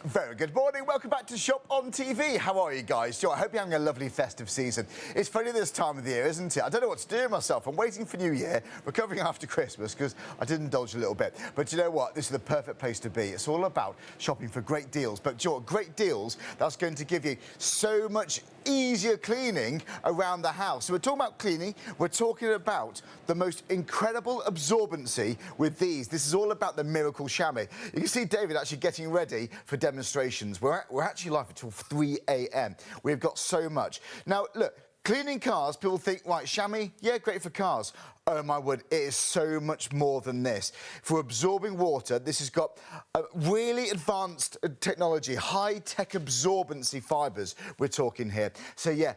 Very good morning. Welcome back to Shop on TV. How are you guys? I hope you're having a lovely festive season. It's funny this time of the year, isn't it? I don't know what to do with myself. I'm waiting for New Year, recovering after Christmas because I did indulge a little bit. But you know what? This is the perfect place to be. It's all about shopping for great deals. But you know what? Great deals that's going to give you so much easier cleaning around the house. So we're talking about cleaning. We're talking about the most incredible absorbency with these. This is all about the Miracle Shammy. You can see David actually getting ready for demonstrations. We're actually live until 3 a.m. We've got so much. Now, look, cleaning cars, people think, right, Shammy, yeah, great for cars. Oh, my word, it is so much more than this. For absorbing water, this has got a really advanced technology, high-tech absorbency fibres we're talking here. So, yeah,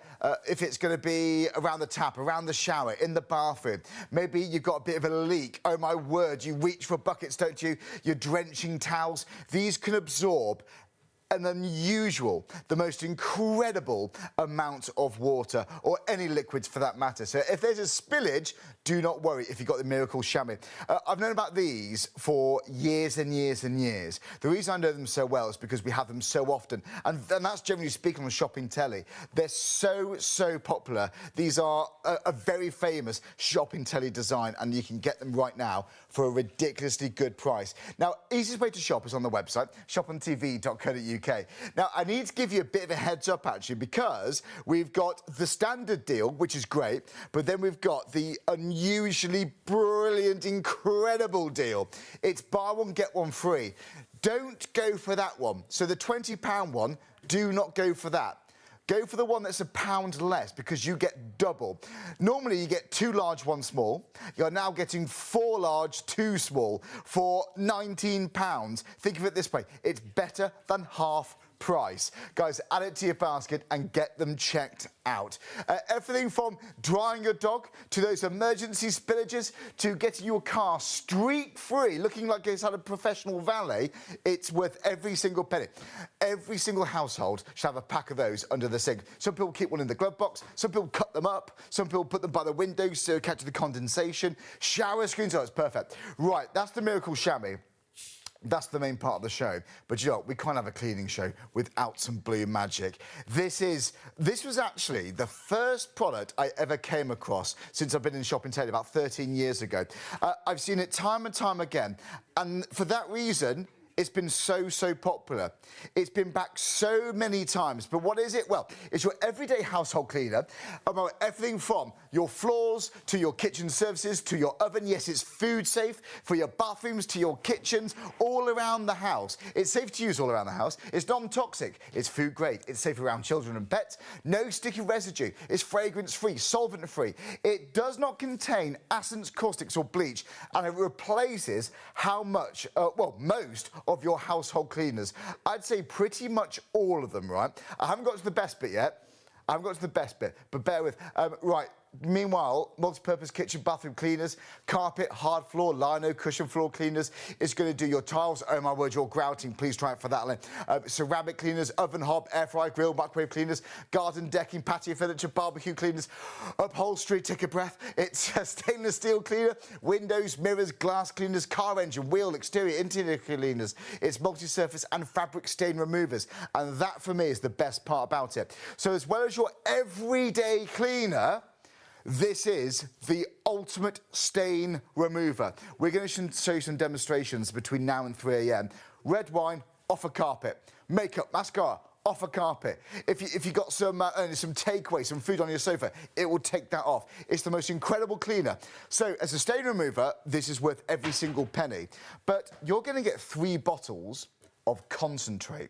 if it's going to be around the tap, around the shower, in the bathroom, maybe you've got a bit of a leak. Oh, my word, you reach for buckets, don't you? You're drenching towels. These can absorb an unusual, the most incredible amount of water, or any liquids for that matter. So if there's a spillage, do not worry if you've got the Miracle Shammy. I've known about these for years and years and years. The reason I know them so well is because we have them so often, and that's generally speaking on shopping telly. They're so popular. These are a very famous shopping telly design, and you can get them right now for a ridiculously good price. Now, easiest way to shop is on the website, shopontv.co.uk. Now, I need to give you a bit of a heads up, actually, because we've got the standard deal, which is great, but then we've got the unusually brilliant, incredible deal. It's buy one, get one free. Don't go for that one. So the £20 one, do not go for that. Go for the one that's £1 less because you get double. Normally you get 2 large, 1 small. You're now getting 4 large, 2 small for £19. Think of it this way, it's better than half price. Guys, add it to your basket and get them checked out. Everything from drying your dog to those emergency spillages to getting your car streak-free, looking like it's had a professional valet, it's worth every single penny. Every single household should have a pack of those under the sink. Some people keep one in the glove box, some people cut them up, some people put them by the windows to catch the condensation. Shower screens, oh, it's perfect. Right, that's the Miracle Shammy. That's the main part of the show. But you know, we can't have a cleaning show without some blue magic. This was actually the first product I ever came across since I've been in shopping telly about 13 years ago. I've seen it time and time again, and for that reason, it's been so popular. It's been back so many times. But what is it? Well, it's your everyday household cleaner. About everything from your floors to your kitchen surfaces to your oven. Yes, it's food safe for your bathrooms to your kitchens, all around the house. It's safe to use all around the house. It's non-toxic. It's food grade. It's safe around children and pets. No sticky residue. It's fragrance-free, solvent-free. It does not contain acids, caustics or bleach, and it replaces how much, most of your household cleaners. I'd say pretty much all of them, right? I haven't got to the best bit yet. But bear with. Right. Meanwhile, multi-purpose kitchen, bathroom cleaners, carpet, hard floor, lino, cushion floor cleaners. It's going to do your tiles. Oh, my word, you're grouting. Please try it for that. Ceramic cleaners, oven hob, air fryer, grill, microwave cleaners, garden decking, patio furniture, barbecue cleaners, upholstery, take a breath. It's a stainless steel cleaner, windows, mirrors, glass cleaners, car engine, wheel, exterior, interior cleaners. It's multi-surface and fabric stain removers. And that, for me, is the best part about it. So as well as your everyday cleaner, this is the ultimate stain remover. We're going to show you some demonstrations between now and 3 a.m. Red wine, off a carpet. Makeup, mascara, off a carpet. If you got some takeaway, some food on your sofa, it will take that off. It's the most incredible cleaner. So as a stain remover, this is worth every single penny. But you're going to get 3 bottles of concentrate.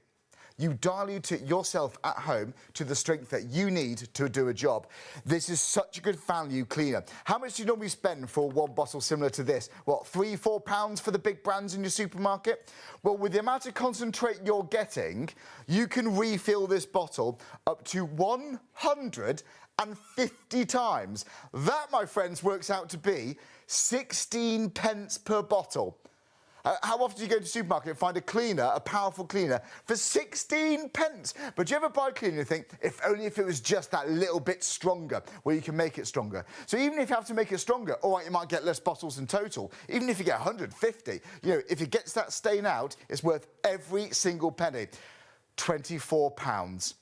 You dilute it yourself at home to the strength that you need to do a job. This is such a good value cleaner. How much do you normally spend for one bottle similar to this? What, £3, £4 for the big brands in your supermarket? Well, with the amount of concentrate you're getting, you can refill this bottle up to 150 times. That, my friends, works out to be 16 pence per bottle. How often do you go to the supermarket and find a cleaner, a powerful cleaner, for 16 pence? But do you ever buy a cleaner and think, if only if it was just that little bit stronger, where you can make it stronger? So even if you have to make it stronger, all right, you might get less bottles in total. Even if you get 150, you know, if it gets that stain out, it's worth every single penny. £24.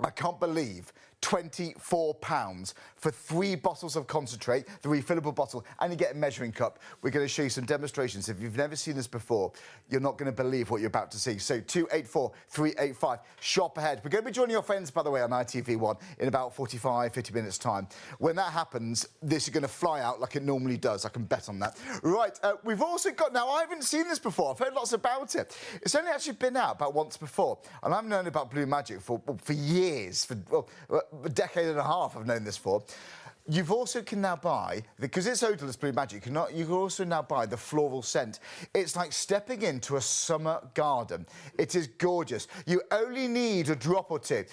I can't believe £24 for 3 bottles of concentrate, the refillable bottle, and you get a measuring cup. We're going to show you some demonstrations. If you've never seen this before, you're not going to believe what you're about to see. So 284-385, shop ahead. We're going to be joining your friends, by the way, on ITV1 in about 45, 50 minutes' time. When that happens, this is going to fly out like it normally does. I can bet on that. Right, we've also got, now I haven't seen this before. I've heard lots about it. It's only actually been out about once before. And I've known about Blue Magic for years, for a decade and a half I've known this for. You've also can now buy, because it's odorless Blue Magic, you can also now buy the floral scent. It's like stepping into a summer garden. It is gorgeous. You only need a drop or two.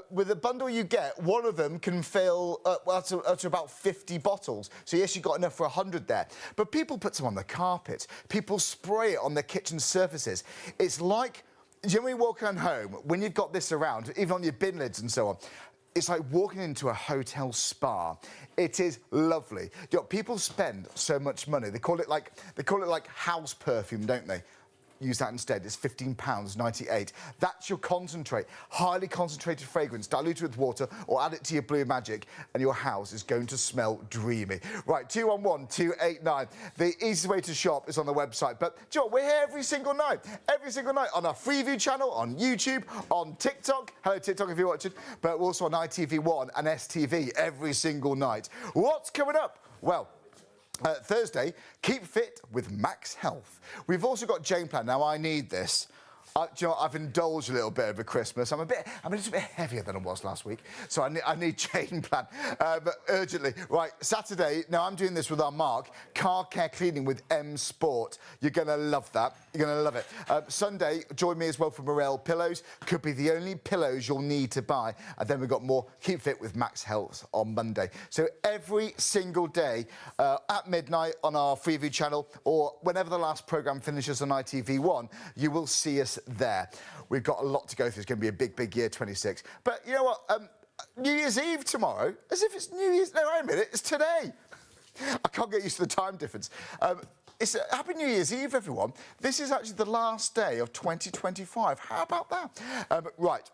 With the bundle you get, one of them can fill up to about 50 bottles. So yes, you've got enough for 100 there. But people put some on the carpet. People spray it on their kitchen surfaces. It's like, you know, when you walk around home, when you've got this around, even on your bin lids and so on, it's like walking into a hotel spa. It is lovely. You know, people spend so much money. They call it like house perfume, don't they? Use that instead. It's £15.98. That's your concentrate. Highly concentrated fragrance, diluted with water, or add it to your Blue Magic, and your house is going to smell dreamy. Right, 211-289. The easiest way to shop is on the website. But do you know what? We're here every single night on our Freeview channel, on YouTube, on TikTok. Hello, TikTok, if you're watching. But we're also on ITV1 and STV every single night. What's coming up? Well, Thursday, keep fit with Max Health. We've also got Jane Plan. Now, I need this. Do you know what? I've indulged a little bit over Christmas. I'm a little bit heavier than I was last week, so I need Jane Plan, but urgently. Right, Saturday, now I'm doing this with our Mark, car care cleaning with M Sport. You're going to love that. You're going to love it. Sunday, join me as well for Morel Pillows. Could be the only pillows you'll need to buy. And then we've got more Keep Fit with Max Health on Monday. So every single day at midnight on our Freeview channel, or whenever the last programme finishes on ITV1, you will see us there. We've got a lot to go through. It's going to be a big, big year, 26. But you know what? New Year's Eve tomorrow, as if it's New Year's... No, wait a minute, it's today. I can't get used to the time difference. It's Happy New Year's Eve, everyone. This is actually the last day of 2025. How about that? Right,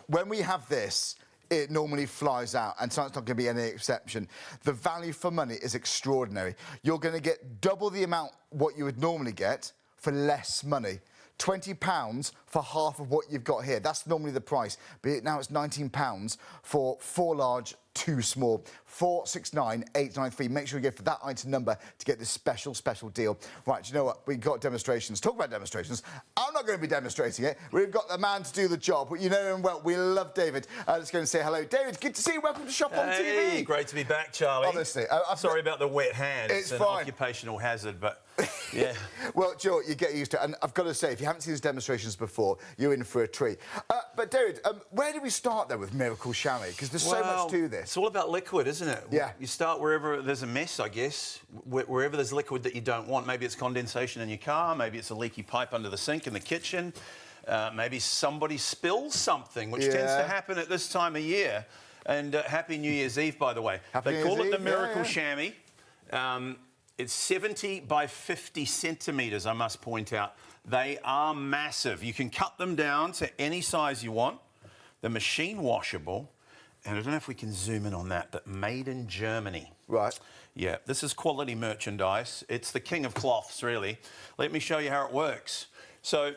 when we have this, it normally flies out, and tonight's not going to be any exception. The value for money is extraordinary. You're going to get double the amount what you would normally get for less money. £20 for half of what you've got here. That's normally the price. But now it's £19 for 4 large, 2 small. 469-893. Make sure you go for that item number to get this special, special deal. Right, do you know what? We've got demonstrations. Talk about demonstrations. I'm not going to be demonstrating it. We've got the man to do the job. But you know him well. We love David. Let's go and say hello. David, good to see you. Welcome to Shop on TV. Hey, great to be back, Charlie. Honestly. Sorry about the wet hand. It's an fine. Occupational hazard, but yeah. Well, Joe, you get used to it. And I've got to say, if you haven't seen these demonstrations before, you're in for a treat. But, David, where do we start, though, with Miracle Shammy? Because there's so much to this. It's all about liquid, isn't it? Yeah. You start wherever there's a mess, I guess. Wherever there's liquid that you don't want. Maybe it's condensation in your car. Maybe it's a leaky pipe under the sink in the kitchen. Maybe somebody spills something, which tends to happen at this time of year. And Happy New Year's Eve, by the way. They call it the Miracle Shammy. It's 70 by 50 centimetres, I must point out. They are massive. You can cut them down to any size you want. They're machine washable. And I don't know if we can zoom in on that, but made in Germany. Right. Yeah, this is quality merchandise. It's the king of cloths, really. Let me show you how it works. So,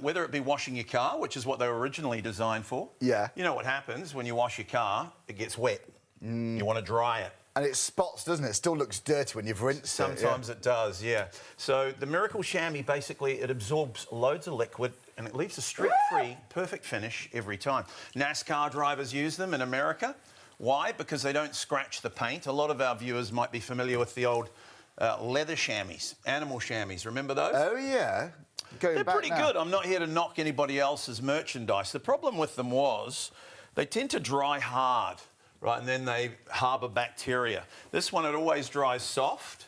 whether it be washing your car, which is what they were originally designed for. Yeah. You know what happens when you wash your car? It gets wet. You want to dry it. And it spots, doesn't it? It still looks dirty when you've rinsed Sometimes it does, yeah. So the Miracle Shammy, basically, it absorbs loads of liquid and it leaves a streak-free, perfect finish every time. NASCAR drivers use them in America. Why? Because they don't scratch the paint. A lot of our viewers might be familiar with the old leather chamois, animal chamois. Remember those? Oh, yeah. They're pretty good. I'm not here to knock anybody else's merchandise. The problem with them was they tend to dry hard. Right, and then they harbour bacteria. This one, it always dries soft,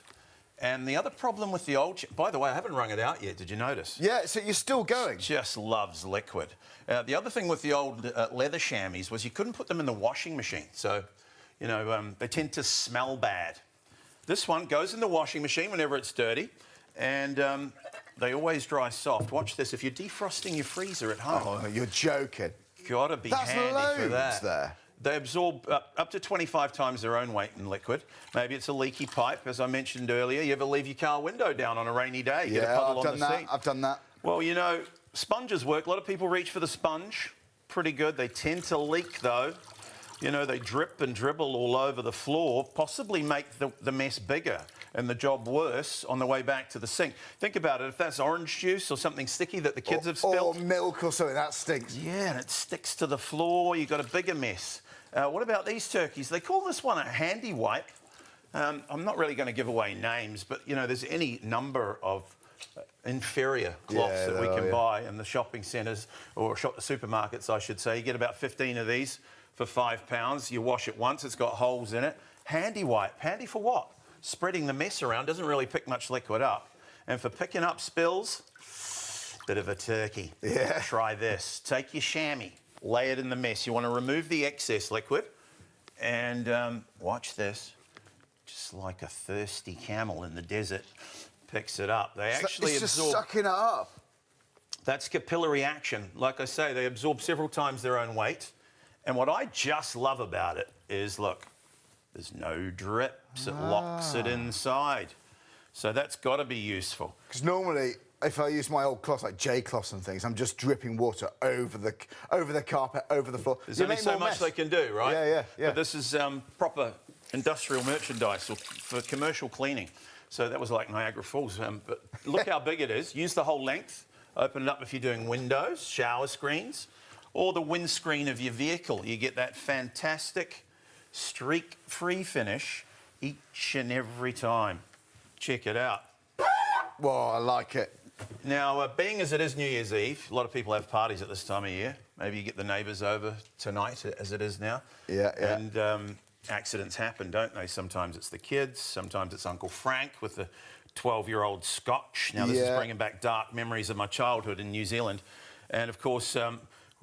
And the other problem with the old... By the way, I haven't wrung it out yet. Did you notice? Yeah, so you're still going. Just loves liquid. The other thing with the old leather chamois was you couldn't put them in the washing machine. So, you know, they tend to smell bad. This one goes in the washing machine whenever it's dirty, and they always dry soft. Watch this. If you're defrosting your freezer at home... Oh, you're joking. Gotta be handy for that. There. They absorb up to 25 times their own weight in liquid. Maybe it's a leaky pipe, as I mentioned earlier. You ever leave your car window down on a rainy day? Get a puddle on the seat. I've done that. Well, you know, sponges work. A lot of people reach for the sponge. Pretty good. They tend to leak, though. You know, they drip and dribble all over the floor, possibly make the mess bigger and the job worse on the way back to the sink. Think about it. If that's orange juice or something sticky that the kids have spilled... Or milk or something, that stinks. Yeah, and it sticks to the floor. You've got a bigger mess. What about these turkeys? They call this one a handy wipe. I'm not really going to give away names, but, you know, there's any number of inferior cloths that we can buy in the shopping centres or supermarkets, I should say. You get about 15 of these for £5. You wash it once. It's got holes in it. Handy wipe. Handy for what? Spreading the mess around. Doesn't really pick much liquid up. And for picking up spills, bit of a turkey. Yeah. Try this. Take your chamois. Lay it in the mess. You want to remove the excess liquid and watch this. Just like a thirsty camel in the desert picks it up. They actually it's just absorb... sucking it up. That's capillary action. Like I say, they absorb several times their own weight. And what I just love about it is, look, there's no drips. It locks it inside. So that's got to be useful. Because normally... if I use my old cloths, like J-cloths and things, I'm just dripping water over the carpet, over the floor. There's only so much they can do, right? Yeah. But this is proper industrial merchandise for commercial cleaning. So that was like Niagara Falls. But look how big it is. Use the whole length. Open it up if you're doing windows, shower screens, or the windscreen of your vehicle. You get that fantastic streak-free finish each and every time. Check it out. Well, I like it. Now, being as it is New Year's Eve, a lot of people have parties at this time of year. Maybe you get the neighbours over tonight, as it is now. Yeah. And accidents happen, don't they? Sometimes it's the kids, sometimes it's Uncle Frank with the 12-year-old Scotch. Now, this is bringing back dark memories of my childhood in New Zealand. And, of course,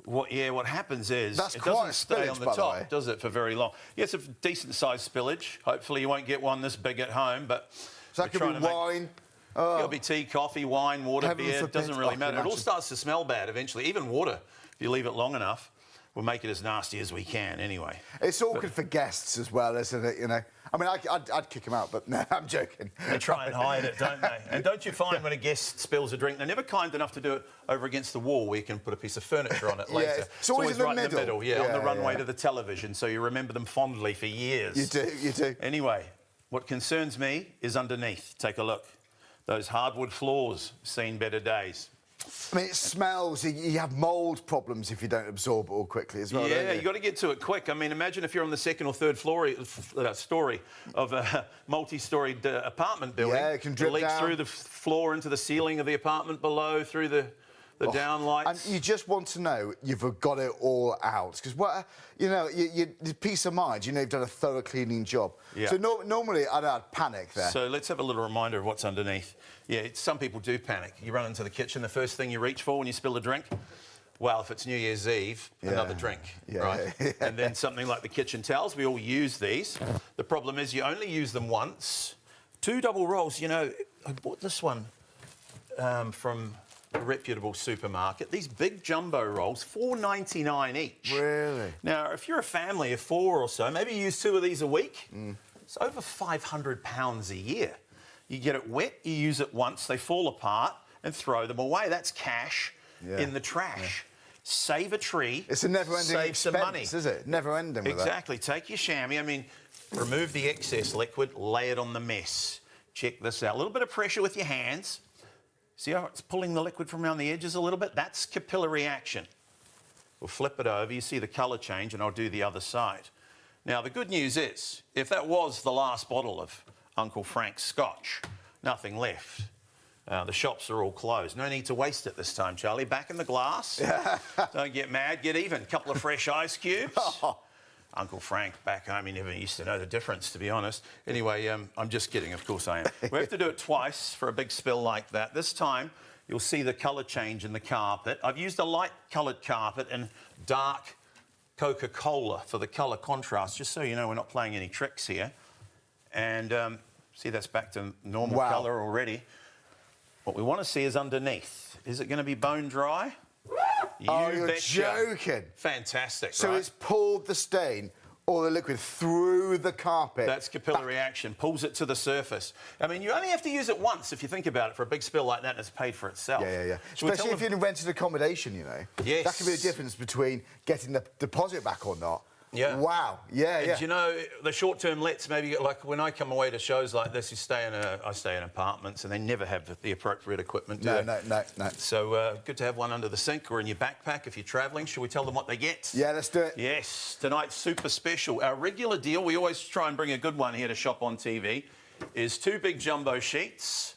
what happens is it doesn't stay on the top, does it, for very long? Yeah, it's a decent-sized spillage. Hopefully you won't get one this big at home, but... So that could be wine... It'll be tea, coffee, wine, water, beer. It doesn't really matter. It all starts to smell bad eventually. Even water, if you leave it long enough, we'll make it as nasty as we can anyway. It's awkward for guests as well, isn't it, you know? I mean, I'd kick them out, but no, I'm joking. They try and hide it, don't they? And don't you find when a guest spills a drink, they're never kind enough to do it over against the wall where you can put a piece of furniture on it later. It's always in right in the middle, on the runway to the the television, so you remember them fondly for years. You do. Anyway, what concerns me is underneath. Take a look. Those hardwood floors seen better days. I mean, it smells. You have mould problems if you don't absorb it all quickly as well. Yeah, you've got to get to it quick. I mean, imagine if you're on the second or third story of a multi-storied apartment building. Yeah, it can drip leaks down through the floor into the ceiling of the apartment below, through the down lights. And you just want to know you've got it all out. Because, you know, peace of mind, you know you've done a thorough cleaning job. Yeah. So normally I'd panic there. So let's have a little reminder of what's underneath. Yeah, some people do panic. You run into the kitchen, the first thing you reach for when you spill a drink, well, if it's New Year's Eve, another drink, right? And then something like the kitchen towels, we all use these. The problem is you only use them once. 2 double rolls, you know, I bought this one from a reputable supermarket. These big jumbo rolls, $4.99 each. Really? Now, if you're a family of 4 or so, maybe you use 2 of these a week. It's over £500 a year. You get it wet, you use it once, they fall apart and throw them away. That's cash in the trash. Save a tree. It's a never-ending save expense, some money. is it? Never-ending with that. Exactly. Take your chamois. I mean, remove the excess liquid, lay it on the mess. Check this out. A little bit of pressure with your hands. See how it's pulling the liquid from around the edges a little bit? That's capillary action. We'll flip it over. You see the colour change, and I'll do the other side. Now, the good news is, if that was the last bottle of Uncle Frank's Scotch, nothing left. The shops are all closed. No need to waste it this time, Charlie. Back in the glass. Don't get mad. Get even. A couple of fresh ice cubes. Uncle Frank back home, he never used to know the difference, to be honest. Anyway, I'm just kidding, of course I am. We have to do it twice for a big spill like that. This time, you'll see the colour change in the carpet. I've used a light-coloured carpet and dark Coca-Cola for the colour contrast, just so you know we're not playing any tricks here. And see, that's back to normal colour already. What we want to see is underneath. Is it going to be bone dry? You're joking. Fantastic, So right? it's pulled the stain or the liquid through the carpet. That's capillary action, pulls it to the surface. I mean, you only have to use it once if you think about it for a big spill like that, and it's paid for itself. Yeah. Especially if you're in rented accommodation, you know. Yes. That could be the difference between getting the deposit back or not. Yeah. Wow. Yeah. And you know, the short-term lets, maybe like when I come away to shows like this, I stay in apartments and they never have the appropriate equipment, do they? No. So good to have one under the sink or in your backpack if you're travelling. Shall we tell them what they get? Yeah, let's do it. Yes, tonight's super special. Our regular deal, we always try and bring a good one here to shop on TV, is 2 big jumbo sheets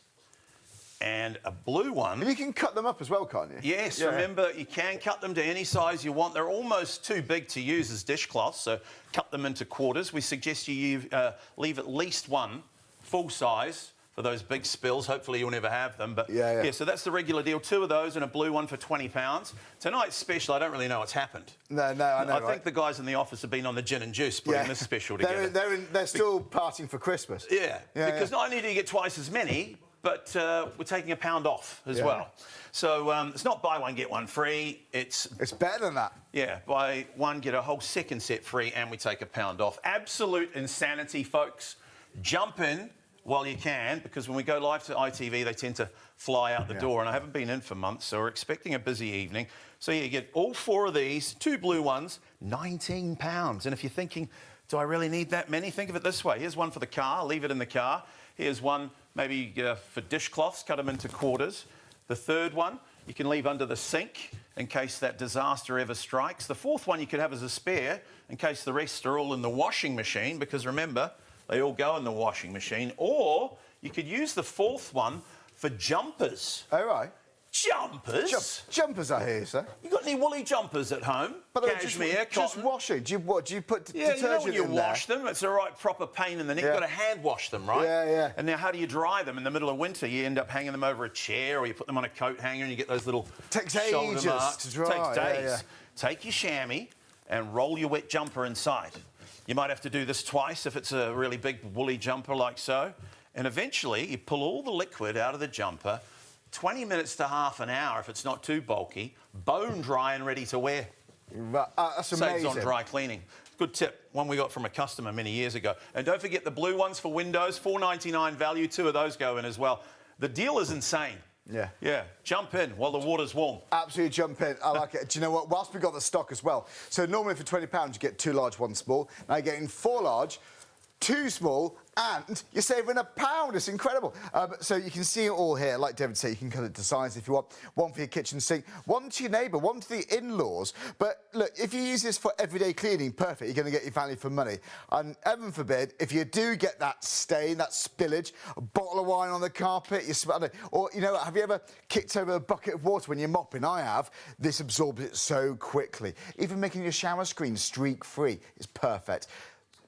and a blue one. And you can cut them up as well, can't you? Yes, remember, you can cut them to any size you want. They're almost too big to use as dishcloths, so cut them into quarters. We suggest you leave at least one full size for those big spills. Hopefully you'll never have them. But yeah, so that's the regular deal. 2 of those and a blue one for £20. Tonight's special, I don't really know what's happened. No, I know, I think the guys in the office have been on the gin and juice putting this special together. They're still partying for Christmas. Yeah, because not only do you get twice as many, but we're taking £1 off as well. So it's not buy one, get one free. It's better than that. Yeah, buy one, get a whole second set free, and we take £1 off. Absolute insanity, folks. Jump in while you can, because when we go live to ITV, they tend to fly out the door, and I haven't been in for months, so we're expecting a busy evening. So you get all 4 of these, 2 blue ones, £19. And if you're thinking, do I really need that many? Think of it this way. Here's one for the car, leave it in the car. Here's one maybe for dishcloths, cut them into quarters. The 3rd one you can leave under the sink in case that disaster ever strikes. The 4th one you could have as a spare in case the rest are all in the washing machine, because remember, they all go in the washing machine. Or you could use the 4th one for jumpers. Oh, right. Jumpers? Jumpers, I hear, sir. You got any woolly jumpers at home? But Cashmere, just washing. Do you put detergent you know when you in wash there? them, it's a right proper pain in the neck. You've got to hand wash them, right? Yeah. And now how do you dry them? In the middle of winter, you end up hanging them over a chair, or you put them on a coat hanger and you get those little shoulder ages marks. to dry. Takes days. Take your chamois and roll your wet jumper inside. You might have to do this twice if it's a really big woolly jumper like so. And eventually, you pull all the liquid out of the jumper, 20 minutes to half an hour if it's not too bulky, bone dry and ready to wear. That's amazing. Saves on dry cleaning. Good tip, one we got from a customer many years ago. And don't forget the blue ones for windows, $4.99 value, 2 of those go in as well. The deal is insane. Yeah, jump in while the water's warm. Absolutely jump in. I like it. Do you know what? Whilst we got the stock as well. So normally for £20 you get 2 large, 1 small. Now you're getting 4 large, 2 small, and you're saving £1. It's incredible. So you can see it all here. Like David said, you can cut it to size if you want. 1 for your kitchen sink, 1 to your neighbour, 1 to the in-laws. But look, if you use this for everyday cleaning, perfect. You're going to get your value for money. And heaven forbid, if you do get that stain, that spillage, a bottle of wine on the carpet, you smell it. Or, you know, have you ever kicked over a bucket of water when you're mopping? I have. This absorbs it so quickly. Even making your shower screen streak-free is perfect.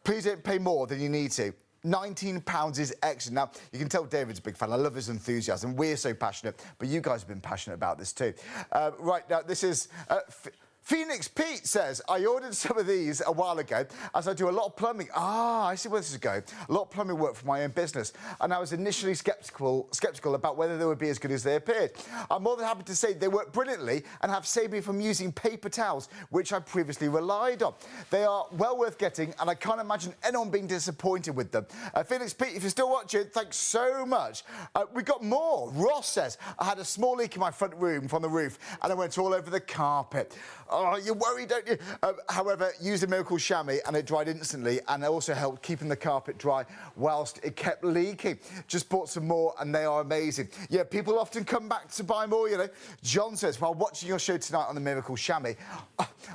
Please don't pay more than you need to. £19 is excellent. Now, you can tell David's a big fan. I love his enthusiasm. We're so passionate, but you guys have been passionate about this too. Right, now, this is... Phoenix Pete says, I ordered some of these a while ago as I do a lot of plumbing. I see where this is going. A lot of plumbing work for my own business. And I was initially sceptical about whether they would be as good as they appeared. I'm more than happy to say they work brilliantly and have saved me from using paper towels, which I previously relied on. They are well worth getting, and I can't imagine anyone being disappointed with them. Phoenix Pete, if you're still watching, thanks so much. We got more. Ross says, I had a small leak in my front room from the roof, and I went all over the carpet. Oh, you worry, don't you? However, used a Miracle Shammy and it dried instantly, and it also helped keeping the carpet dry whilst it kept leaking. Just bought some more and they are amazing. Yeah, people often come back to buy more, you know. John says, while watching your show tonight on the Miracle Shammy,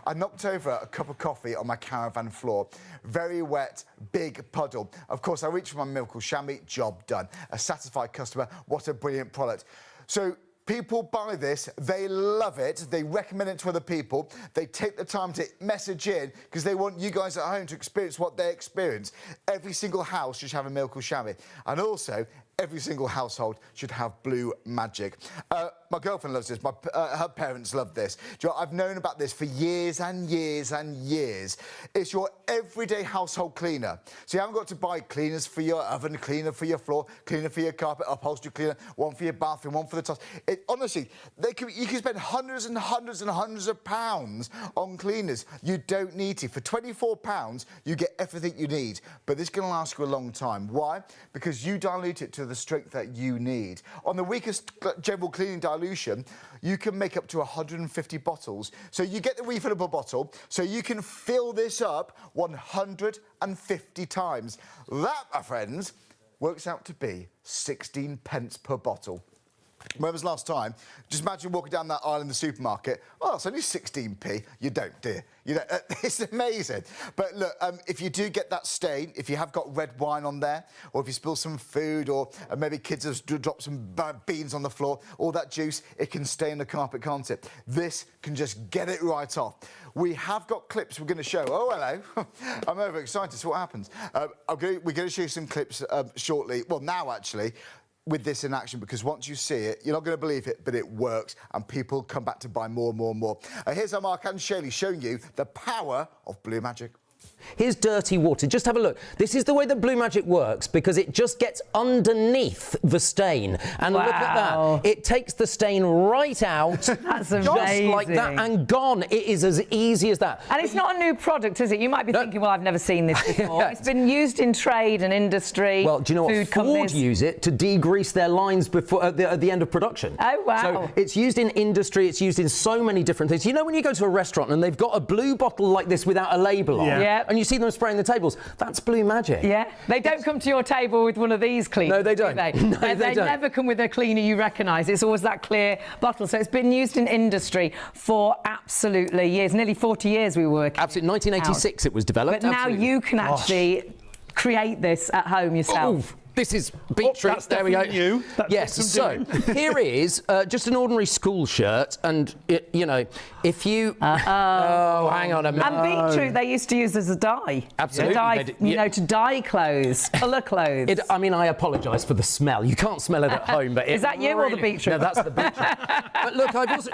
I knocked over a cup of coffee on my caravan floor. Very wet, big puddle. Of course, I reached for my Miracle Shammy, job done. A satisfied customer, what a brilliant product. So, People buy this, they love it, they recommend it to other people, they take the time to message in because they want you guys at home to experience what they experience. Every single house should have a Miracle Shammy. And also, every single household should have Blue Magic. My girlfriend loves this. Her parents love this. Do you know, I've known about this for years and years and years. It's your everyday household cleaner. So you haven't got to buy cleaners for your oven, cleaner for your floor, cleaner for your carpet, upholstery cleaner, one for your bathroom, one for the tiles. Honestly, you can spend hundreds and hundreds and hundreds of pounds on cleaners. You don't need to. For £24, you get everything you need. But this is going to last you a long time. Why? Because you dilute it to the strength that you need. On the weakest general cleaning dilution, you can make up to 150 bottles. So you get the refillable bottle, so you can fill this up 150 times. That, my friends, works out to be 16 pence per bottle. When was the last time? Just imagine walking down that aisle in the supermarket. Oh, it's only 16p. You don't, do you? You know, it's amazing. But look, if you do get that stain, if you have got red wine on there, or if you spill some food, or maybe kids have dropped some beans on the floor, all that juice, it can stain the carpet, can't it? This can just get it right off. We have got clips we're going to show. Oh, hello. I'm overexcited. So what happens? We're going to show you some clips shortly. Well, now, actually, with this in action, because once you see it, you're not going to believe it, but it works, and people come back to buy more and more and more. Here's our Mark and Charley showing you the power of Blue Magic. Here's dirty water. Just have a look. This is the way that Blue Magic works, because it just gets underneath the stain. And look at that. It takes the stain right out. That's just amazing. like that, and gone. It is as easy as that. And it's not a new product, is it? You might be thinking, well, I've never seen this before. It's been used in trade and industry. Well, do you know what? Ford use it to degrease their lines before at the end of production. Oh, wow. So it's used in industry. It's used in so many different things. You know, when you go to a restaurant and they've got a blue bottle like this without a label on, and you see them spraying the tables, that's Blue Magic. Yeah. They don't come to your table with one of these cleaners. No, they don't. Do they? No, they don't. Never come with a cleaner you recognise. It's always that clear bottle. So it's been used in industry for absolutely years. Nearly 40 years we were working. Absolutely. 1986 it was developed. But now you can actually create this at home yourself. This is beetroot. That's there we go. You. Yes. So here is just an ordinary school shirt, and you know, if you oh, hang on a minute. And beetroot they used to use as a dye. Absolutely. To dye, you know, to dye clothes, colour clothes. I mean, I apologise for the smell. You can't smell it at home, but is that you or the beetroot? No, that's the beetroot. But look, I've also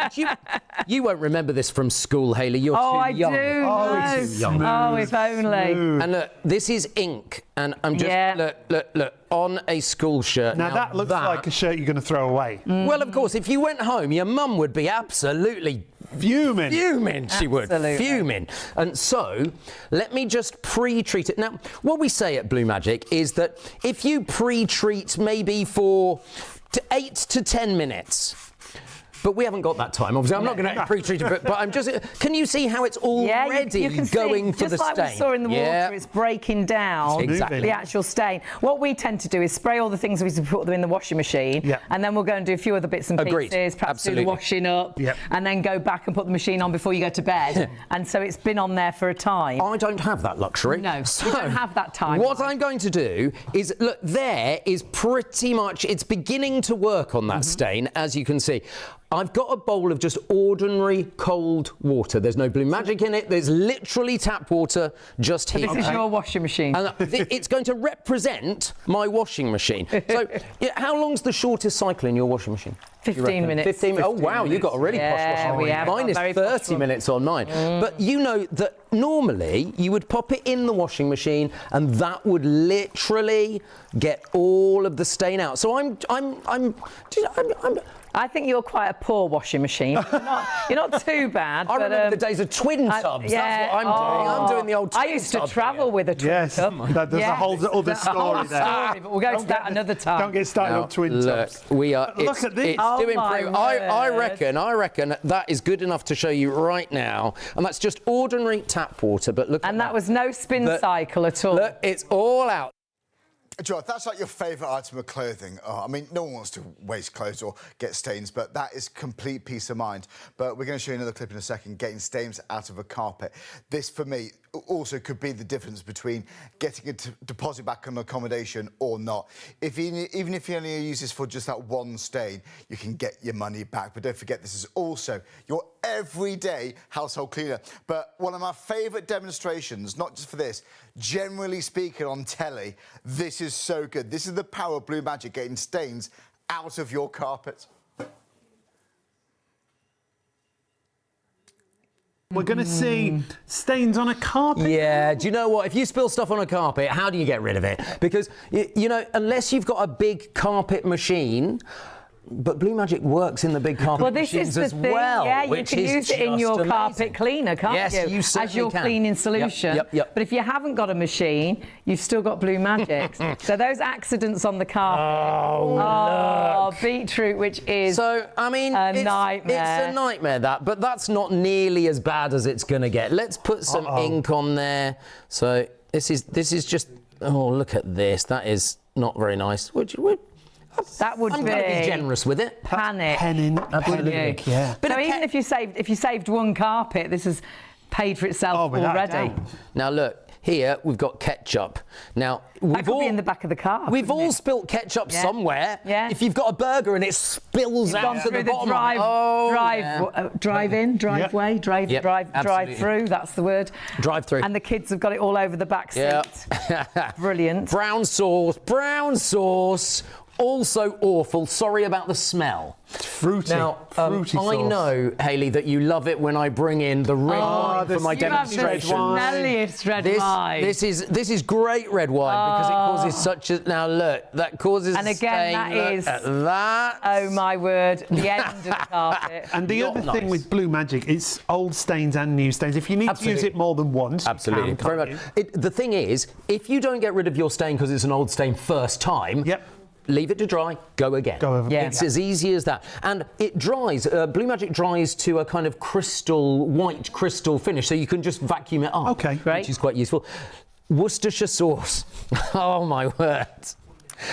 you won't remember this from school, Hayley. You're too young. Do. Oh, No. too young. Oh, if only. And look, this is ink, and I'm just look on a school shirt. Now that looks like a shirt you're going to throw away. Well, of course, if you went home, your mum would be absolutely fuming. She would. Fuming. And so, let me just pre-treat it. Now, what we say at Blue Magic is that if you pre-treat maybe for 8 to 10 minutes, but we haven't got that time, obviously. I'm not going to pre-treat it, but I'm just... Can you see how it's already you can going see, for the stain? Just like we saw in the water, it's breaking down the actual stain. What we tend to do is spray all the things we put them in the washing machine, and then we'll go and do a few other bits and pieces, perhaps do the washing up, and then go back and put the machine on before you go to bed. And so it's been on there for a time. I don't have that luxury. No, you don't have that time. What I'm going to do is, look, there is pretty much... It's beginning to work on that stain, as you can see. I've got a bowl of just ordinary cold water. There's no Blue Magic in it. There's literally tap water just here. This is your washing machine. And it's going to represent my washing machine. So, how long's the shortest cycle in your washing machine? 15 minutes. 15 minutes. Oh, wow, you've got a really posh washing machine. Mine is 30 minutes on mine. But you know that normally you would pop it in the washing machine and that would literally get all of the stain out. So I think you're quite a poor washing machine. You're not too bad. I remember the days of twin tubs. That's what I'm doing. I'm doing the old twin tub. I used to travel with a twin tub. There's a whole other story there. But we'll go to that another time. Don't get started on twin tubs. We are. Look at this. It's doing pretty. I reckon that is good enough to show you right now, and that's just ordinary tap water. But look. And that was no spin cycle at all. Look, it's all out. Joe, that's like your favourite item of clothing. I mean, no one wants to waste clothes or get stains, but that is complete peace of mind. But we're going to show you another clip in a second, getting stains out of a carpet. This, for me, also could be the difference between getting a deposit back on accommodation or not. Even if you only use this for just that one stain, you can get your money back. But don't forget, this is also your everyday household cleaner. But one of my favourite demonstrations, not just for this, generally speaking on telly, this is so good. This is the power of Blue Magic getting stains out of your carpet. We're going to see stains on a carpet. Yeah, do you know what? If you spill stuff on a carpet, how do you get rid of it? Because, you know, unless you've got a big carpet machine, but Blue Magic works in the big carpet machines as well. Yeah, you can use it in your carpet cleaner, can't you? Yes, you certainly as your can. cleaning solution. Yep. But if you haven't got a machine, you've still got Blue Magic. So those accidents on the carpet. Beetroot, which is so, I mean, a nightmare. It's a nightmare, that, but that's not nearly as bad as it's going to get. Let's put some ink on there. So this is just, oh, look at this. That is not very nice. That would I'm going to be generous with it. Panic. Penning, yeah. But so even if you saved one carpet, this has paid for itself already. Now look, here we've got ketchup. Now that could be in the back of the car. We've all spilt ketchup somewhere. Yeah. If you've got a burger and it spills out to the bottom. Drive through. That's the word. Drive through. And the kids have got it all over the back seat. Yeah. Brilliant. Brown sauce. Also awful. Sorry about the smell. It's fruity. Now, fruity sauce. I know, Hayley, that you love it when I bring in the red wine for my demonstration. Smelliest red wine. This is great red wine because it causes such a. Now look, that causes. And again, that is. That. Oh my word! The end of the carpet. And the other thing with Blue Magic, it's old stains and new stains. If you need to use it more than once, absolutely. Very much. The thing is, if you don't get rid of your stain because it's an old stain first time. Yep. Leave it to dry, go again. It's as easy as that. And it dries, Blue Magic dries to a kind of white crystal finish, so you can just vacuum it up. Okay, great. Which is quite useful. Worcestershire sauce. Oh my word.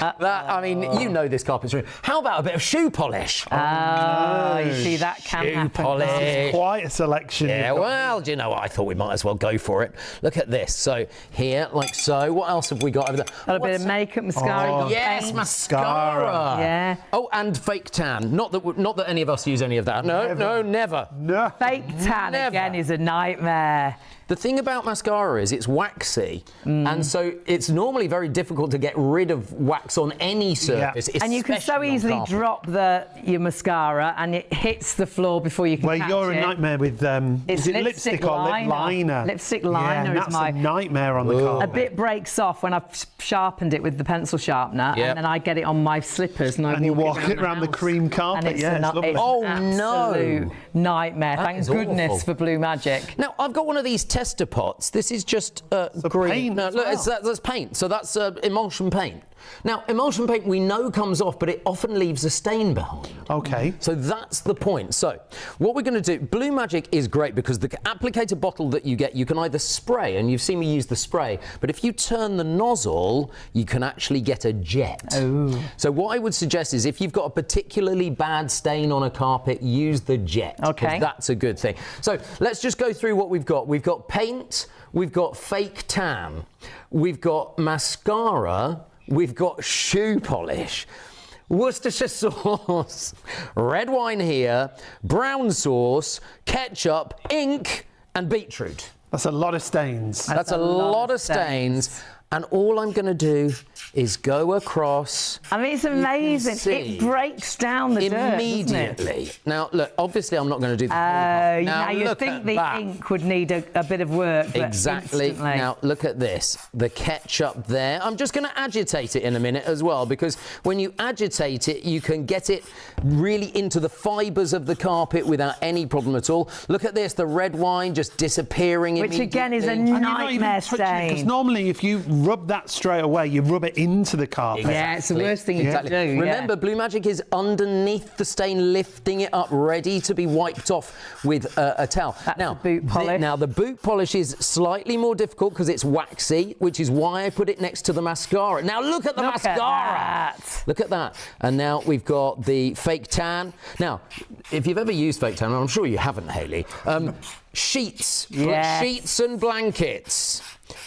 I mean, you know this carpentry. How about a bit of shoe polish? You see, that can happen. Polish. Quite a selection. Yeah, well, do you know what? I thought we might as well go for it. Look at this. So here, like so. What else have we got over there? A bit of makeup, mascara. Yes, mascara. Yeah. Oh, and fake tan. Not that any of us use any of that. No, never. No. Fake tan again is a nightmare. The thing about mascara is it's waxy, and so it's normally very difficult to get rid of wax on any surface. And you can so easily drop your mascara and it hits the floor before you can catch it. Well, you're a nightmare with is it lipstick or lip liner? Lipstick liner is a nightmare on the carpet. A bit breaks off when I've sharpened it with the pencil sharpener, and then I get it on my slippers and you walk it around the cream carpet. And it's an absolute nightmare. Thank goodness for Blue Magic. Now I've got one of these tester pots. This is just green. Paint. No, look, that's paint. So that's emulsion paint. Now, emulsion paint we know comes off, but it often leaves a stain behind. Okay. So that's the point. So what we're going to do, Blue Magic is great because the applicator bottle that you get, you can either spray, and you've seen me use the spray, but if you turn the nozzle, you can actually get a jet. Oh. So what I would suggest is if you've got a particularly bad stain on a carpet, use the jet. Okay. That's a good thing. So let's just go through what we've got. We've got paint, we've got fake tan, we've got mascara, we've got shoe polish, Worcestershire sauce, red wine here, brown sauce, ketchup, ink, and beetroot. That's a lot of stains. That's a lot of stains. And all I'm going to do is go across. I mean, it's amazing. It breaks down the dirt, immediately. Now, look, obviously I'm not going to do the whole now you'd think the ink would need a bit of work. Exactly. Instantly. Now, look at this. The ketchup there. I'm just going to agitate it in a minute as well, because when you agitate it, you can get it really into the fibres of the carpet without any problem at all. Look at this. The red wine just disappearing immediately. Which, again, is a nightmare stain. Because normally, if you rub that straight away, you rub it into the carpet. Yeah, it's the worst thing you can do. Remember, Blue Magic is underneath the stain, lifting it up, ready to be wiped off with a towel. That's the boot polish. Now, the boot polish is slightly more difficult because it's waxy, which is why I put it next to the mascara. Now, look at the mascara. Look at that. And now we've got the fake tan. Now, if you've ever used fake tan, and I'm sure you haven't, Hayley, Sheets. Yes. Sheets and blankets.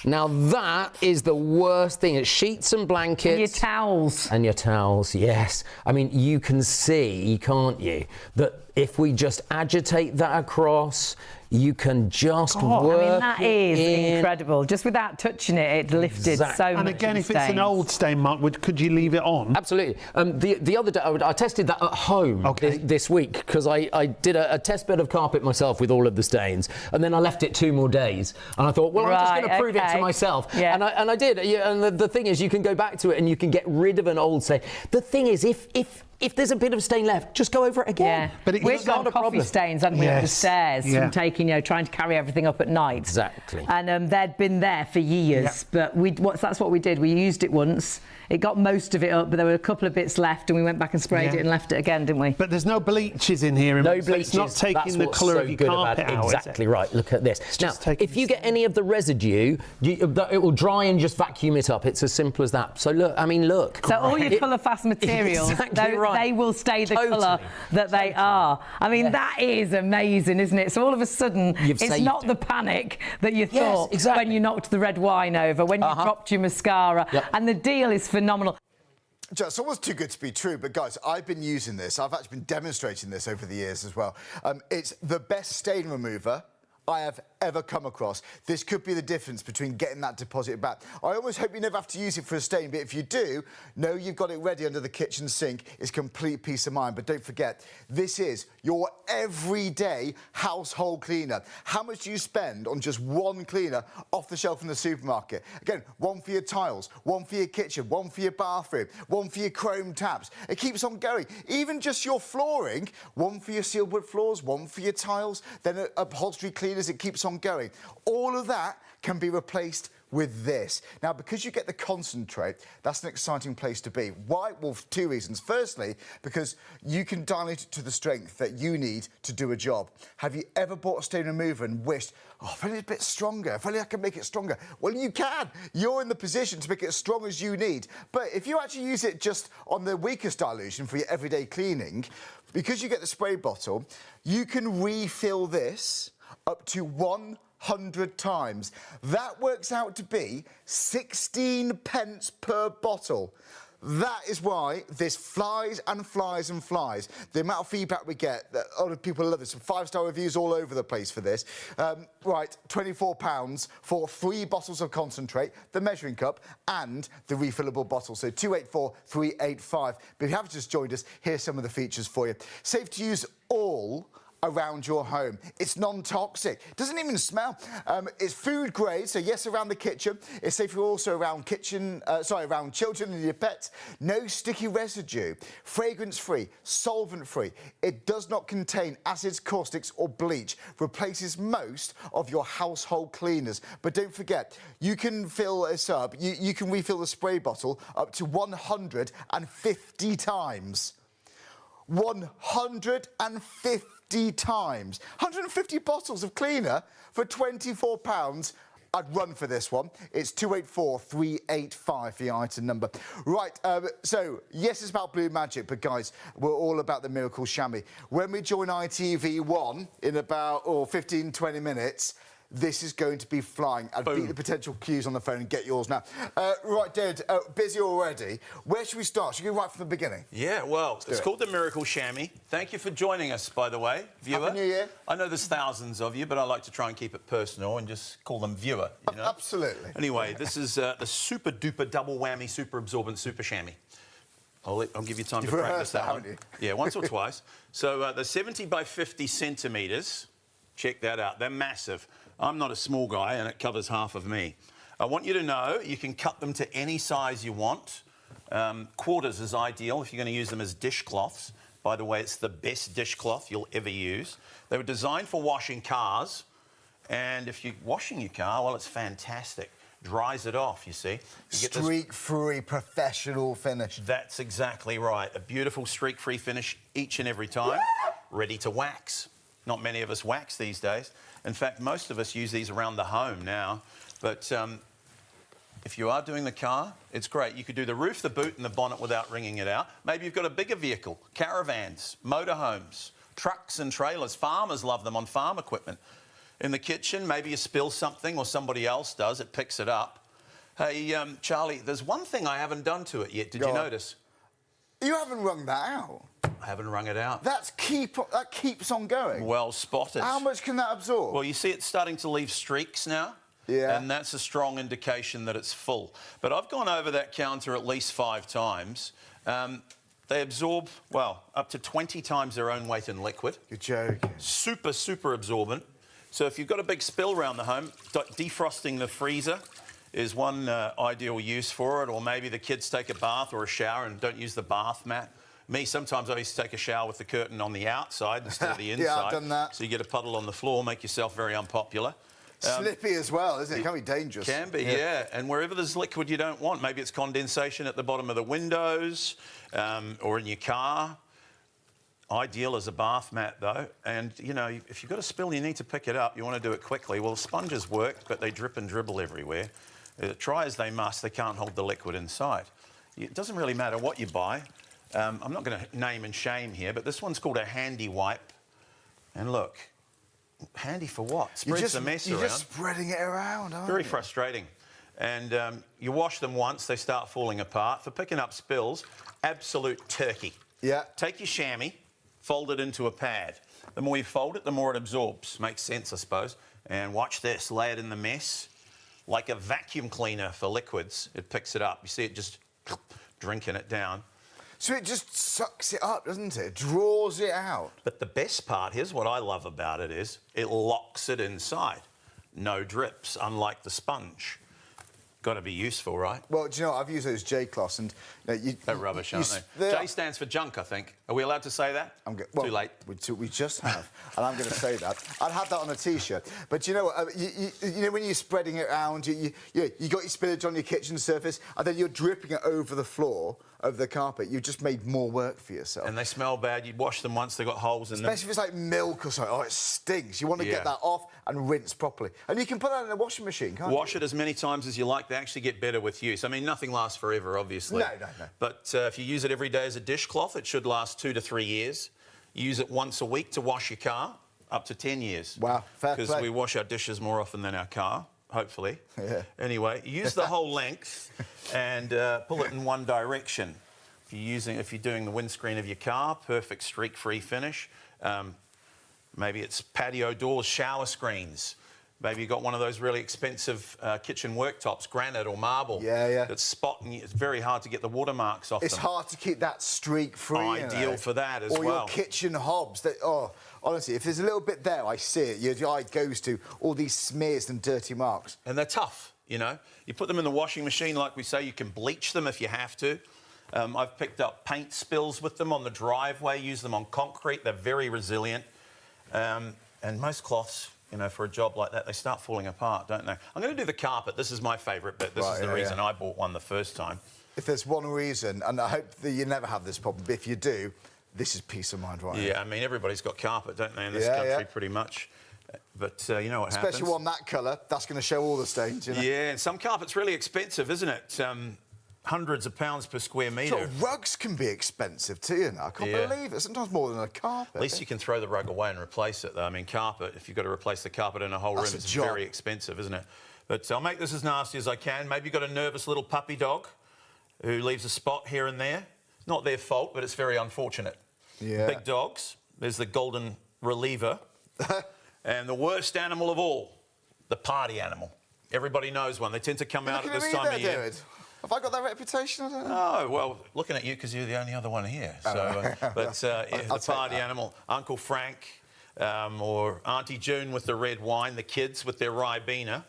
Now that is the worst thing. It's sheets and blankets. And your towels. And your towels, yes. I mean, you can see, can't you, that if we just agitate that across, you can just work. I mean, that is incredible. Just without touching it, it lifted so much. And again, if it's an old stain mark, could you leave it on? Absolutely. The other day, I tested that at home this week because I did a test bed of carpet myself with all of the stains, and then I left it 2 more days. And I thought, well, I'm just going to prove it to myself. Yeah. And I did. And the thing is, you can go back to it and you can get rid of an old stain. The thing is, if there's a bit of stain left, just go over it again. Yeah. But we've got coffee stains, haven't we, up the stairs from taking, trying to carry everything up at night. Exactly. And they'd been there for years, but that's what we did. We used it once. It got most of it up, but there were a couple of bits left, and we went back and sprayed it and left it again, didn't we? But there's no bleaches in here. No bleaches. It's not taking the colour of your carpet out. Exactly right. Look at this. Now, if you get any of the residue, it will dry and just vacuum it up. It's as simple as that. So look, I mean, look. So all your colour fast materials, they will stay the colour that they are. I mean, that is amazing, isn't it? So all of a sudden, it's not the panic that you thought when you knocked the red wine over, when you dropped your mascara, and the deal is phenomenal. It's almost too good to be true, but guys, I've been using this. I've actually been demonstrating this over the years as well. It's the best stain remover I have ever come across. This could be the difference between getting that deposit back. I almost hope you never have to use it for a stain, but if you do, know you've got it ready under the kitchen sink. It's complete peace of mind. But don't forget, this is your everyday household cleaner. How much do you spend on just one cleaner off the shelf in the supermarket? Again, one for your tiles, one for your kitchen, one for your bathroom, one for your chrome taps. It keeps on going. Even just your flooring, one for your sealed wood floors, one for your tiles, then upholstery cleaners, it keeps on going. All of that can be replaced with this. Now, because you get the concentrate, that's an exciting place to be. Why? Well, for 2 reasons. Firstly, because you can dilute it to the strength that you need to do a job. Have you ever bought a stain remover and wished, oh, if only it's a bit stronger, if only I can make it stronger? Well, you can. You're in the position to make it as strong as you need. But if you actually use it just on the weakest dilution for your everyday cleaning, because you get the spray bottle, you can refill this up to 100 times. That works out to be 16 pence per bottle. That is why this flies and flies and flies. The amount of feedback we get, that other people love this. 5-star reviews all over the place for this. Right, £24 for 3 bottles of concentrate, the measuring cup, and the refillable bottle. So 284-385. But if you have just joined us, here's some of the features for you. Safe to use all around your home. It's non-toxic. Doesn't even smell. It's food grade, so yes, around the kitchen. It's safe also around around children and your pets. No sticky residue. Fragrance-free, solvent-free. It does not contain acids, caustics or bleach. Replaces most of your household cleaners. But don't forget, you can fill this up. You can refill the spray bottle up to 150 times. 150 times. 150 bottles of cleaner for £24. I'd run for this one. It's 284-385, the item number. Right, so, yes, it's about Blue Magic, but, guys, we're all about the Miracle Shammy. When we join ITV1 in about 15, 20 minutes, this is going to be flying. I'd beat the potential queues on the phone and get yours now. Right, David, busy already. Where should we start? Should we go right from the beginning? Yeah, well, it's called the Miracle Shammy. Thank you for joining us, by the way, viewer. Happy New Year. I know there's thousands of you, but I like to try and keep it personal and just call them viewer, you know? Absolutely. Anyway, this is the super-duper double whammy super-absorbent super shammy. I'll give you time to practice that one. Yeah, once or twice. So the 70 by 50 centimetres, check that out, they're massive. I'm not a small guy, and it covers half of me. I want you to know you can cut them to any size you want. Quarters is ideal if you're going to use them as dishcloths. By the way, it's the best dishcloth you'll ever use. They were designed for washing cars, and if you're washing your car, well, it's fantastic. Dries it off, you see. Streak-free, professional finish. That's exactly right. A beautiful streak-free finish each and every time. Ready to wax. Not many of us wax these days. In fact, most of us use these around the home now. But if you are doing the car, it's great. You could do the roof, the boot and the bonnet without wringing it out. Maybe you've got a bigger vehicle, caravans, motorhomes, trucks and trailers. Farmers love them on farm equipment. in the kitchen. Maybe you spill something or somebody else does. It picks it up. Hey, Charlie, there's one thing I haven't done to it yet. Did you notice? You haven't wrung that out. I haven't wrung it out. That keeps on going. Well spotted. How much can that absorb? Well, you see it's starting to leave streaks now. Yeah. And that's a strong indication that it's full. But I've gone over that counter at least 5 times. They absorb, well, up to 20 times their own weight in liquid. You're joking. Super, super absorbent. So if you've got a big spill around the home, defrosting the freezer is one ideal use for it, or maybe the kids take a bath or a shower and don't use the bath mat. Me, sometimes I used to take a shower with the curtain on the outside instead of the inside. Yeah, I've done that. So you get a puddle on the floor, make yourself very unpopular. Slippy as well, isn't it? It can be dangerous. Can be, yeah. And wherever there's liquid you don't want, maybe it's condensation at the bottom of the windows or in your car. Ideal as a bath mat, though. And, you know, if you've got a spill, you need to pick it up. You want to do it quickly. Well, sponges work, but they drip and dribble everywhere. Try as they must, they can't hold the liquid inside. It doesn't really matter what you buy. I'm not going to name and shame here, but this one's called a handy wipe. And look, handy for what? Spreads the mess around. You're just spreading it around, aren't you? Very frustrating. And you wash them once, they start falling apart. For picking up spills, absolute turkey. Yeah. Take your chamois, fold it into a pad. The more you fold it, the more it absorbs. Makes sense, I suppose. And watch this, lay it in the mess. Like a vacuum cleaner for liquids, it picks it up. You see it just drinking it down. So it just sucks it up, doesn't it? It draws it out. But the best part, here's what I love about it, is it locks it inside. No drips, unlike the sponge. Got to be useful, right? Well, do you know what? I've used those J-cloths and... They're rubbish, aren't they? J stands for junk, I think. Are we allowed to say that? Well, too late. We just have, and I'm going to say that. I'd have that on a T-shirt. But you know what? You know when you're spreading it around, you got your spillage on your kitchen surface, and then you're dripping it over the floor, over the carpet. You've just made more work for yourself. And they smell bad. You wash them once, they've got holes in them. Especially if it's like milk or something. Oh, it stinks. You want to get that off and rinse properly. And you can put that in a washing machine, can't you? Wash it as many times as you like. They actually get better with use. I mean, nothing lasts forever, obviously. No. But if you use it every day as a dishcloth, it should last 2 to 3 years. You use it once a week to wash your car, up to 10 years. Wow, fair play. Because we wash our dishes more often than our car, hopefully. Yeah. Anyway, use the whole length and pull it in one direction. If you're doing the windscreen of your car, perfect streak-free finish. Maybe it's patio doors, shower screens. Maybe you've got one of those really expensive kitchen worktops, granite or marble. Yeah. That's spotting. It's very hard to get the watermarks off It's them. hard to keep that streak-free. Ideal for that as well. Or your kitchen hobs. Honestly, if there's a little bit there, I see it. Your eye goes to all these smears and dirty marks. And they're tough, you know. You put them in the washing machine, like we say. You can bleach them if you have to. I've picked up paint spills with them on the driveway, use them on concrete. They're very resilient. And most cloths, you know, for a job like that, they start falling apart, don't they? I'm going to do the carpet. This is my favourite bit. This is the reason I bought one the first time. If there's one reason, and I hope that you never have this problem, but if you do, this is peace of mind, right? Yeah, I mean, everybody's got carpet, don't they, in this country, pretty much. But you know what happens? Especially one that colour, that's going to show all the stains, you know? Yeah, and some carpet's really expensive, isn't it? Hundreds of pounds per square metre. So rugs can be expensive too, you know. I can't believe it. Sometimes more than a carpet. At least you can throw the rug away and replace it, though. I mean, carpet, if you've got to replace the carpet in a whole room, it's very expensive, isn't it? But I'll make this as nasty as I can. Maybe you've got a nervous little puppy dog who leaves a spot here and there. Not their fault, but it's very unfortunate. Yeah. Big dogs. There's the golden reliever. And the worst animal of all, the party animal. Everybody knows one. They tend to come out at this time of year. David. Have I got that reputation? I don't know. Oh, well, looking at you because you're the only other one here. So, the party animal, Uncle Frank or Auntie June with the red wine, the kids with their Ribena,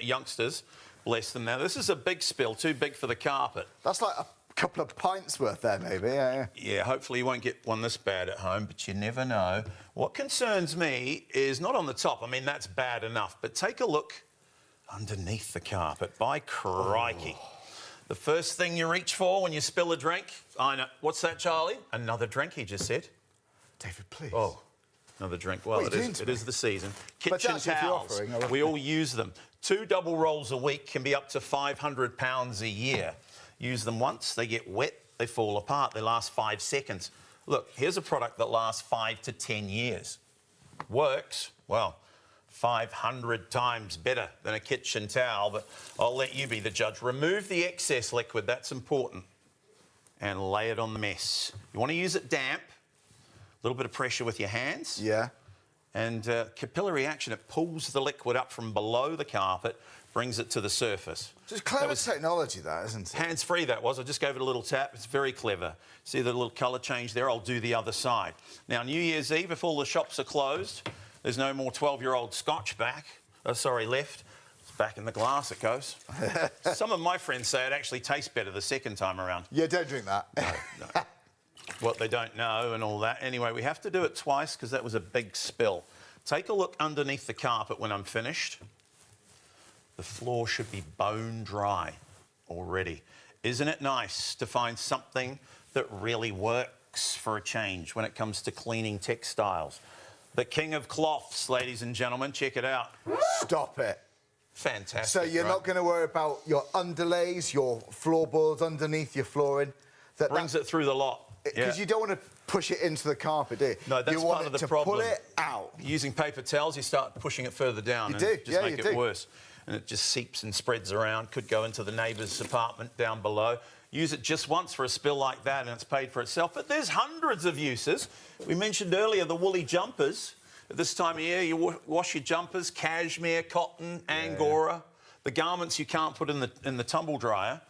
youngsters, bless them. Now, this is a big spill, too big for the carpet. That's like a couple of pints worth there, maybe, Yeah, hopefully you won't get one this bad at home, but you never know. What concerns me is not on the top. I mean, that's bad enough, but take a look underneath the carpet. By crikey. The first thing you reach for when you spill a drink, I know. What's that, Charlie? Another drink, he just said. David, please. Oh, another drink. Well, it is the season. Kitchen towels. We all use them. 2 double rolls a week can be up to £500 a year. Use them once, they get wet, they fall apart, they last 5 seconds. Look, here's a product that lasts 5 to 10 years. Works, well, 500 times better than a kitchen towel, but I'll let you be the judge. Remove the excess liquid, that's important, and lay it on the mess. You want to use it damp, a little bit of pressure with your hands. Yeah. And capillary action, it pulls the liquid up from below the carpet, brings it to the surface. Just clever technology, that, isn't it? Hands-free, that was. I just gave it a little tap. It's very clever. See the little colour change there? I'll do the other side. Now, New Year's Eve, if all the shops are closed, there's no more 12-year-old scotch left. It's back in the glass, it goes. Some of my friends say it actually tastes better the second time around. Yeah, don't drink that. No. What they don't know and all that. Anyway, we have to do it twice because that was a big spill. Take a look underneath the carpet when I'm finished. The floor should be bone dry already. Isn't it nice to find something that really works for a change when it comes to cleaning textiles? The king of cloths, ladies and gentlemen, check it out. Stop it. Fantastic. So you're not going to worry about your underlays, your floorboards underneath your flooring? Brings it through the lot. Because you don't want to push it into the carpet, do you? No, that's part of the problem. Pull it out. Using paper towels, you start pushing it further down. You do, just make it worse. And it just seeps and spreads around. Could go into the neighbour's apartment down below. Use it just once for a spill like that and it's paid for itself. But there's hundreds of uses. We mentioned earlier the woolly jumpers. At this time of year, you wash your jumpers, cashmere, cotton, angora. The garments you can't put in the tumble dryer.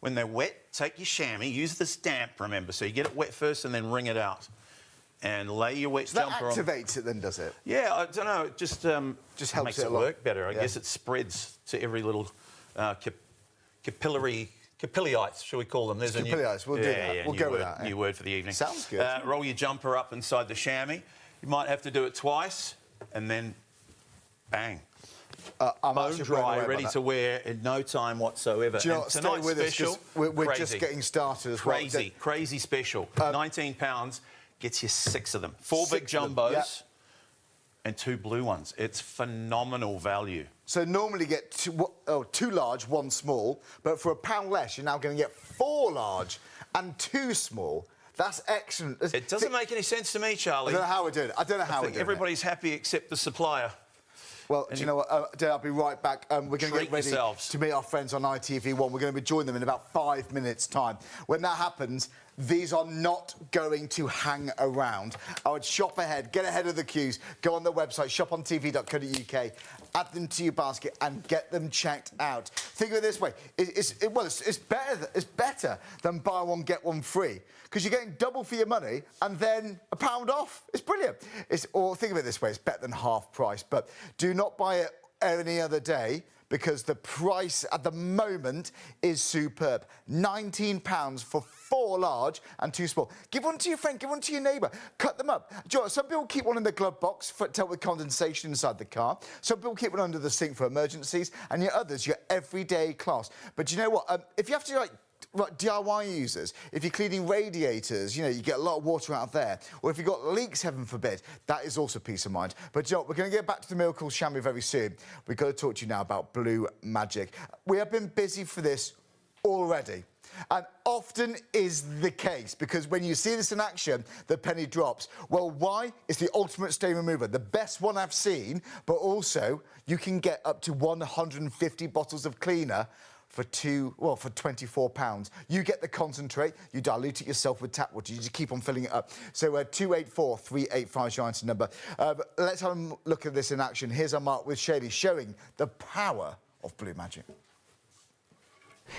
When they're wet, take your chamois, use this damp, remember, so you get it wet first and then wring it out. And lay your wet jumper on. That activates it then, does it? Yeah, I don't know, it just helps makes it work better. I guess it spreads to every little capillary shall we call them? There's capillarites, we'll do that. We'll go with that. New word for the evening. Sounds good. Roll your jumper up inside the chamois. You might have to do it twice and then bang. I'm bone dry, ready to wear in no time whatsoever. Do you know what? Stay with us, we're just getting started as well. Crazy special. £19 gets you 6 of them. 4 big jumbos and 2 blue ones. It's phenomenal value. So normally get 2 large, 1 small, but for £1 less, you're now going to get 4 large and 2 small. That's excellent. It doesn't make any sense to me, Charlie. I don't know how we're doing it. I don't know how we're doing it. Everybody's happy except the supplier. Well, do you know what, Dave, I'll be right back. We're going to get ready to meet our friends on ITV1. We're going to be joining them in about 5 minutes' time. When that happens, these are not going to hang around. I would shop ahead, get ahead of the queues, go on their website, shopontv.co.uk, add them to your basket and get them checked out. Think of it this way. It's better than buy one, get one free. Because you're getting double for your money and then £1 off. It's brilliant. Or think of it this way, it's better than half price. But do not buy it any other day because the price at the moment is superb. £19 for 4 large and 2 small. Give one to your friend, give one to your neighbour. Cut them up. Do you know what? Some people keep one in the glove box to help with condensation inside the car. Some people keep one under the sink for emergencies. And your others, your everyday class. But do you know what? If you have to, DIY users, if you're cleaning radiators, you get a lot of water out of there, or if you've got leaks, heaven forbid, that is also peace of mind. But you know what, we're going to get back to the Miracle Shammy very soon. We've got to talk to you now about Blue Magic. We have been busy for this already. And often is the case, because when you see this in action, the penny drops. Well, why? It's the ultimate stain remover, the best one I've seen, but also you can get up to 150 bottles of cleaner for £24. You get the concentrate, you dilute it yourself with tap water, you just keep on filling it up. So 284-385 is your answer number. Let's have a look at this in action. Here's our mark with Charley showing the power of Blue Magic.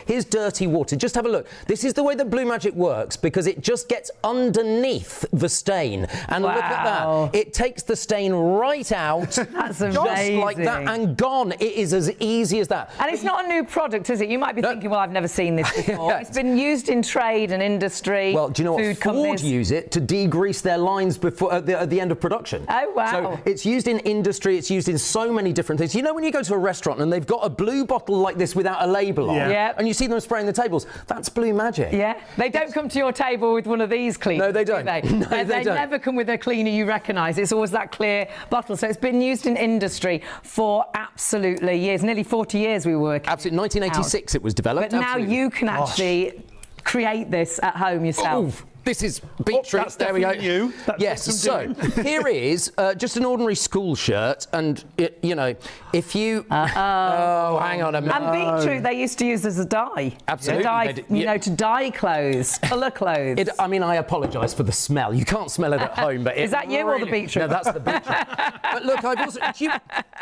Here's dirty water. Just have a look. This is the way that Blue Magic works because it just gets underneath the stain. And look at that. It takes the stain right out. That's just amazing. like that and gone. It is as easy as that. And it's not a new product, is it? You might be thinking, well, I've never seen this before. It's been used in trade and industry. Well, do you know what? Ford use it to degrease their lines before at the end of production. Oh, wow. So it's used in industry. It's used in so many different things. You know when you go to a restaurant and they've got a blue bottle like this without a label on? Yeah. And you see them spraying the tables. That's Blue Magic. Yeah. They don't come to your table with one of these cleaners. No, they don't. Do they? No, they don't. Never come with a cleaner you recognise. It's always that clear bottle. So it's been used in industry for absolutely years. Nearly 40 years we were working. Absolutely. 1986 it was developed. But now you can actually create this at home yourself. This is beetroot. That's there we go. you. Yes. So here is just an ordinary school shirt, and you know, if you hang on a minute. And beetroot they used to use as a dye. Absolutely. To dye, you know, to dye clothes, colour clothes. I mean, I apologise for the smell. You can't smell it at home, but is that you or the beetroot? No, that's the beetroot. But look, I've also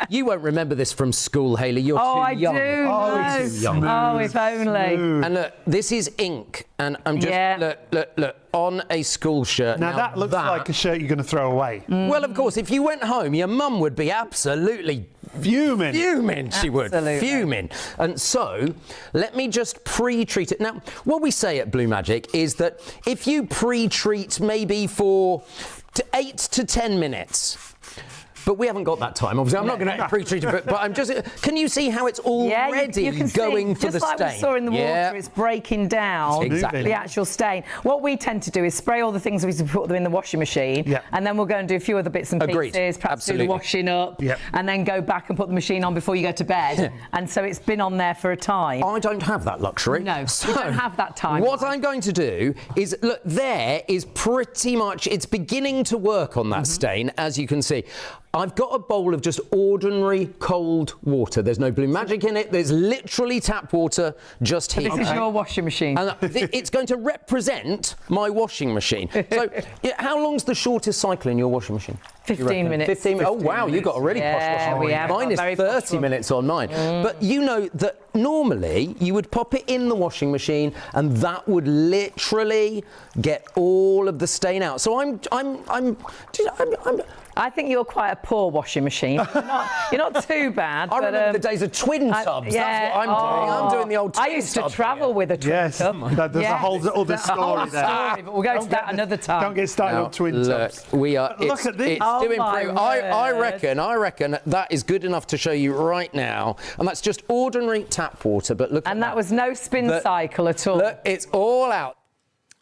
you won't remember this from school, Hayley. You're too young. Do. Oh, too young. Oh, if only. And look, this is ink, and I'm just look on a school shirt. Now that looks like a shirt you're going to throw away. Well, of course, if you went home, your mum would be absolutely fuming. She would. Fuming. And so, let me just pre-treat it. Now, what we say at Blue Magic is that if you pre-treat maybe for 8 to 10 minutes, but we haven't got that time, obviously. I'm not going to pre-treat it, but I'm just... Can you see how it's already going for the stain? Just like we saw in the water, it's breaking down the actual stain. What we tend to do is spray all the things we put them in the washing machine, and then we'll go and do a few other bits and pieces, perhaps do the washing up, and then go back and put the machine on before you go to bed. And so it's been on there for a time. I don't have that luxury. No, you don't have that time. What I'm going to do is, look, there is pretty much... It's beginning to work on that stain, as you can see. I've got a bowl of just ordinary cold water. There's no Blue Magic in it. There's literally tap water just here. This is your washing machine. And it's going to represent my washing machine. So, how long's the shortest cycle in your washing machine? 15 minutes. 15 minutes. Oh, wow, you've got a really posh washing machine. Mine is 30 minutes on mine. But you know that normally you would pop it in the washing machine and that would literally get all of the stain out. So I think you're quite a poor washing machine. You're not too bad. I remember the days of twin tubs. That's what I'm doing. I'm doing the old twin tub. I used to travel with a twin tub. There's a whole other story there. But we'll go to that another time. Don't get started on twin tubs. Look at this. It's doing pretty. I reckon that is good enough to show you right now. And that's just ordinary tap water. But look at that. And that was no spin cycle at all. Look, it's all out.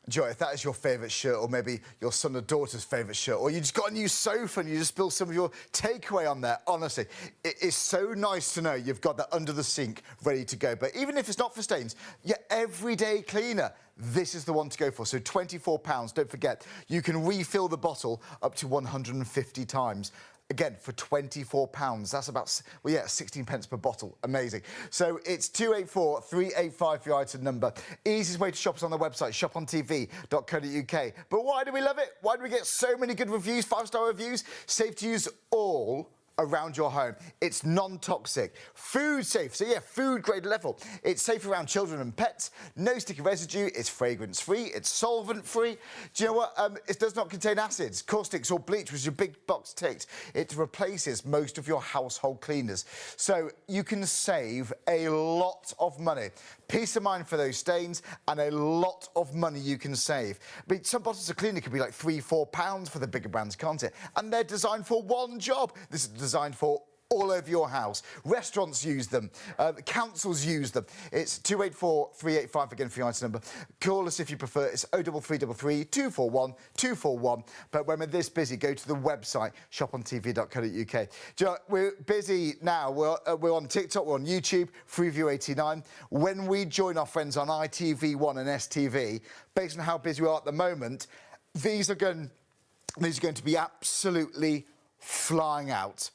Joy, if that is your favourite shirt, or maybe your son or daughter's favourite shirt, or you just got a new sofa and you just spilled some of your takeaway on there, honestly, it is so nice to know you've got that under the sink ready to go. But even if it's not for stains, your everyday cleaner, this is the one to go for. So £24, don't forget, you can refill the bottle up to 150 times. Again, for £24, that's about, 16 pence per bottle. Amazing. So it's 284-385 for your item number. Easiest way to shop is on the website, shopontv.co.uk. But why do we love it? Why do we get so many good reviews, 5-star reviews? Safe to use all around your home. It's non-toxic, food safe, so food grade level. It's safe around children and pets, no sticky residue, it's fragrance free, it's solvent free. Do you know what? It does not contain acids, caustics or bleach, which is your big box ticked. It replaces most of your household cleaners. So you can save a lot of money. Peace of mind for those stains, and a lot of money you can save. But some bottles of cleaner could be like £3-4 for the bigger brands, can't it? And they're designed for one job. This is designed for all over your house. Restaurants use them. Councils use them. It's 284-385 again for your item number. Call us if you prefer. It's 03333 241 241. But when we're this busy, go to the website, shopontv.co.uk. Do you know, we're busy now. We're on TikTok, we're on YouTube, Freeview 89. When we join our friends on ITV1 and STV, based on how busy we are at the moment, these are going to be absolutely flying out.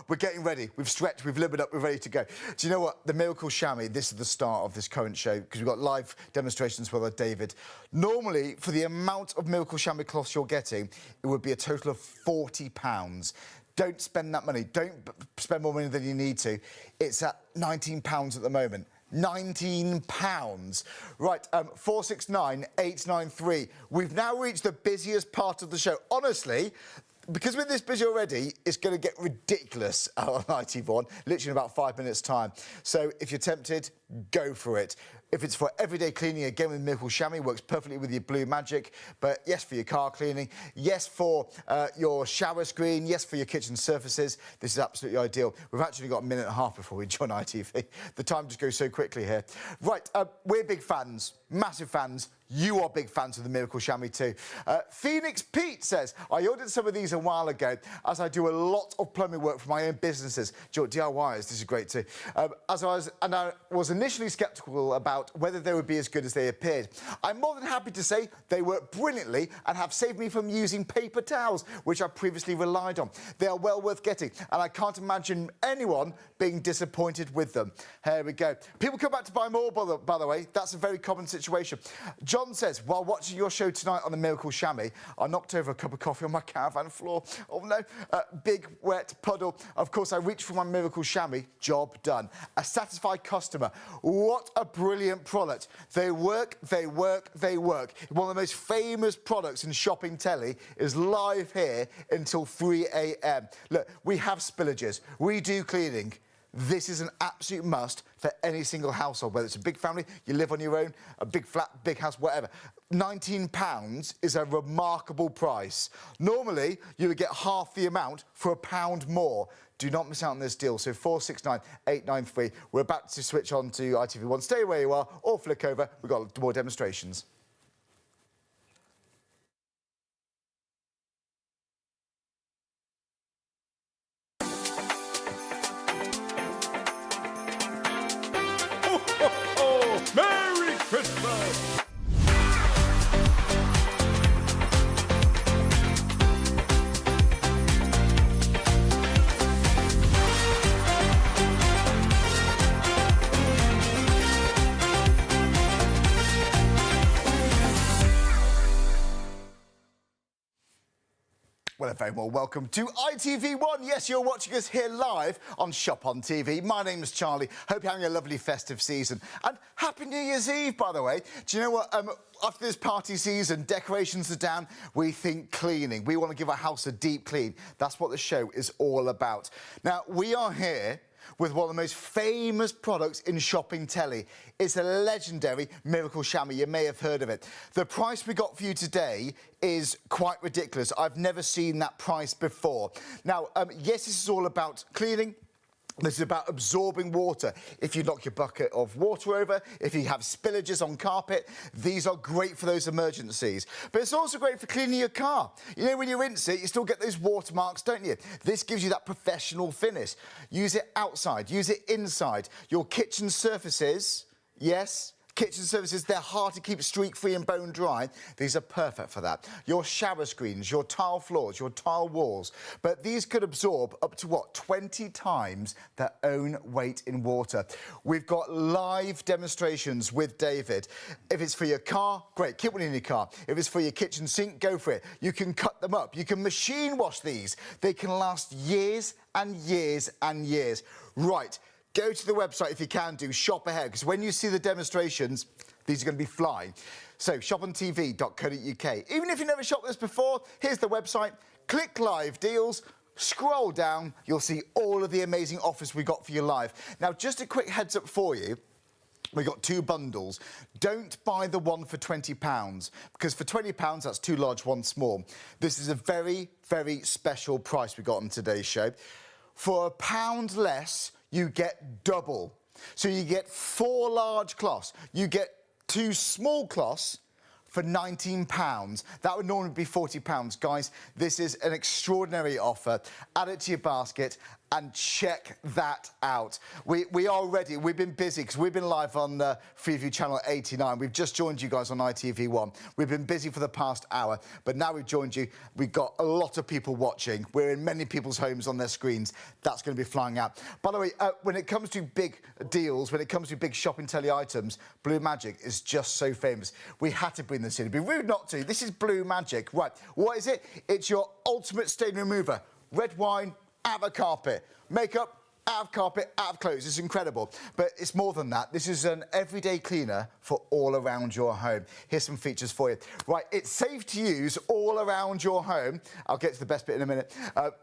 We're getting ready. We've stretched, we've limbered up, we're ready to go. Do you know what? The Miracle Shammy, this is the start of this current show, because we've got live demonstrations with David. Normally, for the amount of Miracle Shammy cloths you're getting, it would be a total of £40. Don't spend that money. Don't spend more money than you need to. It's at £19 at the moment. £19. Right, 469-893. We've now reached the busiest part of the show. Honestly, because we're this busy already, it's going to get ridiculous on ITV1, literally in about 5 minutes' time. So if you're tempted, go for it. If it's for everyday cleaning, again with Miracle Shammy, works perfectly with your Blue Magic. But yes, for your car cleaning, yes for your shower screen, yes for your kitchen surfaces. This is absolutely ideal. We've actually got a minute and a half before we join ITV. The time just goes so quickly here. Right, we're big fans, massive fans. you are big fans of the Miracle Shammy too. Phoenix Pete says, I ordered some of these a while ago as I do a lot of plumbing work for my own businesses. DIYers, this is great too. I was initially sceptical about whether they would be as good as they appeared. I'm more than happy to say they work brilliantly and have saved me from using paper towels, which I previously relied on. They are well worth getting, and I can't imagine anyone being disappointed with them. Here we go. People come back to buy more, by the way. That's a very common situation. John says, while watching your show tonight on the Miracle Shammy, I knocked over a cup of coffee on my caravan floor. Oh no, big wet puddle. Of course, I reached for my Miracle Shammy. Job done. A satisfied customer. What a brilliant product. They work, they work, they work. One of the most famous products in shopping telly is live here until 3 a.m. Look, we have spillages. We do cleaning. This is an absolute must for any single household, whether it's a big family, you live on your own, a big flat, big house, whatever. £19 is a remarkable price. Normally, you would get half the amount for £1 more. Do not miss out on this deal. So 469-893. We're about to switch on to ITV1. Stay where you are or flick over. We've got more demonstrations. Merry Christmas! Well, a very warm welcome to ITV1. Yes, you're watching us here live on Shop on TV. My name is Charlie. Hope you're having a lovely festive season. And Happy New Year's Eve, by the way. Do you know what? After this party season, decorations are down, we think cleaning. We want to give our house a deep clean. That's what the show is all about. Now, we are here with one of the most famous products in shopping telly. It's a legendary Miracle Shammy. You may have heard of it. The price we got for you today is quite ridiculous. I've never seen that price before. Now, yes, this is all about cleaning. This is about absorbing water. If you knock your bucket of water over, if you have spillages on carpet, these are great for those emergencies. But it's also great for cleaning your car. You know, when you rinse it, you still get those watermarks, don't you? This gives you that professional finish. Use it outside, use it inside. Your kitchen surfaces, yes, kitchen surfaces, they're hard to keep streak-free and bone-dry. These are perfect for that. Your shower screens, your tile floors, your tile walls. But these could absorb up to, what, 20 times their own weight in water. We've got live demonstrations with David. If it's for your car, great, keep one in your car. If it's for your kitchen sink, go for it. You can cut them up. You can machine wash these. They can last years and years and years. Right. Go to the website if you can do, shop ahead, because when you see the demonstrations, these are going to be flying. So, shopontv.co.uk. Even if you've never shopped this before, here's the website. Click live deals, scroll down, you'll see all of the amazing offers we got for you live. Now, just a quick heads up for you. We got two bundles. Don't buy the one for £20, because for £20, that's two large, one small. This is a very, very special price we got on today's show. For £1 less, you get double. So you get 4 large cloths. You get 2 small cloths for £19. That would normally be £40. Guys, this is an extraordinary offer. Add it to your basket and check that out. We are ready. We've been busy because we've been live on Freeview channel 89. We've just joined you guys on ITV1. We've been busy for the past hour, but now we've joined you. We've got a lot of people watching. We're in many people's homes on their screens. That's going to be flying out. By the way, when it comes to big deals, when it comes to big shopping telly items, Blue Magic is just so famous. We had to bring this in. It'd be rude not to. This is Blue Magic. Right, what is it? It's your ultimate stain remover. Red wine, out of a carpet. Makeup, out of carpet, out of clothes. It's incredible. But it's more than that. This is an everyday cleaner for all around your home. Here's some features for you. Right, it's safe to use all around your home. I'll get to the best bit in a minute.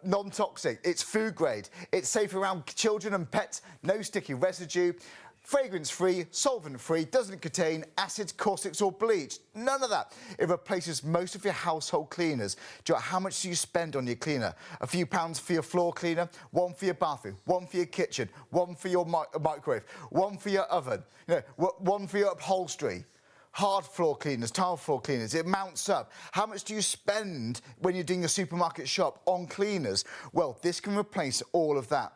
Non-toxic. It's food grade. It's safe around children and pets. No sticky residue. Fragrance-free, solvent-free, doesn't contain acids, caustics or bleach. None of that. It replaces most of your household cleaners. Do you know how much do you spend on your cleaner? A few pounds for your floor cleaner, one for your bathroom, one for your kitchen, one for your microwave, one for your oven, you know, one for your upholstery. hard floor cleaners, tile floor cleaners, it mounts up. How much do you spend when you're doing a supermarket shop on cleaners? Well, this can replace all of that.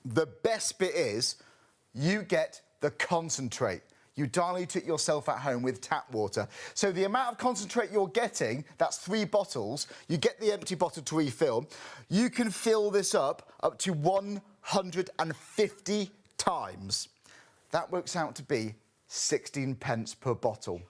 The best bit is you get the concentrate. You dilute it yourself at home with tap water. So the amount of concentrate you're getting, that's 3 bottles, you get the empty bottle to refill. You can fill this up to 150 times. That works out to be 16 pence per bottle.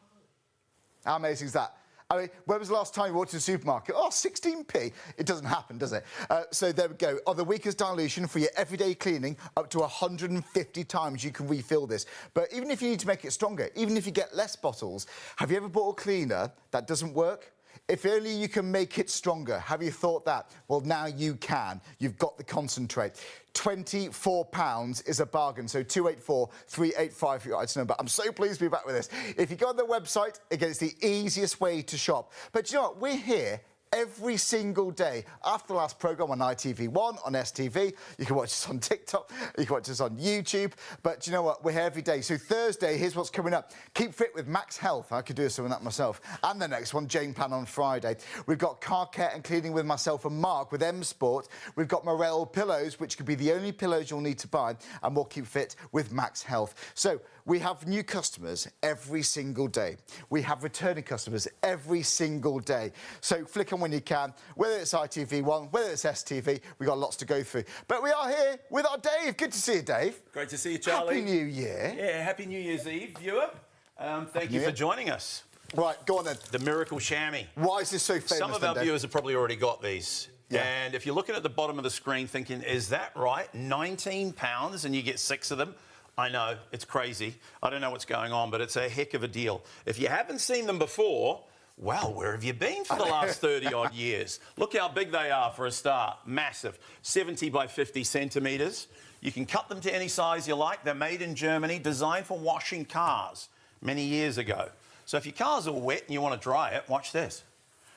How amazing is that? I mean, when was the last time you walked to the supermarket? Oh, 16p. It doesn't happen, does it? So there we go. The weakest dilution for your everyday cleaning, up to 150 times you can refill this. But even if you need to make it stronger, even if you get less bottles, have you ever bought a cleaner that doesn't work? If only you can make it stronger. Have you thought that? Well, now you can. You've got the concentrate. £24 is a bargain. So 284 385 for your item number. I'm so pleased to be back with this. If you go on the website, again, it's the easiest way to shop. But you know what? We're here every single day. After the last programme on ITV1, on STV, you can watch us on TikTok, you can watch us on YouTube, but you know what, we're here every day. So Thursday, here's what's coming up. Keep fit with Max Health. I could do some of that myself. And the next one, Jane Plan on Friday. We've got car care and cleaning with myself and Mark with M Sport. We've got Morel pillows, which could be the only pillows you'll need to buy, and we'll keep fit with Max Health. So we have new customers every single day. We have returning customers every single day. So flick on when you can, whether it's ITV1, whether it's STV, we've got lots to go through. But we are here with our Dave. Good to see you, Dave. Great to see you, Charlie. Happy New Year. Yeah, Happy New Year's Eve, viewer. Thank you for joining us. Right, go on then. The Miracle Shammy. Why is this so famous? Some of our viewers have probably already got these. Yeah. And if you're looking at the bottom of the screen thinking, is that right? £19 and you get 6 of them? I know, it's crazy. I don't know what's going on, but it's a heck of a deal. If you haven't seen them before, well, where have you been for the last 30-odd years? Look how big they are for a start. Massive. 70 by 50 centimetres. You can cut them to any size you like. They're made in Germany, designed for washing cars many years ago. So if your car's all wet and you want to dry it, watch this.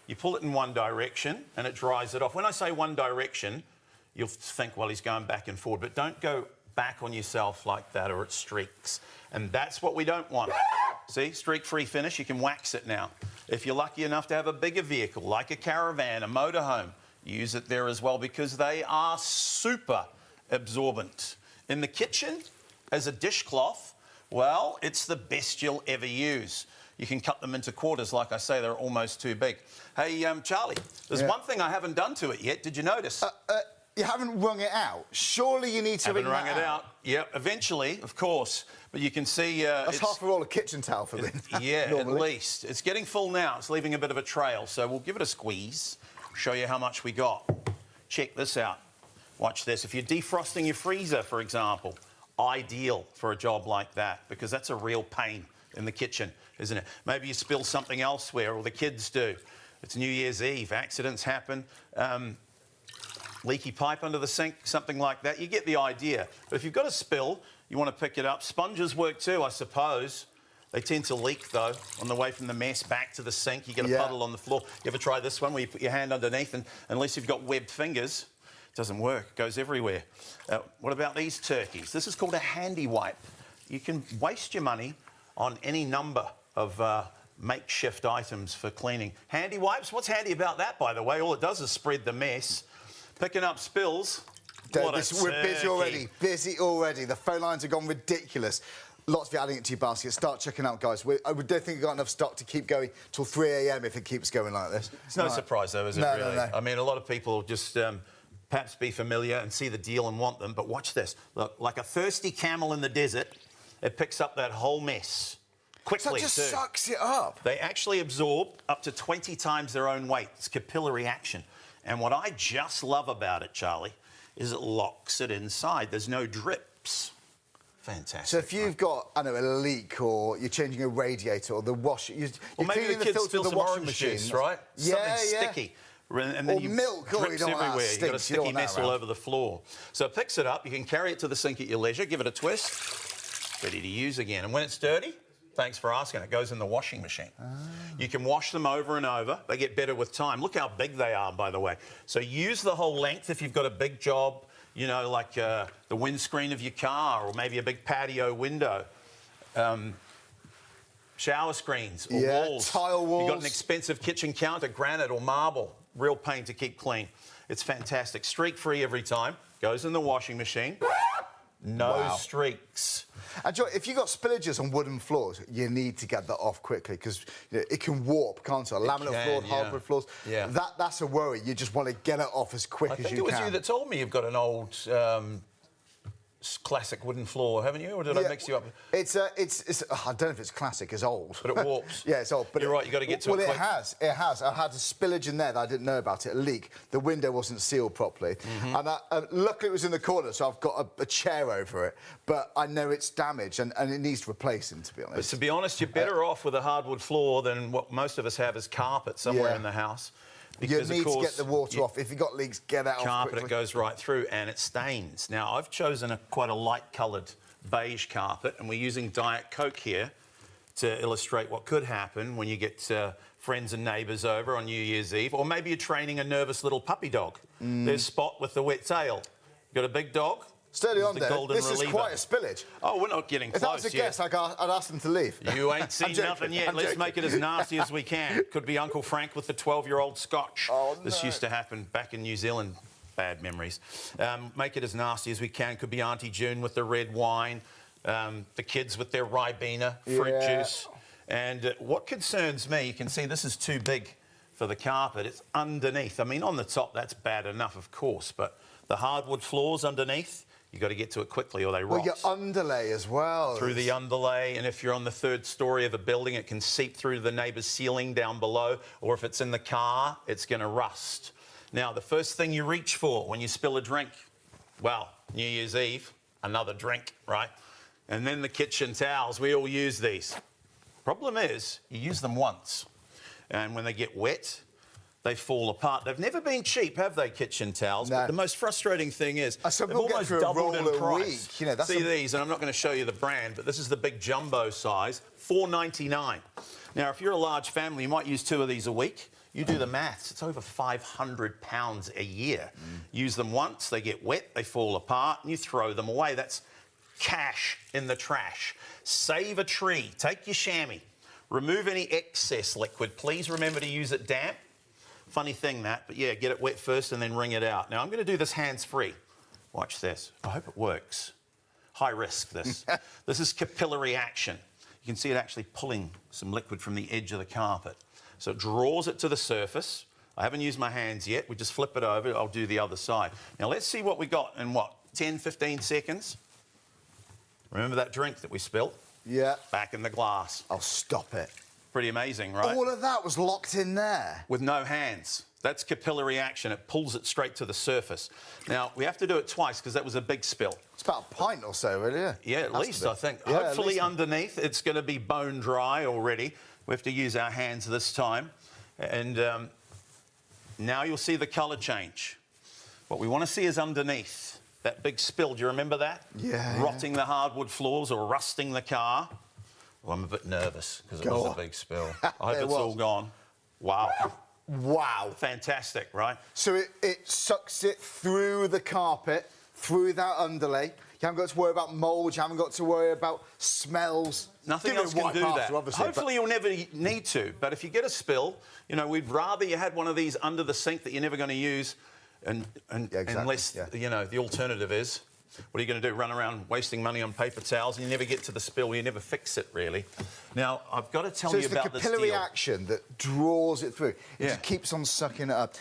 You pull it in one direction and it dries it off. When I say one direction, you'll think, well, he's going back and forward, but don't go back on yourself like that or it streaks. And that's what we don't want. See, streak-free finish, you can wax it now. If you're lucky enough to have a bigger vehicle, like a caravan, a motorhome, use it there as well because they are super absorbent. In the kitchen, as a dishcloth, well, it's the best you'll ever use. You can cut them into quarters, like I say, they're almost too big. Hey, Charlie, there's one thing I haven't done to it yet. Did you notice? You haven't wrung it out. Surely you need to wring it out. Yep, eventually, of course. But you can see... that's half a roll of kitchen towel for me. Yeah, at least. It's getting full now. It's leaving a bit of a trail. So we'll give it a squeeze, show you how much we got. Check this out. Watch this. If you're defrosting your freezer, for example, ideal for a job like that because that's a real pain in the kitchen, isn't it? Maybe you spill something elsewhere or the kids do. It's New Year's Eve. Accidents happen. Leaky pipe under the sink, something like that. You get the idea. But if you've got a spill, you want to pick it up. Sponges work too, I suppose. They tend to leak, though, on the way from the mess back to the sink. You get a puddle on the floor. You ever try this one where you put your hand underneath and unless you've got webbed fingers, it doesn't work. It goes everywhere. What about these turkeys? This is called a handy wipe. You can waste your money on any number of makeshift items for cleaning. Handy wipes, what's handy about that, by the way? All it does is spread the mess. Picking up spills. We're busy already. Busy already. The phone lines have gone ridiculous. Lots of you adding it to your basket. Start checking out, guys. I don't think we've got enough stock to keep going till 3 a.m. if it keeps going like this. It's no surprise, though, is it, really? No. I mean, a lot of people just perhaps be familiar and see the deal and want them, but watch this. Look, like a thirsty camel in the desert, it picks up that whole mess quickly, so it just sucks it up. They actually absorb up to 20 times their own weight. It's capillary action. And what I just love about it, Charlie, is it locks it inside. There's no drips. Fantastic. So if you've got, I don't know, a leak or you're changing a radiator or the washer... Or maybe the kids spill some orange juice, right? Yeah, something sticky. And then or milk. Drips everywhere. You've got a sticky mess all over the floor. So it picks it up. You can carry it to the sink at your leisure. Give it a twist. Ready to use again. And when it's dirty... Thanks for asking. It goes in the washing machine. You can wash them over and over. They get better with time. Look how big they are, by the way. So use the whole length if you've got a big job, you know, like the windscreen of your car or maybe a big patio window. shower screens or walls. Tile walls. You've got an expensive kitchen counter, granite or marble. Real pain to keep clean. It's fantastic. Streak-free every time. Goes in the washing machine. No streaks. And Joy, if you've got spillages on wooden floors, you need to get that off quickly because it can warp, can't it? Laminate floors, hardwood floors. Yeah. That's a worry. You just want to get it off as quick as you can. I think it was you that told me you've got an old classic wooden floor, haven't you? Or did I mix you up? It's I don't know if it's classic, it's old. But it warps. Yeah, it's old. But you're right, you've got to get to it quick. Well, it has. I had a spillage in there that I didn't know about it, a leak. The window wasn't sealed properly. And luckily it was in the corner, so I've got a chair over it. But I know it's damaged and it needs replacing, to be honest. But to be honest, you're better off with a hardwood floor than what most of us have as carpet somewhere in the house. Because, you need of course, to get the water off. If you've got leaks, get out carpet, quickly. it goes right through and it stains. Now, I've chosen quite a light-coloured beige carpet, and we're using Diet Coke here to illustrate what could happen when you get friends and neighbours over on New Year's Eve, or maybe you're training a nervous little puppy dog. There's Spot with the wet tail. Got a big dog? Steady on there. This reliever. is quite a spillage. Oh, we're not getting close. If that was a guess, I'd ask them to leave. You ain't seen nothing yet. Let's make it as nasty as we can. Could be Uncle Frank with the 12-year-old Scotch. Oh, no. This used to happen back in New Zealand. Bad memories. Make it as nasty as we can. Could be Auntie June with the red wine. The kids with their Ribena fruit juice. And what concerns me, you can see this is too big for the carpet. It's underneath. I mean, on the top, that's bad enough, of course, but the hardwood floors underneath, you've got to get to it quickly or they rot. Well, your underlay as well. Through the underlay, and if you're on the 3rd story of a building, it can seep through to the neighbour's ceiling down below, or if it's in the car, it's going to rust. Now, the first thing you reach for when you spill a drink, well, New Year's Eve, another drink, right? And then the kitchen towels, we all use these. Problem is, you use them once, and when they get wet, they fall apart. They've never been cheap, have they, kitchen towels? No. But the most frustrating thing is they've almost almost doubled in price. Week. You know, See these, and I'm not going to show you the brand, but this is the big jumbo size, $4.99. Now, if you're a large family, you might use 2 of these a week. You do the maths, it's over £500 a year. Use them once, they get wet, they fall apart, and you throw them away. That's cash in the trash. Save a tree, take your chamois, remove any excess liquid. Please remember to use it damp. Funny thing that, but yeah, get it wet first and then wring it out. Now, I'm going to do this hands-free. Watch this. I hope it works. High risk, this. This is capillary action. You can see it actually pulling some liquid from the edge of the carpet. So it draws it to the surface. I haven't used my hands yet. We just flip it over. I'll do the other side. Now, let's see what we got in, 10, 15 seconds? Remember that drink that we spilt? Yeah. Back in the glass. Oh, stop it. Pretty amazing, right? All of that was locked in there. With no hands. That's capillary action. It pulls it straight to the surface. Now, we have to do it twice because that was a big spill. It's about a pint or so, really. Yeah, at least, I think. Yeah, hopefully underneath, it's going to be bone dry already. We have to use our hands this time. And now you'll see the colour change. What we want to see is underneath. That big spill, do you remember that? Yeah. Rotting the hardwood floors or rusting the car. Well, I'm a bit nervous because it was a big spill. I hope it's all gone. Wow. Wow. Fantastic, right? So it sucks it through the carpet, through that underlay. You haven't got to worry about mould, you haven't got to worry about smells. Nothing else can do that. Hopefully you'll never need to, but if you get a spill, you know, we'd rather you had one of these under the sink that you're never going to use unless, you know, the alternative is, what are you going to do? Run around wasting money on paper towels and you never get to the spill, you never fix it, really. Now, I've got to tell you about this deal. So it's the capillary action that draws it through. It just keeps on sucking it up.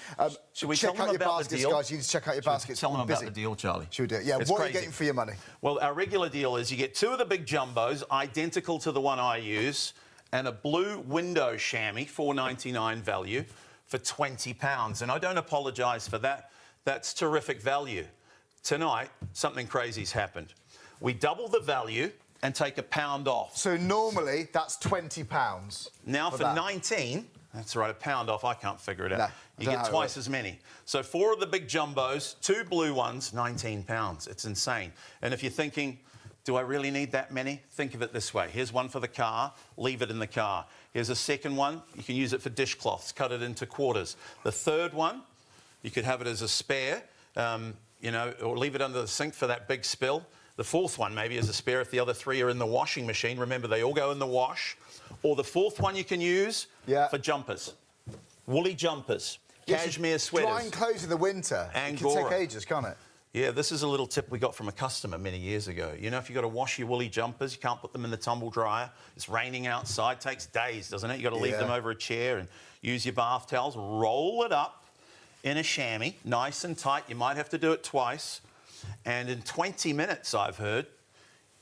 Should we check tell out them your about baskets, the deal? guys. You need to check out your baskets. Tell them about the deal, Charlie. Should we do it? Yeah, it's what crazy. are you getting for your money? Well, our regular deal is you get 2 of the big jumbos, identical to the one I use, and a blue window chamois, $4.99 value, for £20. And I don't apologise for that. That's terrific value. Tonight, something crazy's happened. We double the value and take £1 off. So normally, that's £20. Now for 19, that's right, £1 off, I can't figure it out. No, you get twice as many. So 4 of the big jumbos, 2 blue ones, £19. It's insane. And if you're thinking, do I really need that many? Think of it this way. Here's one for the car, leave it in the car. Here's a second one, you can use it for dishcloths, cut it into quarters. The third one, you could have it as a spare, you know, or leave it under the sink for that big spill. The fourth one maybe is a spare if the other three are in the washing machine. Remember, they all go in the wash. Or the fourth one you can use for jumpers. Woolly jumpers, cashmere sweaters. Drying clothes in the winter. Angora. It can take ages, can't it? Yeah, this is a little tip we got from a customer many years ago. You know, if you've got to wash your woolly jumpers, you can't put them in the tumble dryer. It's raining outside. Takes days, doesn't it? You've got to leave them over a chair and use your bath towels. Roll it up in a chamois, nice and tight. You might have to do it twice. And in 20 minutes, I've heard,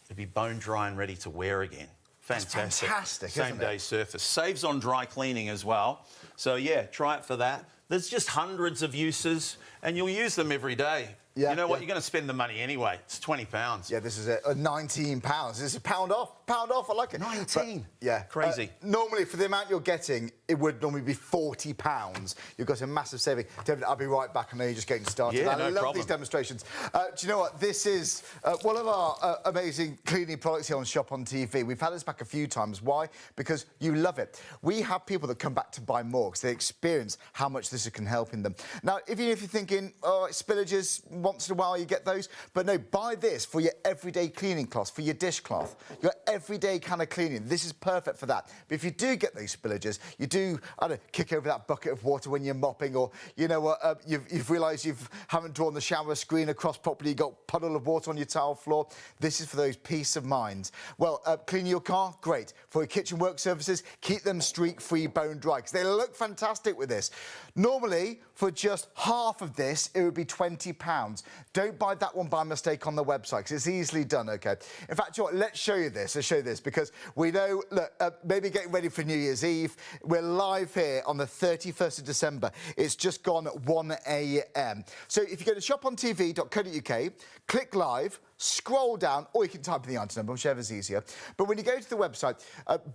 it'll be bone dry and ready to wear again. Fantastic. That's fantastic, isn't it? Same day surface. Saves on dry cleaning as well. So, yeah, try it for that. There's just hundreds of uses, and you'll use them every day. Yeah, you know what? You're going to spend the money anyway. It's £20. Yeah, this is it. £19. It's a pound off. Pound off. I like it. 19. But, yeah. Crazy. Normally, for the amount you're getting, it would normally be £40. You've got a massive saving. David, I'll be right back. I know you're just getting started. Yeah, I love these demonstrations. Do you know what? This is one of our amazing cleaning products here on Shop on TV. We've had this back a few times. Why? Because you love it. We have people that come back to buy more because they experience how much this can help in them. Now, if you're thinking, oh, it's spillages, once in a while you get those, but no, buy this for your everyday cleaning cloths, for your dishcloth, your everyday kind of cleaning. This is perfect for that. But if you do get those spillages, you do, I don't know, kick over that bucket of water when you're mopping, or you know what, you've realised you haven't drawn the shower screen across properly, you've got a puddle of water on your tile floor. This is for those peace of mind. Well, cleaning your car, great. For your kitchen work surfaces, keep them streak-free, bone dry, because they look fantastic with this. Normally, for just half of this, it would be £20. Don't buy that one by mistake on the website, because it's easily done, OK? In fact, you know what, let's show you this. Let's show you this, because we know, look, maybe getting ready for New Year's Eve. We're live here on the 31st of December. It's just gone 1 a.m. So if you go to shopontv.co.uk, click live, scroll down, or you can type in the answer number, whichever's easier. But when you go to the website,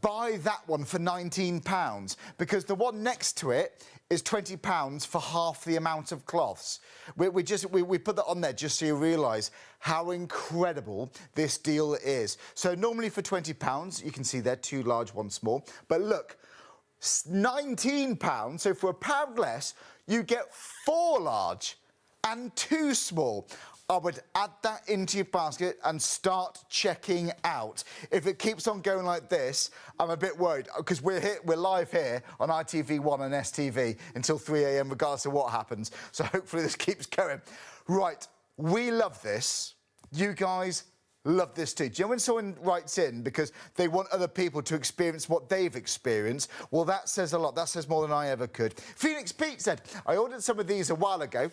buy that one for £19, because the one next to it is £20 for half the amount of cloths. We put that on there just so you realise how incredible this deal is. So normally for £20, you can see there, 2 large, 1 small. But look, £19, so for £1 less, you get 4 large and 2 small. I would add that into your basket and start checking out. If it keeps on going like this, I'm a bit worried, because we're live here on ITV1 and STV until 3 a.m, regardless of what happens. So hopefully this keeps going. Right, we love this. You guys love this too. Do you know when someone writes in because they want other people to experience what they've experienced? Well, that says a lot. That says more than I ever could. Phoenix Pete said, I ordered some of these a while ago,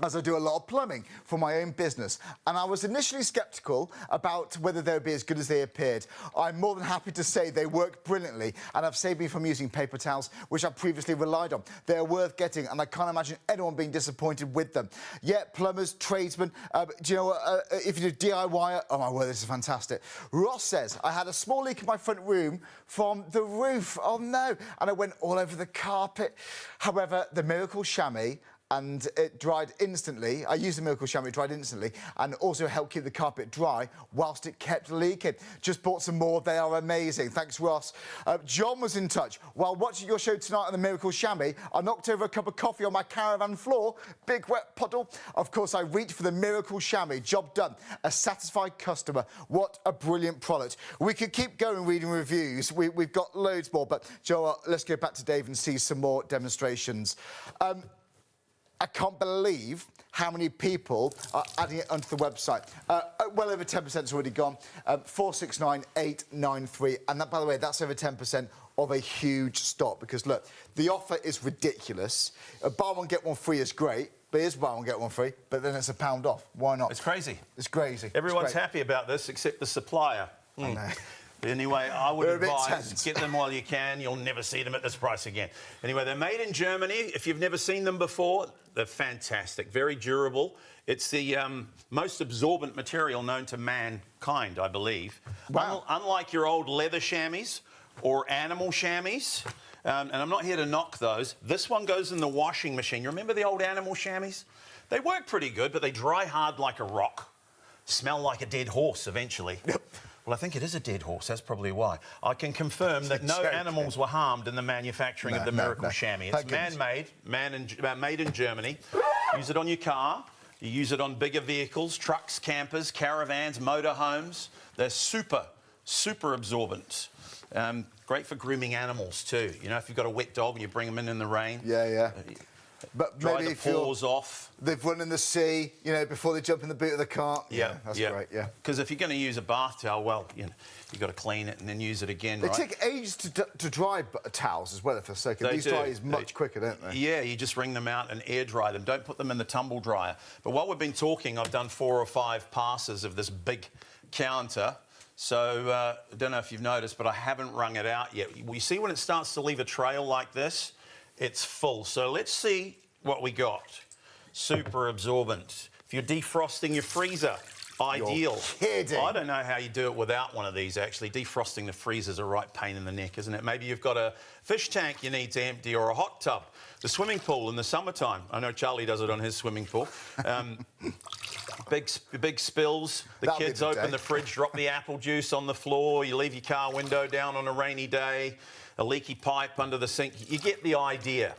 as I do a lot of plumbing for my own business, and I was initially sceptical about whether they would be as good as they appeared. I'm more than happy to say they work brilliantly and have saved me from using paper towels, which I previously relied on. They're worth getting, and I can't imagine anyone being disappointed with them. Yeah, plumbers, tradesmen, do you know what, if you do DIY, oh my word, this is fantastic. Ross says, I had a small leak in my front room from the roof. Oh no, and I went all over the carpet. However, the Miracle Shammy, and it dried instantly. I used the Miracle Shammy, it dried instantly, and also helped keep the carpet dry whilst it kept leaking. Just bought some more, they are amazing. Thanks, Ross. John was in touch. While watching your show tonight on the Miracle Shammy, I knocked over a cup of coffee on my caravan floor, big wet puddle. Of course, I reached for the Miracle Shammy, job done. A satisfied customer. What a brilliant product. We could keep going reading reviews. We've got loads more, but Joe, let's go back to Dave and see some more demonstrations. I can't believe how many people are adding it onto the website. Well over 10% has already gone. 469,893. And that, by the way, that's over 10% of a huge stock. Because, look, the offer is ridiculous. Buy one, get one free is great. But it is buy one, get one free. But then it's £1 off. Why not? It's crazy. It's crazy. Everyone's happy about this except the supplier. I know. But anyway, I would advise, get them while you can. You'll never see them at this price again. Anyway, they're made in Germany. If you've never seen them before, they're fantastic, very durable. It's the most absorbent material known to mankind, I believe. Wow. Unlike your old leather chamois or animal chamois, and I'm not here to knock those, this one goes in the washing machine. You remember the old animal chamois? They work pretty good, but they dry hard like a rock. Smell like a dead horse eventually. Yep. Well, I think it is a dead horse. That's probably why. I can confirm that no animals were harmed in the manufacturing of the Miracle Shammy. It's man-made, made in Germany. Use it on your car. You use it on bigger vehicles, trucks, campers, caravans, motorhomes. They're super absorbent. Great for grooming animals too. You know, if you've got a wet dog and you bring them in the rain. Yeah. But dry maybe the paws off. They've run in the sea, you know, before they jump in the boot of the cart. Yeah, that's great. Yeah. Because if you're going to use a bath towel, well, you know, you've got to clean it and then use it again. They take ages to dry towels as well, if a second. These dry is much quicker, don't they? Yeah, you just wring them out and air dry them. Don't put them in the tumble dryer. But while we've been talking, I've done 4 or 5 passes of this big counter. So I don't know if you've noticed, but I haven't wrung it out yet. You see when it starts to leave a trail like this, it's full. So let's see what we got. Super absorbent. If you're defrosting your freezer, ideal. You're kidding. I don't know how you do it without one of these, actually. Defrosting the freezer is a right pain in the neck, isn't it? Maybe you've got a fish tank you need to empty or a hot tub. The swimming pool in the summertime. I know Charlie does it on his swimming pool. Big spills. That'll kids open the fridge, drop the apple juice on the floor. You leave your car window down on a rainy day. A leaky pipe under the sink. You get the idea.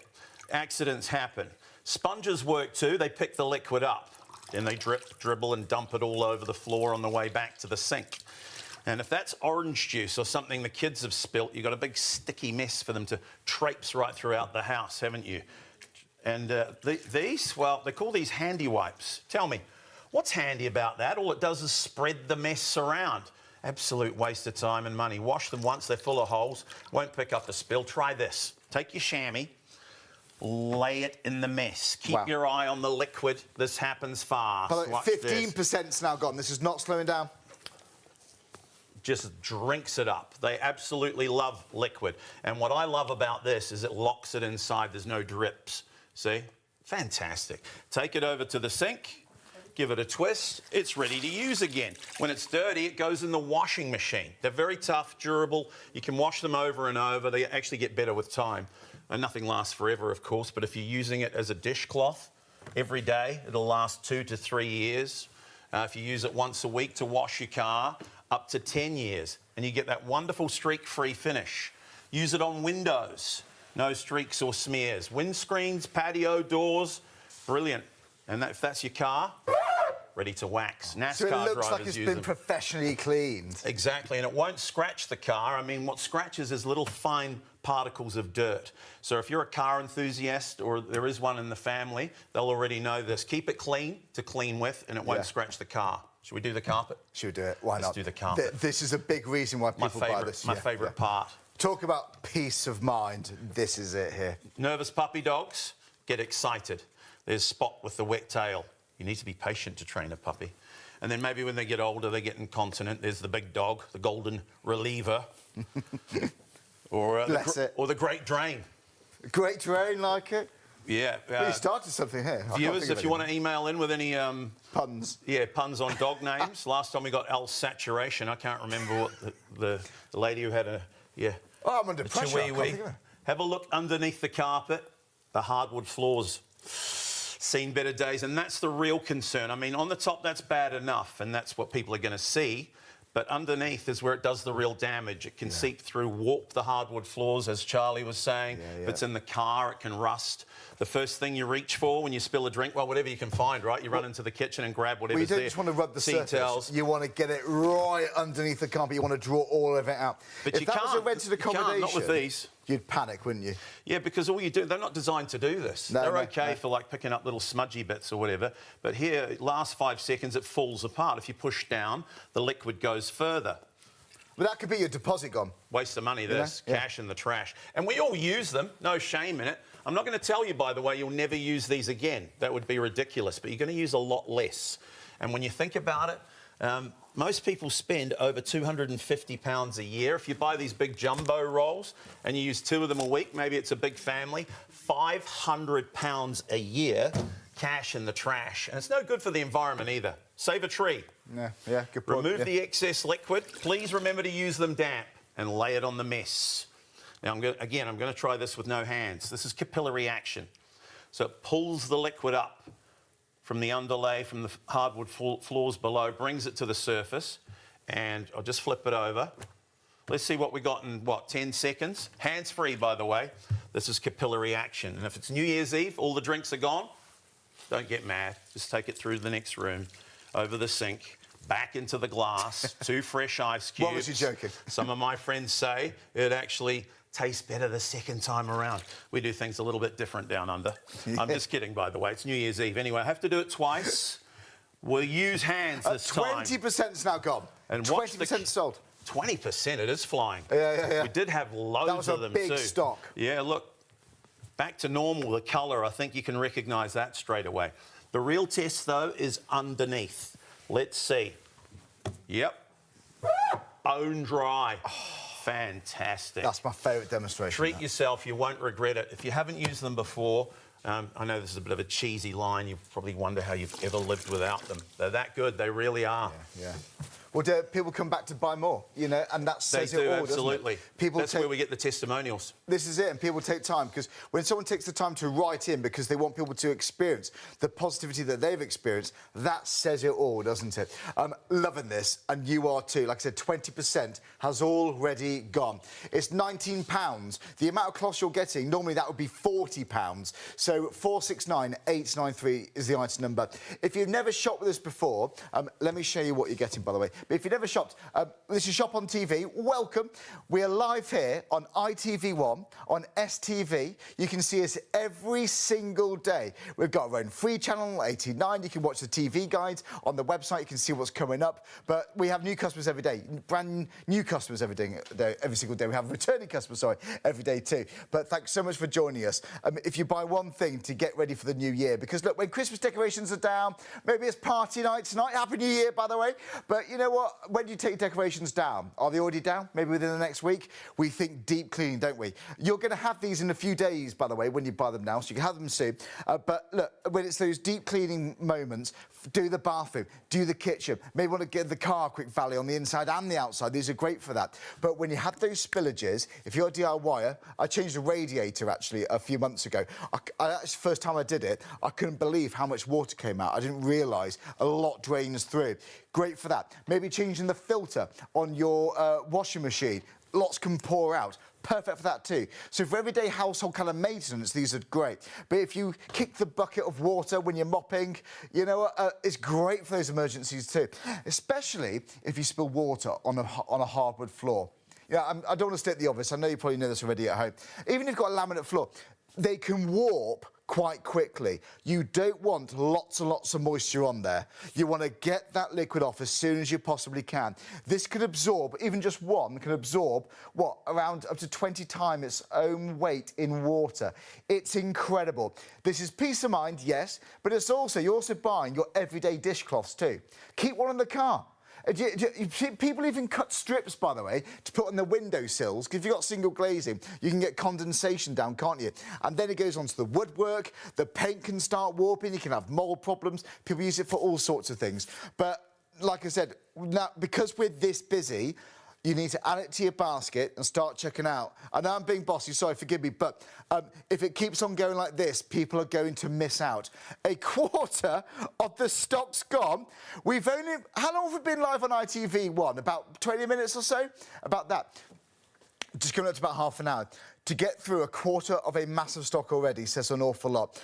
Accidents happen. Sponges work too. They pick the liquid up. Then they dribble and dump it all over the floor on the way back to the sink. And if that's orange juice or something the kids have spilt, you've got a big sticky mess for them to traipse right throughout the house, haven't you? And these, well, they call these handy wipes. Tell me, what's handy about that? All it does is spread the mess around. Absolute waste of time and money. Wash them once, they're full of holes, won't pick up the spill. Try this. Take your chamois, lay it in the mess. Keep your eye on the liquid. This happens fast. 15%'s now gone. This is not slowing down. Just drinks it up. They absolutely love liquid. And what I love about this is it locks it inside. There's no drips. See? Fantastic. Take it over to the sink. Give it a twist. It's ready to use again. When it's dirty, it goes in the washing machine. They're very tough, durable. You can wash them over and over. They actually get better with time. And nothing lasts forever, of course, but if you're using it as a dishcloth every day, it'll last 2 to 3 years. If you use it once a week to wash your car, up to 10 years. And you get that wonderful streak-free finish. Use it on windows. No streaks or smears. Windscreens, patio doors, brilliant. And if that's your car, ready to wax. NASCAR so it looks drivers like it's use been them. professionally cleaned. Exactly, and it won't scratch the car. I mean, what scratches is little fine particles of dirt. So if you're a car enthusiast or there is one in the family, they'll already know this. Keep it clean to clean with, and it won't scratch the car. Should we do the carpet? Should we do it? Why not? Let's do the carpet. This is a big reason why people buy this. My favourite part. Talk about peace of mind. This is it here. Nervous puppy dogs get excited. There's Spot with the wet tail. You need to be patient to train a puppy. And then maybe when they get older, they get incontinent. There's the big dog, the golden reliever. or the Great Drain. Great Drain, like it? Yeah. You started something here. Viewers, if you want to email in with any... puns. Yeah, puns on dog names. Last time we got L Saturation. I can't remember what the lady who had a... Yeah. Oh, I'm under pressure. Have a look underneath the carpet. The hardwood floors. Seen better days, and that's the real concern. I mean, on the top, that's bad enough, and that's what people are going to see. But underneath is where it does the real damage. It can seep through, warp the hardwood floors, as Charlie was saying. If it's in the car, it can rust. The first thing you reach for when you spill a drink, well, whatever you can find, right? You run into the kitchen and grab whatever's there. You don't just want to rub the surface. Towels. You want to get it right underneath the carpet. You want to draw all of it out. But if that was a rented accommodation, not with these. You'd panic, wouldn't you? Yeah, because all you do, they're not designed to do this. They're okay for like picking up little smudgy bits or whatever. But here, last 5 seconds, it falls apart. If you push down, the liquid goes further. But that could be your deposit gone. Waste of money, this. Cash in the trash. And we all use them. No shame in it. I'm not going to tell you, by the way, you'll never use these again. That would be ridiculous. But you're going to use a lot less. And when you think about it, most people spend over £250 a year. If you buy these big jumbo rolls and you use 2 of them a week, maybe it's a big family, £500 a year cash in the trash. And it's no good for the environment either. Save a tree. Yeah, good point. Remove the excess liquid. Please remember to use them damp and lay it on the mess. Now, I'm going to try this with no hands. This is capillary action. So it pulls the liquid up from the underlay, from the hardwood floors below, brings it to the surface, and I'll just flip it over. Let's see what we got in, 10 seconds? Hands-free, by the way. This is capillary action. And if it's New Year's Eve, all the drinks are gone, Don't get mad. Just take it through the next room, over the sink, back into the glass, 2 fresh ice cubes. What was you joking? Some of my friends say it actually tastes better the second time around. We do things a little bit different down under. Yeah. I'm just kidding, by the way. It's New Year's Eve. Anyway, I have to do it twice. We'll use hands this time. 20%'s now gone. And 20% sold. 20%, it is flying. Yeah. We did have loads of them too. That was a big stock. Yeah, look, back to normal, the colour, I think you can recognise that straight away. The real test, though, is underneath. Let's see. Yep. Bone dry. Fantastic. That's my favourite demonstration. Treat yourself, you won't regret it. If you haven't used them before, I know this is a bit of a cheesy line. You probably wonder how you've ever lived without them. They're that good. They really are. Yeah. Well, do people come back to buy more? You know, and that says it all, absolutely. Doesn't it? That's where we get the testimonials. This is it, and people take time, because when someone takes the time to write in because they want people to experience the positivity that they've experienced, that says it all, doesn't it? Loving this, and you are too. Like I said, 20% has already gone. It's £19. The amount of cloths you're getting, normally that would be £40. So 469893 is the item number. If you've never shopped with us before, let me show you what you're getting, by the way. But if you've never shopped, this is Shop on TV. Welcome. We're live here on ITV1, on STV. You can see us every single day. We've got our own free channel, 89. You can watch the TV guides on the website. You can see what's coming up. But we have new customers every day, brand new customers every single day. We have returning customers, every day too. But thanks so much for joining us. If you buy one thing to get ready for the new year, because look, when Christmas decorations are down, maybe it's party night tonight. Happy New Year, by the way. But you know what? When do you take decorations down? Are they already down? Maybe within the next week? We think deep cleaning, don't we? You're going to have these in a few days, by the way, when you buy them now, so you can have them soon. But look, when it's those deep cleaning moments, do the bathroom, do the kitchen. Maybe want to give the car a quick valet on the inside and the outside. These are great for that. But when you have those spillages, if you're a DIYer, I changed a radiator, actually, a few months ago. First time I did it, I couldn't believe how much water came out. I didn't realise a lot drains through. Great for that. Maybe changing the filter on your washing machine. Lots can pour out. Perfect for that too. So for everyday household kind of maintenance, these are great. But if you kick the bucket of water when you're mopping, you know, it's great for those emergencies too. Especially if you spill water on a hardwood floor. Yeah, I don't want to state the obvious. I know you probably know this already at home. Even if you've got a laminate floor, they can warp quite quickly. You don't want lots and lots of moisture on there. You want to get that liquid off as soon as you possibly can. This can absorb, even just one, can absorb, what, around up to 20 times its own weight in water. It's incredible. This is peace of mind, yes, but it's also, you're also buying your everyday dishcloths too. Keep one in the car. People even cut strips, by the way, to put on the windowsills, because if you've got single glazing, you can get condensation down, can't you? And then it goes onto the woodwork, the paint can start warping, you can have mould problems, people use it for all sorts of things. But like I said, now, because we're this busy, you need to add it to your basket and start checking out. I know I'm being bossy, sorry, forgive me, but if it keeps on going like this, people are going to miss out. A quarter of the stock's gone. How long have we been live on ITV1? About 20 minutes or so? About that. Just coming up to about half an hour. To get through a quarter of a massive stock already says an awful lot.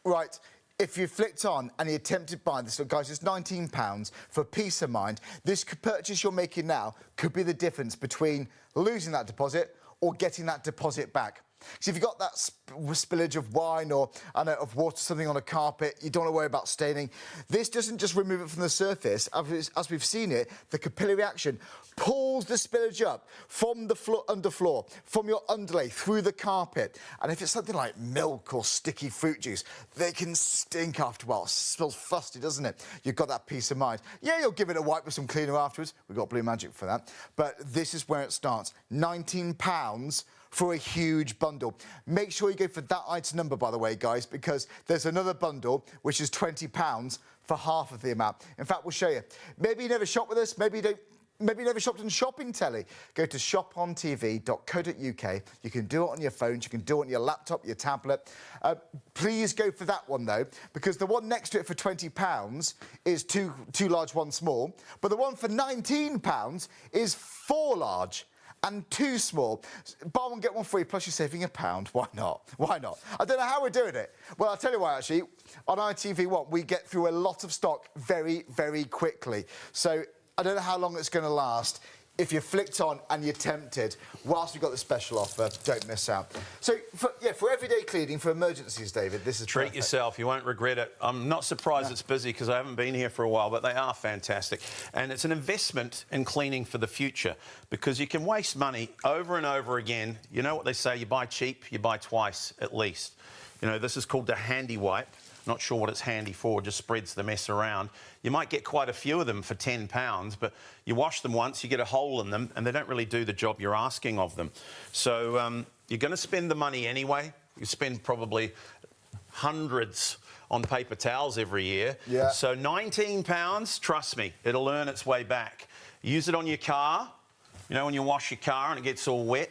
Right. If you flicked on and you attempted buying this, look, guys, it's £19 for peace of mind. This purchase you're making now could be the difference between losing that deposit or getting that deposit back. So if you've got that spillage of wine or, I know, of water, something on a carpet, you don't want to worry about staining. This doesn't just remove it from the surface. As we've seen it, the capillary action pulls the spillage up from the underfloor, from your underlay, through the carpet. And if it's something like milk or sticky fruit juice, they can stink after a while. It smells fusty, doesn't it? You've got that peace of mind. Yeah, you'll give it a wipe with some cleaner afterwards. We've got Blue Magic for that. But this is where it starts. £19 for a huge bundle. Make sure you go for that item number, by the way, guys, because there's another bundle which is £20 for half of the amount. In fact, we'll show you. Maybe you never shop with us, maybe you never shopped on shopping telly. Go to shopontv.co.uk. You can do it on your phones, you can do it on your laptop, your tablet. Please go for that one, though, because the one next to it for £20 is two large, one small. But the one for £19 is 4 large and 2 small. Buy one, get one free, plus you're saving £1. Why not? Why not? I don't know how we're doing it. Well, I'll tell you why, actually. on ITV1, we get through a lot of stock very, very quickly. So I don't know how long it's going to last. If you're flicked on and you're tempted, whilst we've got the special offer, don't miss out. So, for everyday cleaning, for emergencies, David, this is Treat perfect. yourself. You won't regret it. I'm not surprised it's busy because I haven't been here for a while, but they are fantastic. And it's an investment in cleaning for the future because you can waste money over and over again. You know what they say, you buy cheap, you buy twice at least. You know, this is called the handy wipe. Not sure what it's handy for, just spreads the mess around. You might get quite a few of them for £10, but you wash them once, you get a hole in them, and they don't really do the job you're asking of them. So you're going to spend the money anyway. You spend probably hundreds on paper towels every year. Yeah. So £19, trust me, it'll earn its way back. Use it on your car. You know, when you wash your car and it gets all wet,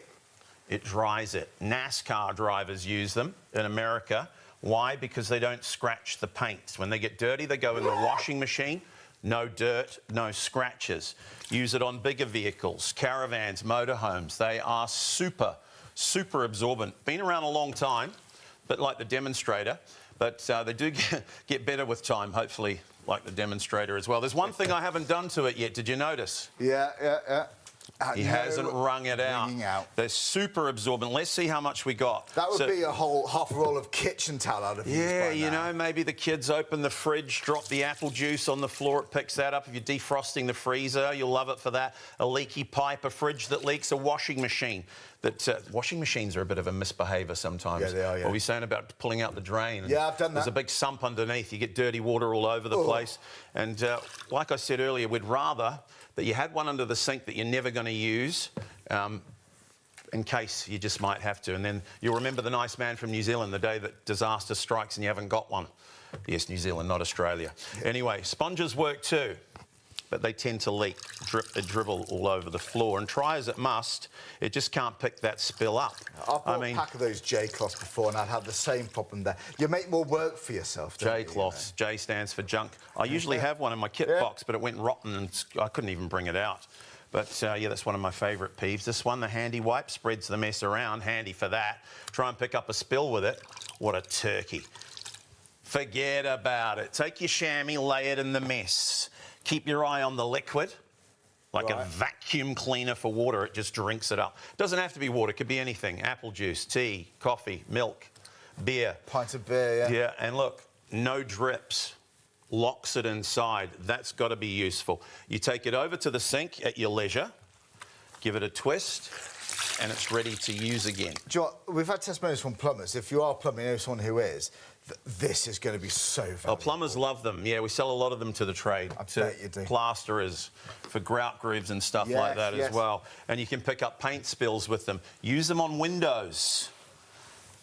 it dries it. NASCAR drivers use them in America. Why? Because they don't scratch the paint. When they get dirty, they go in the washing machine. No dirt, no scratches. Use it on bigger vehicles, caravans, motorhomes. They are super, super absorbent. Been around a long time, but like the demonstrator. But they do get better with time, hopefully, like the demonstrator as well. There's one thing I haven't done to it yet. Did you notice? Yeah. He hasn't wrung it out. They're super absorbent. Let's see how much we got. That would be a whole half a roll of kitchen towel out of use Yeah, by you now. know, maybe the kids open the fridge, drop the apple juice on the floor, it picks that up. If you're defrosting the freezer, you'll love it for that. A leaky pipe, a fridge that leaks, a washing machine. Washing machines are a bit of a misbehaviour sometimes. Yeah, they are, yeah. What were you saying about pulling out the drain? Yeah, I've done that. There's a big sump underneath. You get dirty water all over the place. And like I said earlier, we'd rather that you had one under the sink that you're never going to use in case you just might have to. And then you'll remember the nice man from New Zealand the day that disaster strikes and you haven't got one. Yes, New Zealand, not Australia. Yeah. Anyway, sponges work too, but they tend to leak, dribble all over the floor. And try as it must, it just can't pick that spill up. I've bought a pack of those J-cloths before and I'd have the same problem there. You make more work for yourself, don't you? J-cloths. J stands for junk. I usually have one in my kit box, but it went rotten and I couldn't even bring it out. But, yeah, that's one of my favourite peeves. This one, the handy wipe, spreads the mess around. Handy for that. Try and pick up a spill with it. What a turkey. Forget about it. Take your chamois, lay it in the mess. Keep your eye on the liquid. Like a vacuum cleaner for water, it just drinks it up. Doesn't have to be water, it could be anything. Apple juice, tea, coffee, milk, beer. Pints of beer, yeah. Yeah, and look, no drips. Locks it inside. That's got to be useful. You take it over to the sink at your leisure, give it a twist, and it's ready to use again. Do you know what? We've had testimonials from plumbers. If you are a plumber, you know someone who is, this is going to be so valuable. Oh, plumbers love them. Yeah, we sell a lot of them to the trade. I bet you do. Plasterers, for grout grooves and stuff like that as well. And you can pick up paint spills with them. Use them on windows,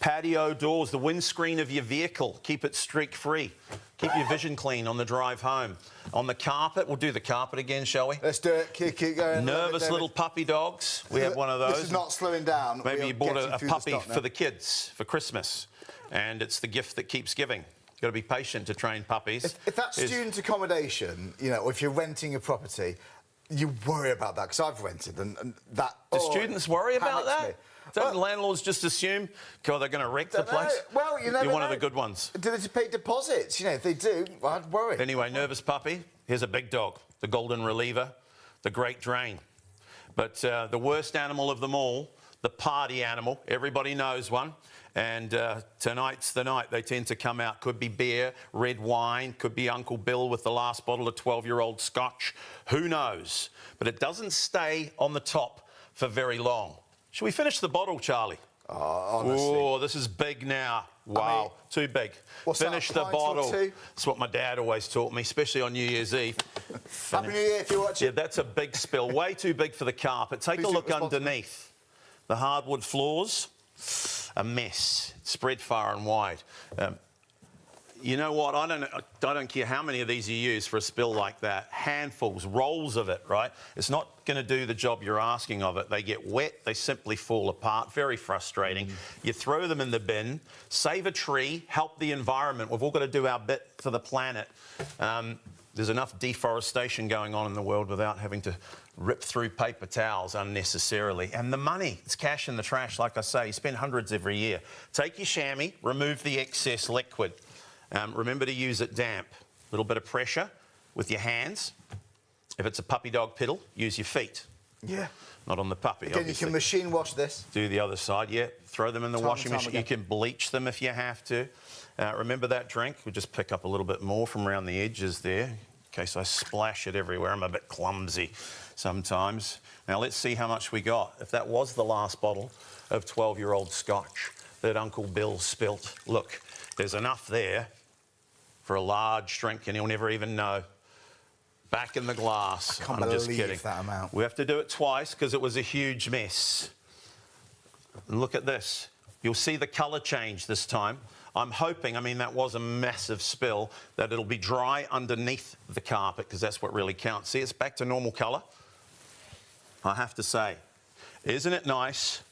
patio doors, the windscreen of your vehicle. Keep it streak-free. Keep your vision clean on the drive home. On the carpet, we'll do the carpet again, shall we? Let's do it. Keep going. Nervous little puppy dogs. We have one of those. This is not slowing down. Maybe you bought a puppy for the kids for Christmas, and it's the gift that keeps giving. You've got to be patient to train puppies. If that's student accommodation, you know, or if you're renting a property, you worry about that, because I've rented, and that... Do students worry about that? Me. Don't landlords just assume, God, they're going to wreck the place? Well, you never You're one know. of the good ones. Do they pay deposits? You know, if they do, I'd worry. Anyway, nervous puppy. Here's a big dog, the golden reliever, the great drain. But the worst animal of them all, the party animal, everybody knows one. And tonight's the night they tend to come out. Could be beer, red wine, could be Uncle Bill with the last bottle of 12-year-old scotch. Who knows? But it doesn't stay on the top for very long. Should we finish the bottle, Charlie? Oh, honestly. Oh, this is big now. Wow, I mean, too big. Finish the bottle. That's what my dad always taught me, especially on New Year's Eve. Happy New Year if you're watching. Yeah, that's a big spill. Way too big for the carpet. Take a look underneath. The hardwood floors, a mess. Spread far and wide. You know what? I don't care how many of these you use for a spill like that. Handfuls, rolls of it, right? It's not going to do the job you're asking of it. They get wet, they simply fall apart. Very frustrating. You throw them in the bin, save a tree, help the environment. We've all got to do our bit for the planet. There's enough deforestation going on in the world without having to rip through paper towels unnecessarily. And the money, it's cash in the trash, like I say. You spend hundreds every year. Take your chamois, remove the excess liquid. Remember to use it damp. A little bit of pressure with your hands. If it's a puppy dog piddle, use your feet. Yeah. Not on the puppy, Again, obviously. you can machine wash this. Do the other side, yeah. Throw them in the washing machine. You can bleach them if you have to. Remember that drink? We'll just pick up a little bit more from around the edges there, in case I splash it everywhere. I'm a bit clumsy sometimes. Now, let's see how much we got. If that was the last bottle of 12-year-old scotch that Uncle Bill spilt, look, there's enough there for a large drink, and he'll never even know. Back in the glass. I can't I'm believe just kidding. that amount. We have to do it twice because it was a huge mess. And look at this. You'll see the colour change this time. I'm hoping, I mean, that was a massive spill, that it'll be dry underneath the carpet because that's what really counts. See, it's back to normal colour. I have to say, isn't it nice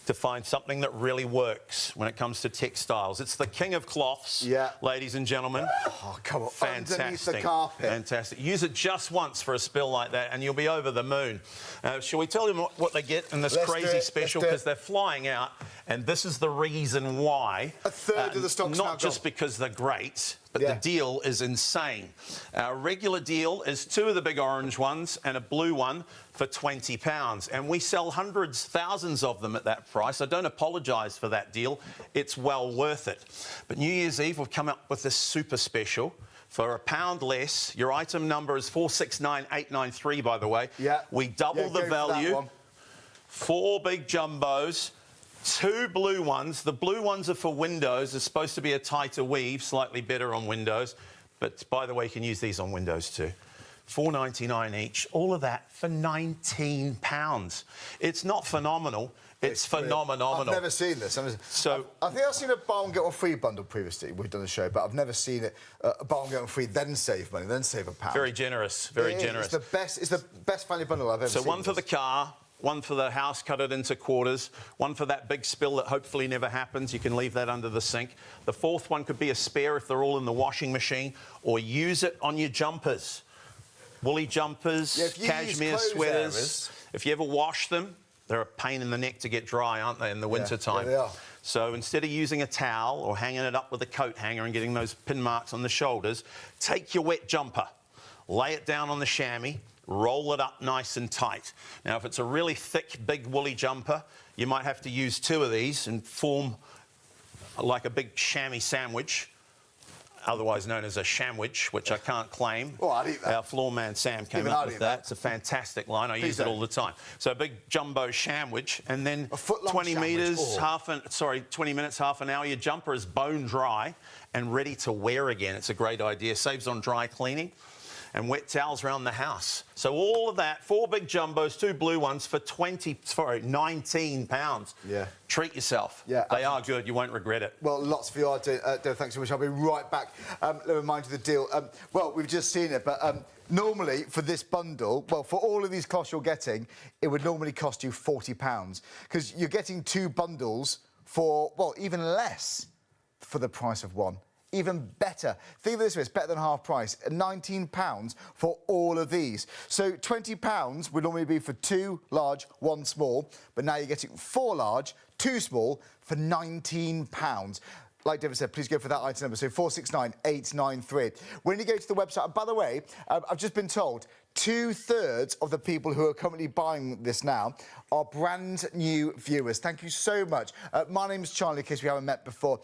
to find something that really works when it comes to textiles? It's the king of cloths, ladies and gentlemen. Oh, come on. Fantastic. Underneath the carpet. Fantastic. Use it just once for a spill like that and you'll be over the moon. Shall we tell them what they get in this crazy special? Because they're flying out, and this is the reason why. A third of the stock's now Not just because they're great, but the deal is insane. Our regular deal is 2 of the big orange ones and a blue one for £20. And we sell hundreds, thousands of them at that price. I don't apologise for that deal. It's well worth it. But New Year's Eve, we've come up with this super special. For £1 less, your item number is 469893, by the way. Yeah. We double the value. 4 big jumbos. 2 blue ones. The blue ones are for windows. It's supposed to be a tighter weave, slightly better on windows. But, by the way, you can use these on windows too. $4.99 each. All of that for £19. It's not phenomenal. It's phenomenal. I've never seen this. I think I've seen a buy one get one free bundle previously. We've done a show, but I've never seen it a buy one get one free, then save money, then save £1. Very generous. Very generous. It's the best value bundle I've ever seen. So one for the car, one for the house, cut it into quarters, one for that big spill that hopefully never happens. You can leave that under the sink. The 4th one could be a spare if they're all in the washing machine, or use it on your jumpers. Woolly jumpers, cashmere sweaters. If you ever wash them, they're a pain in the neck to get dry, aren't they, in the winter time? Yeah, they are. So instead of using a towel or hanging it up with a coat hanger and getting those pin marks on the shoulders, take your wet jumper, lay it down on the chamois, roll it up nice and tight. Now, if it's a really thick, big woolly jumper, you might have to use 2 of these and form like a big chamois sandwich, otherwise known as a shamwich, which I can't claim. Oh, I'd eat that. Our floor man Sam came up with that. It's a fantastic line. I use it all the time. So a big jumbo shamwich, and then 20 metres, 20 minutes, half an hour, your jumper is bone dry and ready to wear again. It's a great idea. Saves on dry cleaning. And wet towels around the house. So all of that, 4 big jumbos, 2 blue ones for £19. Yeah. Treat yourself. Yeah, they are good. You won't regret it. Well, lots for you, Dave. Thanks so much. I'll be right back. Let me remind you the deal. Well, we've just seen it, but normally for this bundle, well, for all of these cloths you're getting, it would normally cost you £40 because you're getting 2 bundles for, well, even less for the price of one. Even better. Think of this way, it's better than half price. £19 for all of these. So £20 would normally be for 2 large, 1 small, but now you're getting 4 large, 2 small for £19. Like David said, please go for that item number, so 469893. When you go to the website, and by the way, I've just been told 2/3 of the people who are currently buying this now are brand new viewers. Thank you so much. My name is Charley, in case we haven't met before.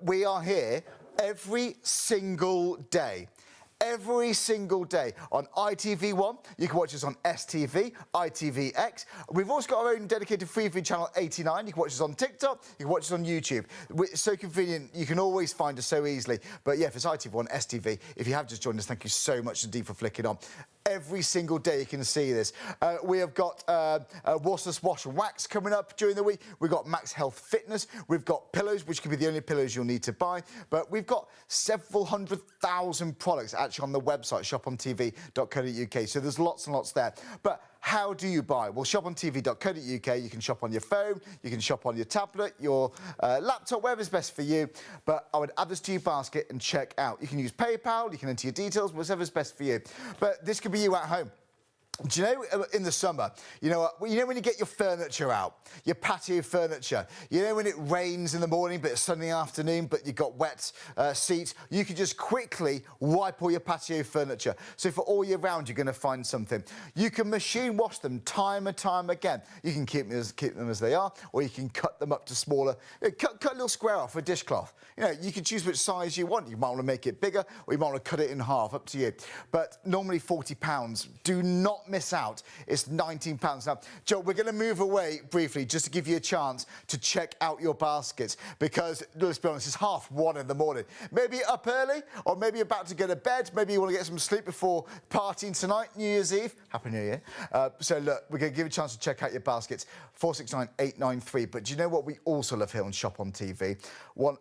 We are here every single day. Every single day on ITV1. You can watch us on STV, ITVX. We've also got our own dedicated Freeview channel 89. You can watch us on TikTok. You can watch us on YouTube. It's so convenient. You can always find us so easily. But yeah, if it's ITV1 STV, if you have just joined us, thank you so much indeed for flicking on. Every single day you can see this. We have got Washless Wash and Wax coming up during the week. We've got Max Health Fitness. We've got pillows, which could be the only pillows you'll need to buy. But we've got several 100,000 products actually on the website, shopontv.co.uk. So there's lots and lots there. But how do you buy? Well, shopontv.co.uk. You can shop on your phone. You can shop on your tablet, your laptop, whatever's best for you. But I would add this to your basket and check out. You can use PayPal. You can enter your details, whatever's best for you. But this could be you at home. Do you know, in the summer, you know when you get your furniture out, your patio furniture, you know when it rains in the morning but it's sunny afternoon but you've got wet seats, you can just quickly wipe all your patio furniture. So for all year round, you're going to find something. You can machine wash them time and time again. You can keep them as they are, or you can cut them up to smaller. Cut a little square off a dishcloth. You know, you can choose which size you want. You might want to make it bigger, or you might want to cut it in half, up to you. But normally £40. Do not miss out. It's £19 now. Joe, we're going to move away briefly just to give you a chance to check out your baskets, because let's be honest, it's 1:30 in the morning. Maybe up early, or maybe about to go to bed. Maybe you want to get some sleep before partying tonight, New Year's Eve. Happy New Year. So look, we're going to give you a chance to check out your baskets. 469 893. But do you know what we also love here on Shop on TV?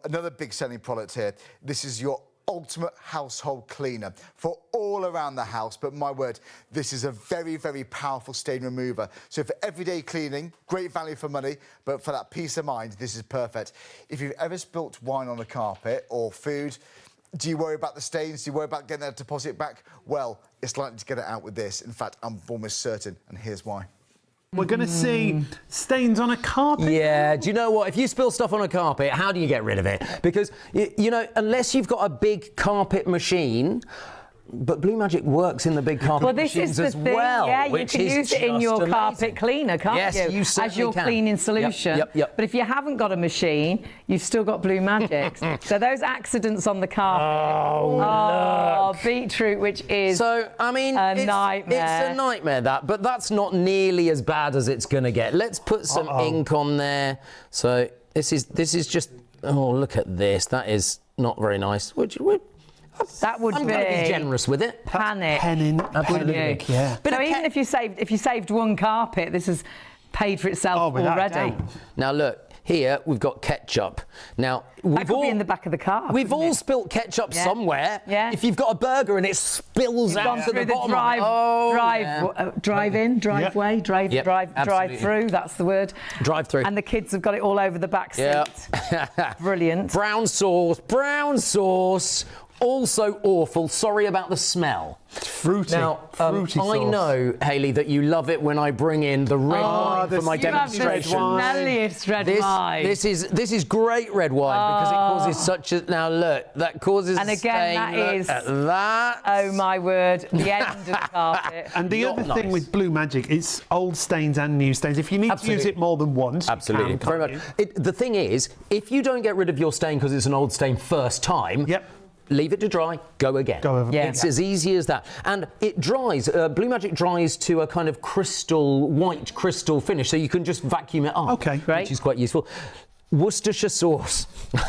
Another big selling product here. This is your ultimate household cleaner for all around the house. But my word, this is a very, very powerful stain remover. So for everyday cleaning, great value for money, but for that peace of mind, this is perfect. If you've ever spilt wine on a carpet or food, do you worry about the stains? Do you worry about getting that deposit back? Well, it's likely to get it out with this. In fact, I'm almost certain, and here's why. We're going to see stains on a carpet. Yeah, do you know what? If you spill stuff on a carpet, how do you get rid of it? Because, you know, unless you've got a big carpet machine, but Blue Magic works in the big carpet machines as well. Yeah, you can use it in your carpet cleaner, can't you? Yes, you certainly as your can. cleaning solution. Yep. But if you haven't got a machine, you've still got Blue Magic. So those accidents on the carpet. Beetroot, which is a nightmare. It's a nightmare, but that's not nearly as bad as it's going to get. Let's put some ink on there. So this is just, oh, look at this. That is not very nice. That would I'm be going to be generous with it. Panic. Penning. Absolutely. Yeah. So even if you saved one carpet, this has paid for itself already. Now look, here we've got ketchup. Now that could be in the back of the car. We've all spilt ketchup somewhere. Yeah. If you've got a burger and it spills out to the bottom. Drive through. That's the word. Drive through. And the kids have got it all over the back seat. Yeah. Brilliant. Brown sauce. Also awful. Sorry about the smell. It's fruity. Now, fruity sauce. I know, Hayley, that you love it when I bring in the red wine for my demonstration. Smelliest red wine. This is great red wine because it causes such a. Now look, that causes. And again, a stain. that is. That. Oh my word! The end of the carpet. And the other thing with Blue Magic, it's old stains and new stains. If you need to use it more than once, absolutely, very much. The thing is, if you don't get rid of your stain because it's an old stain first time. Yep. Leave it to dry, go again. It's as easy as that. And it dries, Blue Magic dries to a kind of white crystal finish, so you can just vacuum it up. Okay, great. Which is quite useful. Worcestershire sauce.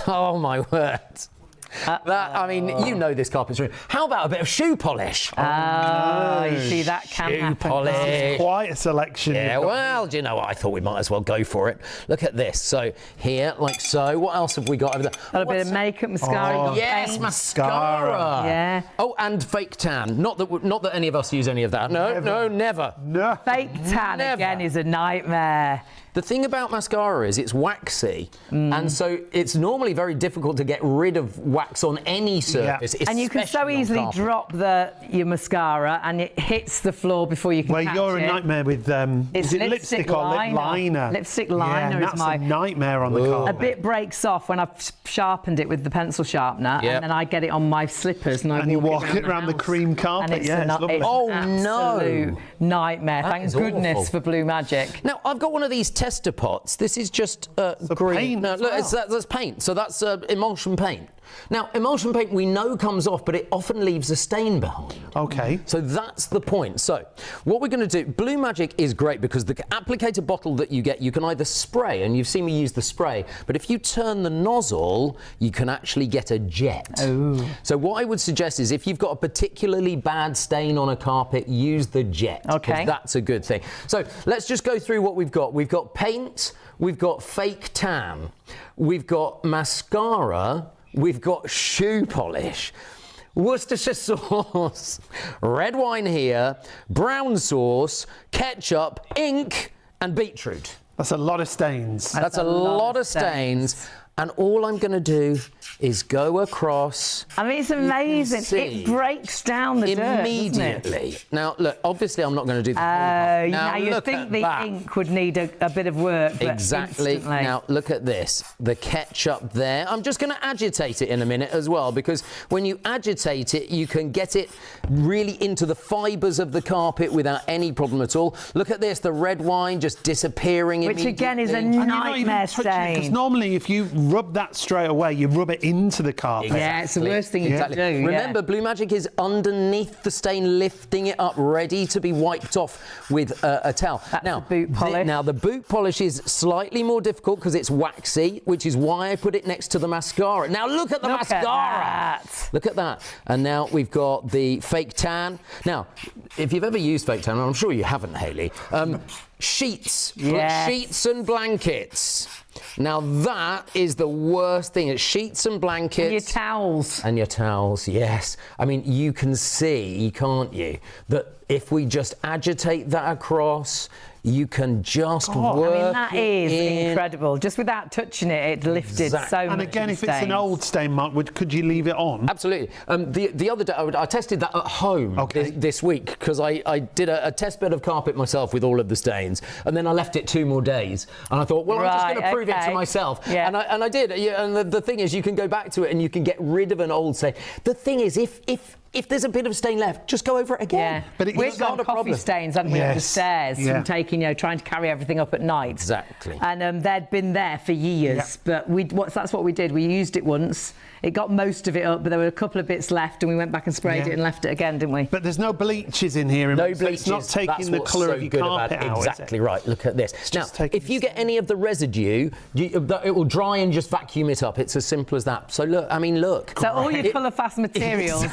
Oh, my word. I mean, you know this carpentry. How about a bit of shoe polish? You see, that can happen. Shoe polish. Quite a selection. Yeah, well, do you know what? I thought we might as well go for it. Look at this. So here, like so. What else have we got over there? Got a bit of makeup, mascara. Yes, mascara. Yeah. Oh, and fake tan. Not that any of us use any of that. No, never. No. Fake tan again is a nightmare. The thing about mascara is it's waxy, and so it's normally very difficult to get rid of wax on any surface. And you can so easily drop your mascara and it hits the floor before you can catch it. Well, you're a nightmare with it's is it lipstick or lip liner? Lipstick liner is that's a nightmare on the carpet. A bit breaks off when I've sharpened it with the pencil sharpener, and then I get it on my slippers and you walk it around the cream carpet. And it's lovely. Oh no! Nightmare. Thank goodness for Blue Magic. Now I've got one of these tester pots. This is just green. Paint no, look, that's paint. So that's emulsion paint. Now, emulsion paint we know comes off, but it often leaves a stain behind. Okay. So that's the point. So what we're going to do, Blue Magic is great because the applicator bottle that you get, you can either spray, and you've seen me use the spray, but if you turn the nozzle, you can actually get a jet. Oh. So what I would suggest is if you've got a particularly bad stain on a carpet, use the jet. Okay. That's a good thing. So let's just go through what we've got. We've got paint, we've got fake tan, we've got mascara, we've got shoe polish, Worcestershire sauce, red wine here, brown sauce, ketchup, ink, and beetroot. That's a lot of stains. That's a lot of stains. And all I'm going to do is go across. I mean, it's amazing. It breaks down the dirt, immediately. Now, look, obviously I'm not going to do the whole part. Now you think the ink would need a bit of work, but exactly. Instantly. Now, look at this. The ketchup there. I'm just going to agitate it in a minute as well, because when you agitate it, you can get it really into the fibres of the carpet without any problem at all. Look at this. The red wine just disappearing immediately. Which, again, is a nightmare stain. Because normally, if you rub that straight away, you rub it into the carpet. Exactly. Yeah, it's the worst thing you can do. Remember, Blue Magic is underneath the stain, lifting it up, ready to be wiped off with a towel. That's the boot polish. Now, the boot polish is slightly more difficult because it's waxy, which is why I put it next to the mascara. Now, look at the mascara. Look at that. And now we've got the fake tan. Now, if you've ever used fake tan, and I'm sure you haven't, Hayley, sheets. Yes. Sheets and blankets. Now, that is the worst thing. It's sheets and blankets. And your towels. And your towels, yes. I mean, you can see, can't you, that if we just agitate that across, you can just work I mean, that is in. Incredible. Just without touching it, it lifted so much. And again, if it's an old stain mark, could you leave it on? Absolutely. The other day, I tested that at home this week, because I did a test bed of carpet myself with all of the stains, and then I left it 2 more days. And I thought, well, I'm just going to prove it to myself. Yeah. And I did. And the thing is, you can go back to it and you can get rid of an old stain. The thing is, if there's a bit of stain left, just go over it again. Yeah. But we've got coffee stains, haven't we, up the stairs from taking, trying to carry everything up at night. Exactly. And they'd been there for years, but that's what we did. We used it once. It got most of it up, but there were a couple of bits left, and we went back and sprayed it and left it again, didn't we? But there's no bleaches in here. No bleaches. It's not taking the colour of your carpet out. Exactly right. Look at this. Now, if you get any of the residue, it will dry and just vacuum it up. It's as simple as that. So look, I mean, look. So all your colour fast materials,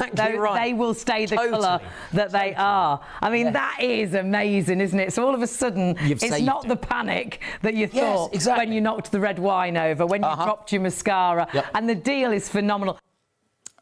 they will stay the colour that they are. I mean, that is amazing, isn't it? So all of a sudden, it's not the panic that you thought when you knocked the red wine over, when you dropped your mascara. And the deal is phenomenal.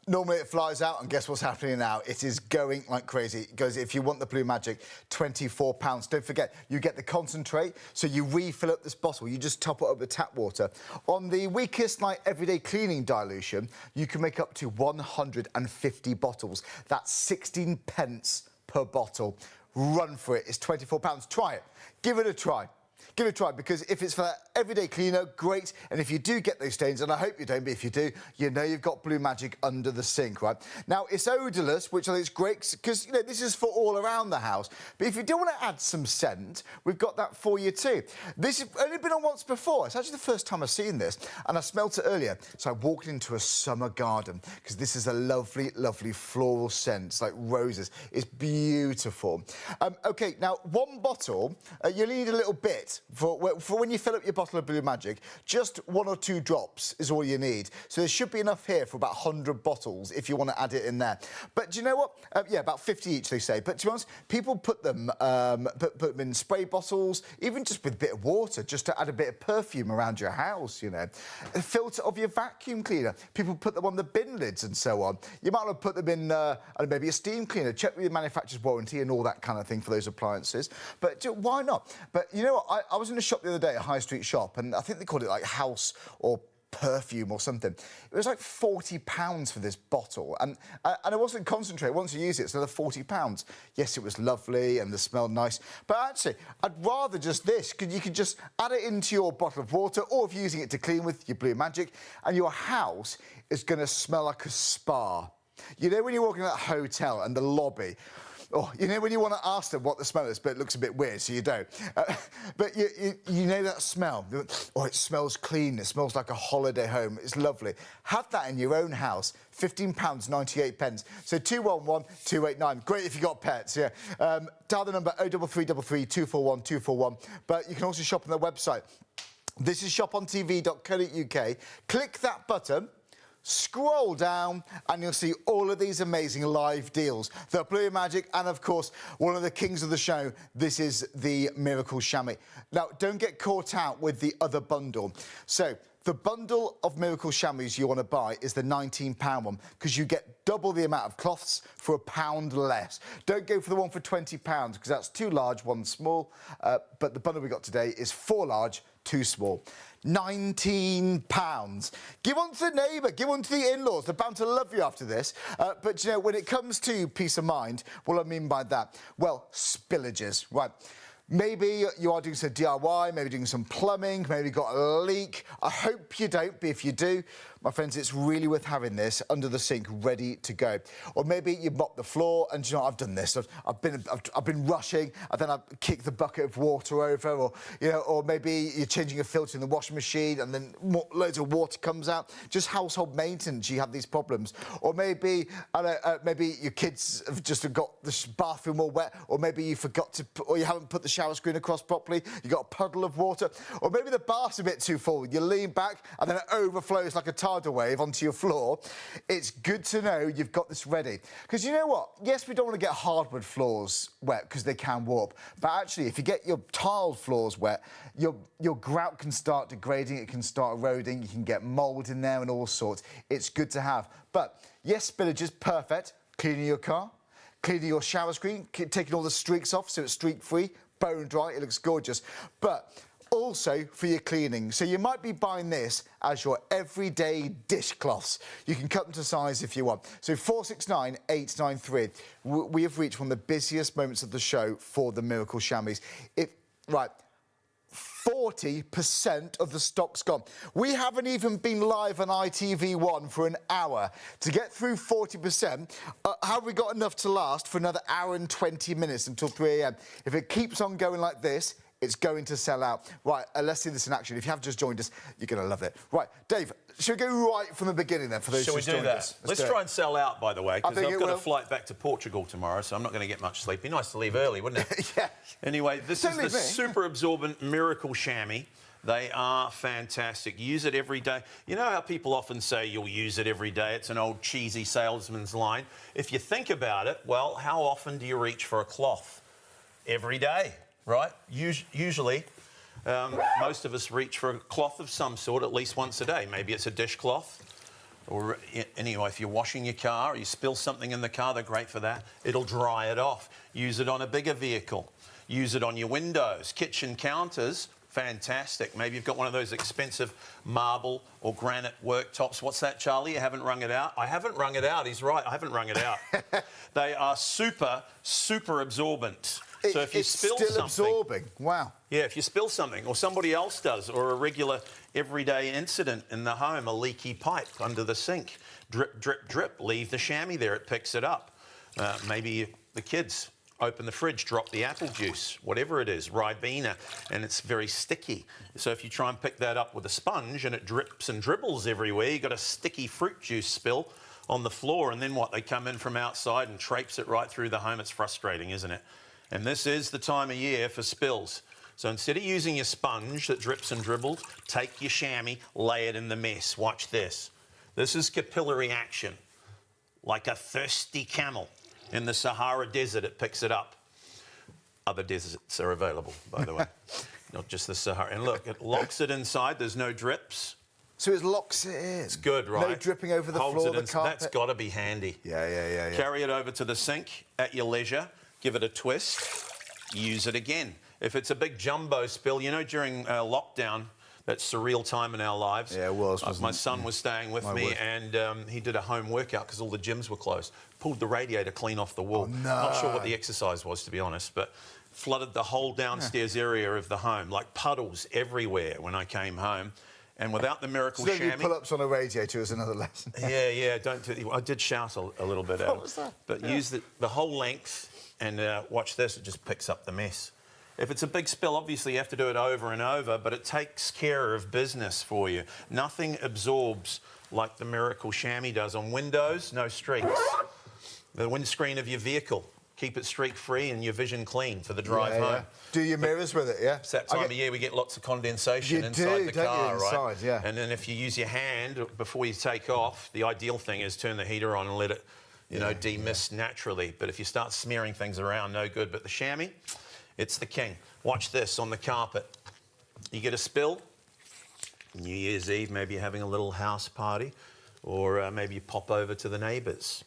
Normally it flies out, and guess what's happening now? It is going like crazy. It goes, if you want the Blue Magic, £24. Don't forget, you get the concentrate, so you refill up this bottle. You just top it up with tap water. On the weakest, everyday cleaning dilution, you can make up to 150 bottles. That's 16 pence per bottle. Run for it. It's £24. Try it. Give it a try. Give it a try, because if it's for that everyday cleaner, great. And if you do get those stains, and I hope you don't, but if you do, you know you've got Blue Magic under the sink, right? Now, it's odourless, which I think is great, because, this is for all around the house. But if you do want to add some scent, we've got that for you too. This has only been on once before. It's actually the first time I've seen this, and I smelt it earlier. So I walked into a summer garden, because this is a lovely, lovely floral scent. It's like roses. It's beautiful. OK, now, 1 bottle, you need a little bit. For when you fill up your bottle of Blue Magic, just 1 or 2 drops is all you need. So there should be enough here for about 100 bottles if you want to add it in there. But do you know what? About 50 each, they say. But to be honest, people put them in spray bottles, even just with a bit of water, just to add a bit of perfume around your house, A filter of your vacuum cleaner. People put them on the bin lids and so on. You might want to put them in maybe a steam cleaner. Check with your manufacturer's warranty and all that kind of thing for those appliances. But why not? But you know what? I was in a shop the other day, a high street shop, and I think they called it like house or perfume or something. It was like £40 for this bottle, and it wasn't concentrate. Once you use it, it's another £40. Yes, it was lovely and the smelled nice, but actually, I'd rather just this, because you could just add it into your bottle of water, or if you're using it to clean with your Blue Magic, and your house is going to smell like a spa. When you're walking in that hotel and the lobby. Oh, when you want to ask them what the smell is, but it looks a bit weird, so you don't. But you know that smell. Oh, it smells clean. It smells like a holiday home. It's lovely. Have that in your own house. £15.98. So 211 289. Great if you got pets, yeah. Dial the number 03333 241 241. But you can also shop on their website. This is shopontv.co.uk. Click that button. Scroll down and you'll see all of these amazing live deals. The Blue Magic and, of course, one of the kings of the show, this is the Miracle Shammy. Now, don't get caught out with the other bundle. So, the bundle of Miracle Shammies you want to buy is the £19 one, because you get double the amount of cloths for £1 less. Don't go for the one for £20, because that's 2 large, 1 small. But the bundle we got today is 4 large, too small. £19. Give one to the neighbour, give one to the in-laws. They're bound to love you after this. But, you know, when it comes to peace of mind, what do I mean by that? Well, spillages, right. Maybe you are doing some DIY, maybe doing some plumbing, maybe got a leak. I hope you don't, but if you do, my friends, it's really worth having this under the sink ready to go. Or maybe you mop the floor and, you know, I've done this. I've been rushing and then I've kicked the bucket of water over, or, you know, or maybe you're changing a filter in the washing machine and then loads of water comes out. Just household maintenance, you have these problems. Or maybe, maybe your kids have just got the bathroom all wet, or maybe you forgot to, or you haven't put the shower screen across properly, you got a puddle of water, or maybe the bath's a bit too full. You lean back and then it overflows like a tidal wave onto your floor. It's good to know you've got this ready. Because you know what? Yes, we don't want to get hardwood floors wet because they can warp. But actually, if you get your tiled floors wet, your grout can start degrading, it can start eroding, you can get mould in there and all sorts. It's good to have. But yes, spillages, perfect. Cleaning your car, cleaning your shower screen, taking all the streaks off so it's streak-free, bone dry, it looks gorgeous. But also for your cleaning. So you might be buying this as your everyday dishcloths. You can cut them to size if you want. So 469-893. We have reached one of the busiest moments of the show for the Miracle Shammies. Right. 40% of the stock's gone. We haven't even been live on ITV1 for an hour. To get through 40%, have we got enough to last for another hour and 20 minutes until 3 a.m? If it keeps on going like this, it's going to sell out. Right, let's see this in action. If you have just joined us, you're going to love it. Right, Dave, should we go right from the beginning then for those who joined us? Let's try and sell out, by the way, because I've got a flight back to Portugal tomorrow, so I'm not going to get much sleep. It'd be nice to leave early, wouldn't it? Yeah. Anyway, this is the Super-Absorbent Miracle Shammy. They are fantastic. Use it every day. You know how people often say you'll use it every day? It's an old cheesy salesman's line. If you think about it, well, how often do you reach for a cloth? Every day. Right? Usually, most of us reach for a cloth of some sort at least once a day. Maybe it's a dishcloth. Or anyway, if you're washing your car or you spill something in the car, they're great for that. It'll dry it off. Use it on a bigger vehicle. Use it on your windows, kitchen counters. Fantastic. Maybe you've got one of those expensive marble or granite worktops. What's that, Charlie? You haven't wrung it out? I haven't wrung it out. He's right. I haven't wrung it out. They are super absorbent. So if you spill something... still absorbing. Wow. Yeah, if you spill something, or somebody else does, or a regular everyday incident in the home, a leaky pipe under the sink, drip, drip, drip, leave the chamois there, it picks it up. Maybe the kids open the fridge, drop the apple juice, whatever it is, Ribena, and it's very sticky. So if you try and pick that up with a sponge and it drips and dribbles everywhere, you've got a sticky fruit juice spill on the floor, and then what? They come in from outside and traipse it right through the home. It's frustrating, isn't it? And this is the time of year for spills. So instead of using your sponge that drips and dribbles, take your chamois, lay it in the mess. Watch this. This is capillary action. Like a thirsty camel in the Sahara Desert, it picks it up. Other deserts are available, by the way, not just the Sahara. And look, it locks it inside. There's no drips. So it locks it in. It's good, right? No dripping over the floor, the carpet. That's got to be handy. Yeah. Carry it over to the sink at your leisure. Give it a twist, use it again. If it's a big jumbo spill, you know, during lockdown, that surreal time in our lives. Yeah, it was, wasn't My it? son was staying with me and he did a home workout because all the gyms were closed. Pulled the radiator clean off the wall. Oh, no. Not sure what the exercise was, to be honest, but flooded the whole downstairs area of the home, like puddles everywhere when I came home. And without the Miracle Shammy... So pull-ups on a radiator is another lesson. Yeah, don't do... I did shout a little bit at What was that? But use the whole length. And watch this, it just picks up the mess. If it's a big spill, obviously you have to do it over and over, but it takes care of business for you. Nothing absorbs like the Miracle Shammy does. On windows, no streaks. The windscreen of your vehicle, keep it streak-free and your vision clean for the drive home. Yeah. Do your mirrors with it, yeah? It's that time of year we get lots of condensation inside the car, right? Yeah. And then if you use your hand before you take off, the ideal thing is turn the heater on and let it demist naturally. But if you start smearing things around, no good. But the chamois, it's the king. Watch this on the carpet. You get a spill, New Year's Eve, maybe you're having a little house party, or maybe you pop over to the neighbours.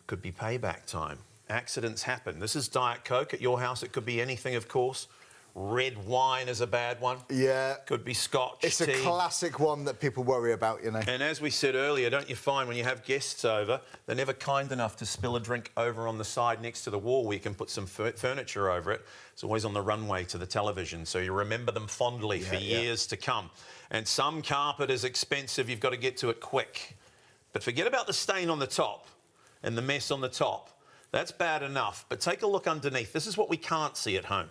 Could be payback time. Accidents happen. This is Diet Coke. At your house, it could be anything, of course. Red wine is a bad one. Yeah. Could be Scotch It's tea. a classic one that people worry about, you know. And as we said earlier, don't you find when you have guests over, they're never kind enough to spill a drink over on the side next to the wall where you can put some furniture over it. It's always on the runway to the television, so you remember them fondly for years to come. And some carpet is expensive, you've got to get to it quick. But forget about the stain on the top and the mess on the top. That's bad enough, but take a look underneath. This is what we can't see at home.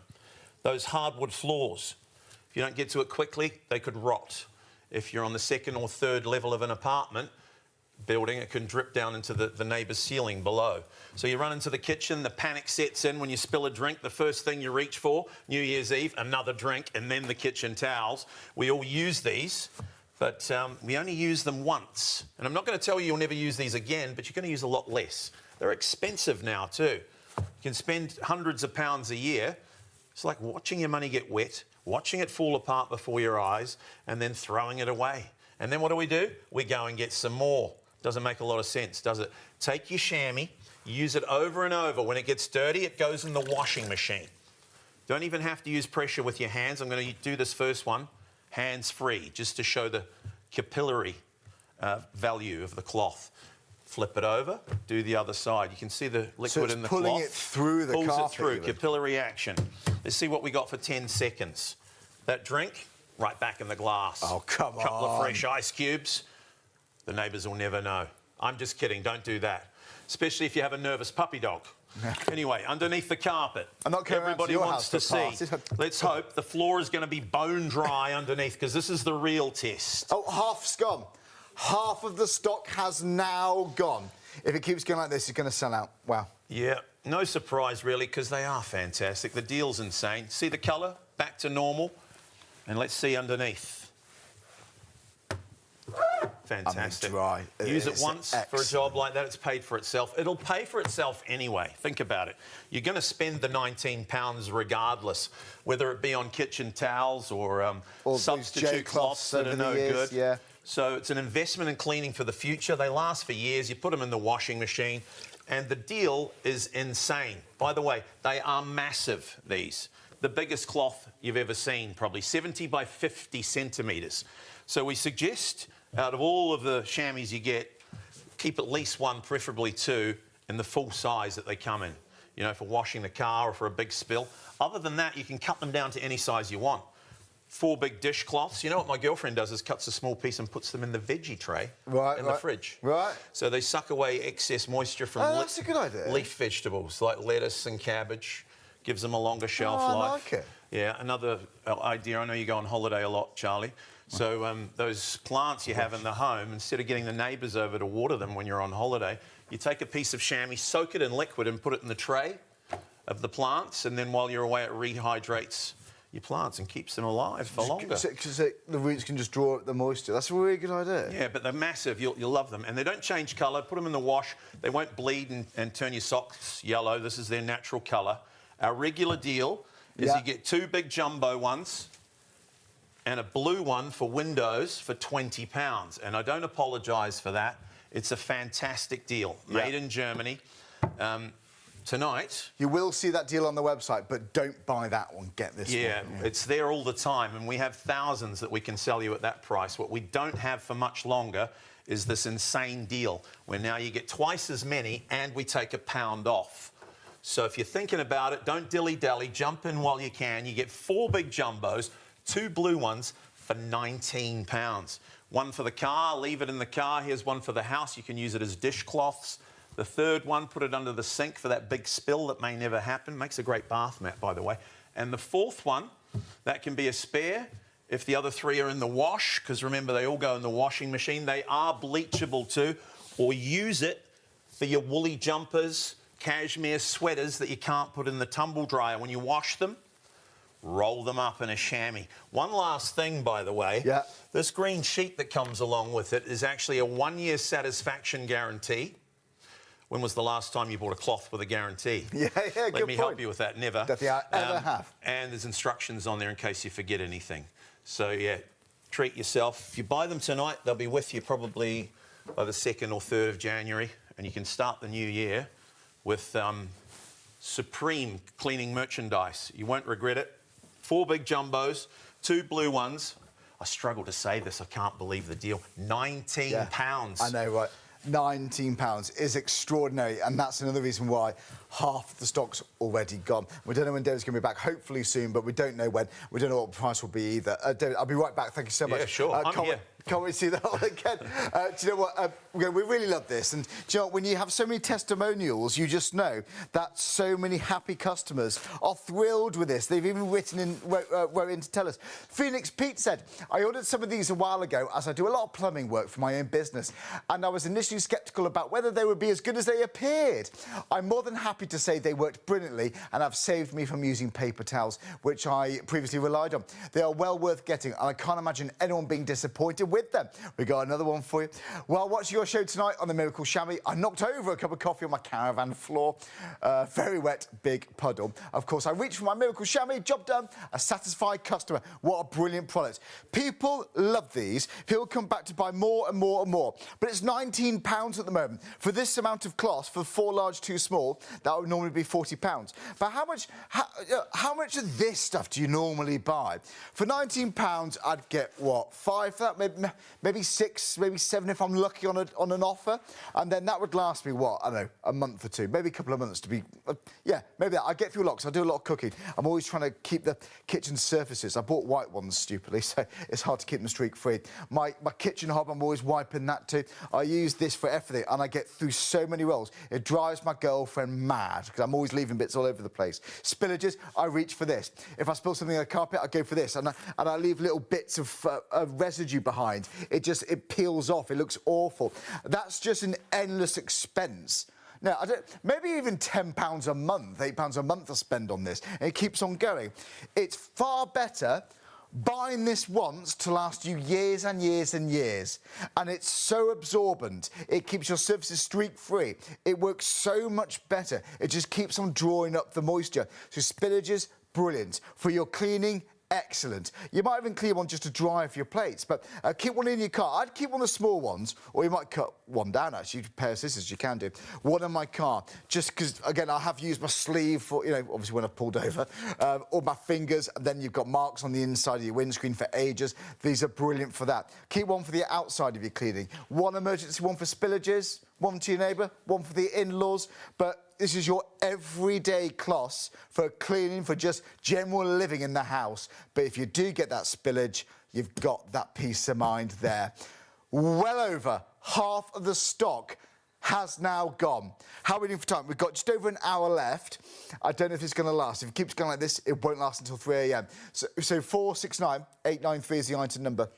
Those hardwood floors. If you don't get to it quickly, they could rot. If you're on the second or third level of an apartment building, it can drip down into the neighbour's ceiling below. So you run into the kitchen, the panic sets in when you spill a drink. The first thing you reach for, New Year's Eve, another drink, and then the kitchen towels. We all use these, but we only use them once. And I'm not going to tell you you'll never use these again, but you're going to use a lot less. They're expensive now too. You can spend hundreds of pounds a year. It's like watching your money get wet, watching it fall apart before your eyes, and then throwing it away. And then what do? We go and get some more. Doesn't make a lot of sense, does it? Take your chamois, use it over and over. When it gets dirty, it goes in the washing machine. Don't even have to use pressure with your hands. I'm going to do this first one, hands-free, just to show the capillary value of the cloth. Flip it over, do the other side. You can see the liquid in the cloth. Pulling it through the carpet. Pulls it through, capillary action. Let's see what we got for 10 seconds. That drink, right back in the glass. Oh, come on. Couple of fresh ice cubes. The neighbours will never know. I'm just kidding, don't do that. Especially if you have a nervous puppy dog. Anyway, underneath the carpet. I'm not coming Everybody to your wants house to for see. parties. Let's hope the floor is going to be bone dry underneath, because this is the real test. Oh, half's gone. Half of the stock has now gone. If it keeps going like this, it's going to sell out. Wow. Yeah, no surprise really, because they are fantastic. The deal's insane. See the colour? Back to normal. And let's see underneath. Fantastic. I mean, dry. Use it once for a job like that, it's paid for itself. It'll pay for itself anyway. Think about it. You're going to spend the £19 regardless, whether it be on kitchen towels or substitute cloths that are no good. Yeah. So it's an investment in cleaning for the future. They last for years. You put them in the washing machine, and the deal is insane. By the way, they are massive, these. The biggest cloth you've ever seen, probably 70 by 50 centimetres. So we suggest, out of all of the chamois you get, keep at least one, preferably two, in the full size that they come in, you know, for washing the car or for a big spill. Other than that, you can cut them down to any size you want. 4 big dishcloths. You know what my girlfriend does is cuts a small piece and puts them in the veggie tray in the fridge. Right. So they suck away excess moisture from that's a good idea. leaf vegetables like lettuce and cabbage. Gives them a longer shelf life. I like it. Yeah, another idea. I know you go on holiday a lot, Charlie. So those plants you have in the home, instead of getting the neighbours over to water them when you're on holiday, you take a piece of chamois, soak it in liquid and put it in the tray of the plants, and then while you're away it rehydrates your plants and keeps them alive for longer. Because the roots can just draw up the moisture. That's a really good idea. Yeah, but they're massive. You'll love them. And they don't change colour. Put them in the wash. They won't bleed and turn your socks yellow. This is their natural colour. Our regular deal is you get 2 big jumbo ones and a blue one for windows for £20. And I don't apologise for that. It's a fantastic deal. Made in Germany. Tonight... You will see that deal on the website, but don't buy that one. Get this one. Yeah, it's there all the time, and we have thousands that we can sell you at that price. What we don't have for much longer is this insane deal, where now you get twice as many and we take £1 off. So if you're thinking about it, don't dilly-dally, jump in while you can. You get 4 big jumbos, 2 blue ones for £19. One for the car, leave it in the car. Here's one for the house. You can use it as dishcloths. The third one, put it under the sink for that big spill that may never happen. Makes a great bath mat, by the way. And the fourth one, that can be a spare if the other 3 are in the wash, because remember, they all go in the washing machine. They are bleachable too, or use it for your woolly jumpers, cashmere sweaters that you can't put in the tumble dryer. When you wash them, roll them up in a chamois. One last thing, by the way. Yeah. This green sheet that comes along with it is actually a 1-year satisfaction guarantee. When was the last time you bought a cloth with a guarantee? Yeah, good Let me help you with that. Never. Definitely, I ever have. And there's instructions on there in case you forget anything. So, yeah, treat yourself. If you buy them tonight, they'll be with you probably by the 2nd or 3rd of January, and you can start the new year with supreme cleaning merchandise. You won't regret it. 4 big jumbos, 2 blue ones. I struggle to say this. I can't believe the deal. £19. I know, right? £19 is extraordinary, and that's another reason why half the stock's already gone. We don't know when Dave's going to be back, hopefully soon, but we don't know when. We don't know what the price will be either. David, I'll be right back. Thank you so much. Yeah, sure. I'm here. Can't we see that all again? Do you know what? We really love this. And do you know what? When you have so many testimonials, you just know that so many happy customers are thrilled with this. They've even wrote in to tell us. Phoenix Pete said, I ordered some of these a while ago as I do a lot of plumbing work for my own business. And I was initially sceptical about whether they would be as good as they appeared. I'm more than happy to say they worked brilliantly and have saved me from using paper towels, which I previously relied on. They are well worth getting, and I can't imagine anyone being disappointed with them. We got another one for you. While watching your show tonight on the Miracle Shammy, I knocked over a cup of coffee on my caravan floor. Very wet, big puddle. Of course, I reached for my Miracle Shammy, job done, a satisfied customer. What a brilliant product. People love these. People come back to buy more and more and more. But it's £19 at the moment. For this amount of cloth, for 4 large, 2 small, that would normally be £40. But how much of this stuff do you normally buy? For £19, I'd get, what, 5 for that? Maybe 6, maybe 7 if I'm lucky on an offer. And then that would last me, what, I don't know, a month or 2, maybe a couple of months to be... yeah, maybe that. I get through a lot because I do a lot of cooking. I'm always trying to keep the kitchen surfaces. I bought white ones, stupidly, so it's hard to keep them streak-free. My kitchen hob, I'm always wiping that too. I use this for everything, and I get through so many rolls. It drives my girlfriend mad because I'm always leaving bits all over the place. Spillages, I reach for this. If I spill something on the carpet, I go for this, and I leave little bits of residue behind. It peels off. It looks awful. That's just an endless expense. Now, maybe even £10 a month, £8 a month I spend on this, and it keeps on going. It's far better buying this once to last you years and years and years. And it's so absorbent. It keeps your surfaces streak-free. It works so much better. It just keeps on drawing up the moisture. So spillages, brilliant. For your cleaning, excellent. You might even clean one just to dry off your plates, but keep one in your car. I'd keep one of the small ones, or you might cut one down, actually. A pair of scissors, you can do. One in my car, just because, again, I have used my sleeve for, you know, obviously when I've pulled over, or my fingers, and then you've got marks on the inside of your windscreen for ages. These are brilliant for that. Keep one for the outside of your cleaning. One emergency one for spillages, one to your neighbour, one for the in-laws, but this is your everyday cloths for cleaning, for just general living in the house. But if you do get that spillage, you've got that peace of mind there. Well over half of the stock has now gone. How are we doing for time? We've got just over an hour left. I don't know if it's going to last. If it keeps going like this, it won't last until 3 a.m. So 469 893 is the item number.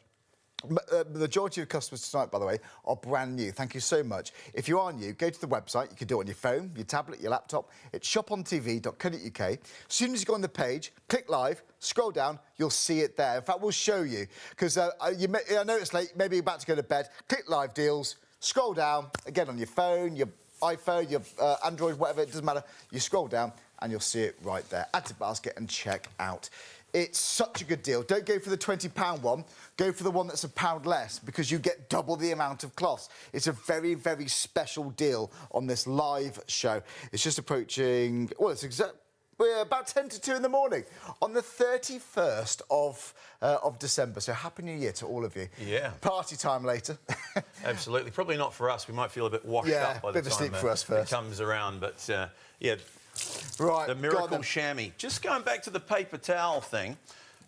The majority of customers tonight, by the way, are brand new. Thank you so much. If you are new, go to the website. You can do it on your phone, your tablet, your laptop. It's shopontv.co.uk. As soon as you go on the page, click live, scroll down, you'll see it there. In fact, we'll show you, because I know it's late, maybe you're about to go to bed. Click live deals, scroll down, again on your phone, your iPhone, your Android, whatever, it doesn't matter. You scroll down and you'll see it right there. Add to basket and check out. It's such a good deal. Don't go for the £20 one. Go for the one that's £1 less, because you get double the amount of cloths. It's a very, very special deal on this live show. It's just approaching... Well, we're about 10 to 2 in the morning on the 31st of December. So Happy New Year to all of you. Yeah. Party time later. Absolutely. Probably not for us. We might feel a bit washed up by the time for us first. It comes around. But, yeah... Right, the Miracle Shammy. Just going back to the paper towel thing,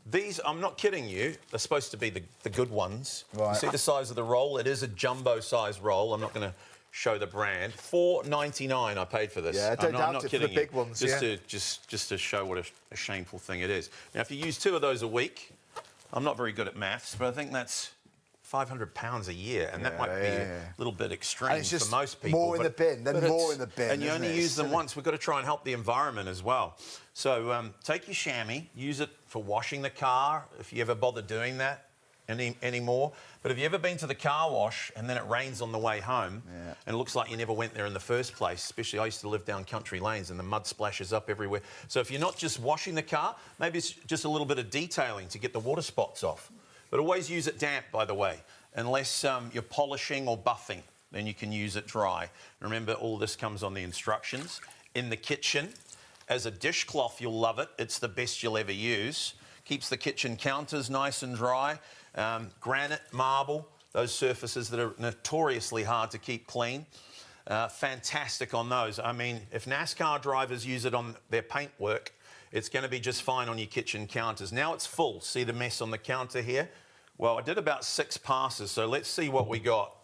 these, I'm not kidding you, they're supposed to be the good ones. Right. You see the size of the roll? It is a jumbo-size roll. I'm not going to show the brand. $4.99 I paid for this. Yeah, don't doubt I'm not it, kidding for the big ones, just to show what a shameful thing it is. Now, if you use 2 of those a week, I'm not very good at maths, but I think that's £500 a year, and that might be a little bit extreme for most people. More in the bin, then more in the bin. And you only use them once. We've got to try and help the environment as well. So take your chamois, use it for washing the car, if you ever bother doing that anymore. But have you ever been to the car wash and then it rains on the way home and it looks like you never went there in the first place? Especially I used to live down country lanes and the mud splashes up everywhere. So if you're not just washing the car, maybe it's just a little bit of detailing to get the water spots off. But always use it damp, by the way, unless you're polishing or buffing. Then you can use it dry. Remember, all this comes on the instructions. In the kitchen, as a dishcloth, you'll love it. It's the best you'll ever use keeps the kitchen counters nice and dry. Granite, marble, those surfaces that are notoriously hard to keep clean. Fantastic on those. I mean, if NASCAR drivers use it on their paintwork, it's going to be just fine on your kitchen counters. Now it's full. See the mess on the counter here? Well, I did about 6 passes, so let's see what we got.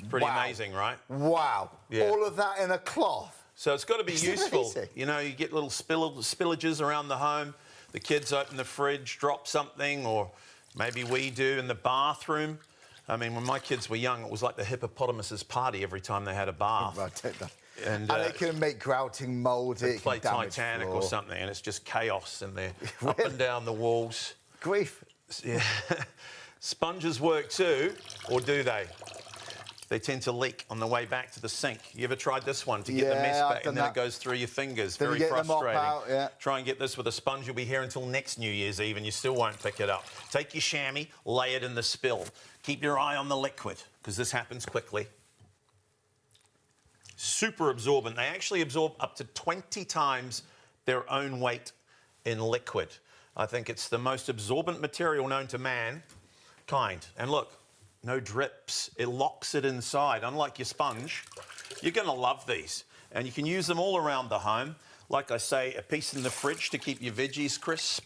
Pretty amazing, right? Wow. Yeah. All of that in a cloth. So it's got to be useful. You know, you get little spillages around the home. The kids open the fridge, drop something, or maybe we do in the bathroom. I mean, when my kids were young, it was like the hippopotamus's party every time they had a bath. And it can make grouting mouldy. It play Titanic or something, and it's just chaos in there, up and down the walls. Grief. Yeah. Sponges work too, or do they? They tend to leak on the way back to the sink. You ever tried this one to get the mess back, and then it goes through your fingers? Then very you get frustrating. The mop out, Try and get this with a sponge. You'll be here until next New Year's Eve, and you still won't pick it up. Take your chamois, lay it in the spill. Keep your eye on the liquid, because this happens quickly. Super absorbent. They actually absorb up to 20 times their own weight in liquid. I think it's the most absorbent material known to mankind. And look, no drips. It locks it inside. Unlike your sponge, you're going to love these. And you can use them all around the home. Like I say, a piece in the fridge to keep your veggies crisp.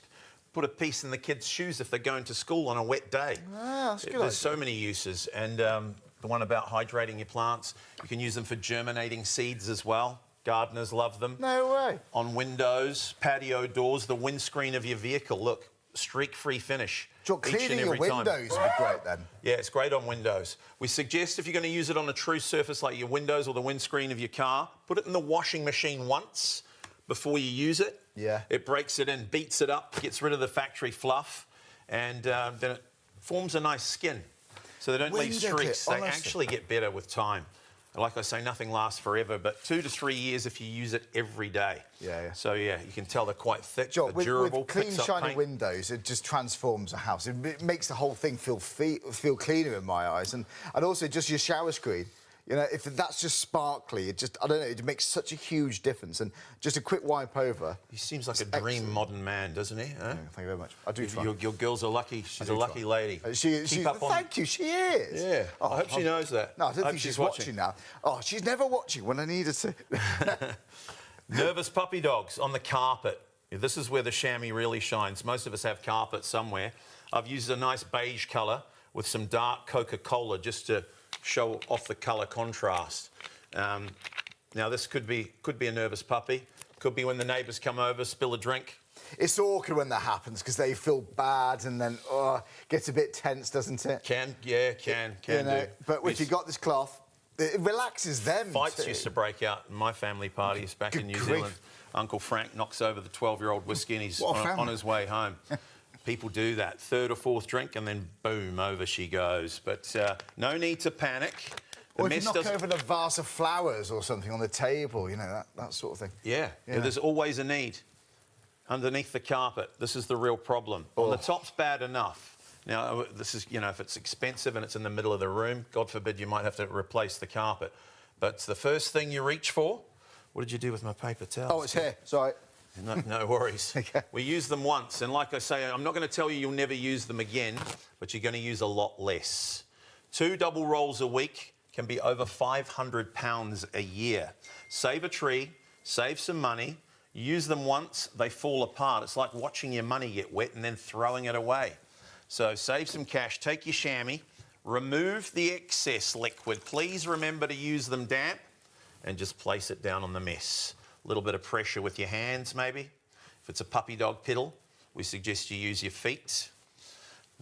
Put a piece in the kids' shoes if they're going to school on a wet day. Ah, that's good. There's so many uses. And the one about hydrating your plants, you can use them for germinating seeds as well. Gardeners love them. No way. On windows, patio doors, the windscreen of your vehicle. Look, streak-free finish. Cleaning your windows would be great then. Yeah, it's great on windows. We suggest if you're going to use it on a true surface like your windows or the windscreen of your car, put it in the washing machine once before you use it. Yeah. It breaks it in, beats it up, gets rid of the factory fluff, and then it forms a nice skin. So they don't leave streaks. They actually get better with time. Like I say, nothing lasts forever, but 2 to 3 years if you use it every day. Yeah. So, yeah, you can tell they're quite thick, John, they're durable. With clean, shiny windows, it just transforms a house. It makes the whole thing feel cleaner in my eyes. And also just your shower screen. You know, if that's just sparkly, it just, I don't know, it makes such a huge difference. And just a quick wipe over. He seems like a dream modern man, doesn't he? Huh? Yeah, thank you very much. I do try. Your girl's are lucky. She's a lucky lady. Thank you, she is. Yeah. I hope she knows that. No, I don't think she's watching now. Oh, she's never watching when I need her to. Nervous puppy dogs on the carpet. This is where the chamois really shines. Most of us have carpet somewhere. I've used a nice beige colour with some dark Coca-Cola just to show off the colour contrast. Now this could be a nervous puppy. Could be when the neighbours come over, spill a drink. It's awkward when that happens because they feel bad and then gets a bit tense, doesn't it? Can do. But if you've got this cloth, it relaxes them. Fights used to break out in my family parties back in New Zealand. Uncle Frank knocks over the 12-year-old whiskey and he's on his way home. People do that. 3rd or 4th drink and then boom, over she goes. But no need to panic. Or if you knock over the vase of flowers or something on the table, you know, that sort of thing. Yeah, there's always a need. Underneath the carpet, this is the real problem. On the top's bad enough. Now, this is, you know, if it's expensive and it's in the middle of the room, God forbid you might have to replace the carpet. But the first thing you reach for, what did you do with my paper towels? Oh, it's here, sorry. No worries. Okay. We use them once, and like I say, I'm not going to tell you you'll never use them again, but you're going to use a lot less. 2 double rolls a week can be over £500 a year. Save a tree, save some money, use them once, they fall apart. It's like watching your money get wet and then throwing it away. So save some cash, take your chamois, remove the excess liquid. Please remember to use them damp and just place it down on the mess. A little bit of pressure with your hands, maybe. If it's a puppy dog piddle, we suggest you use your feet.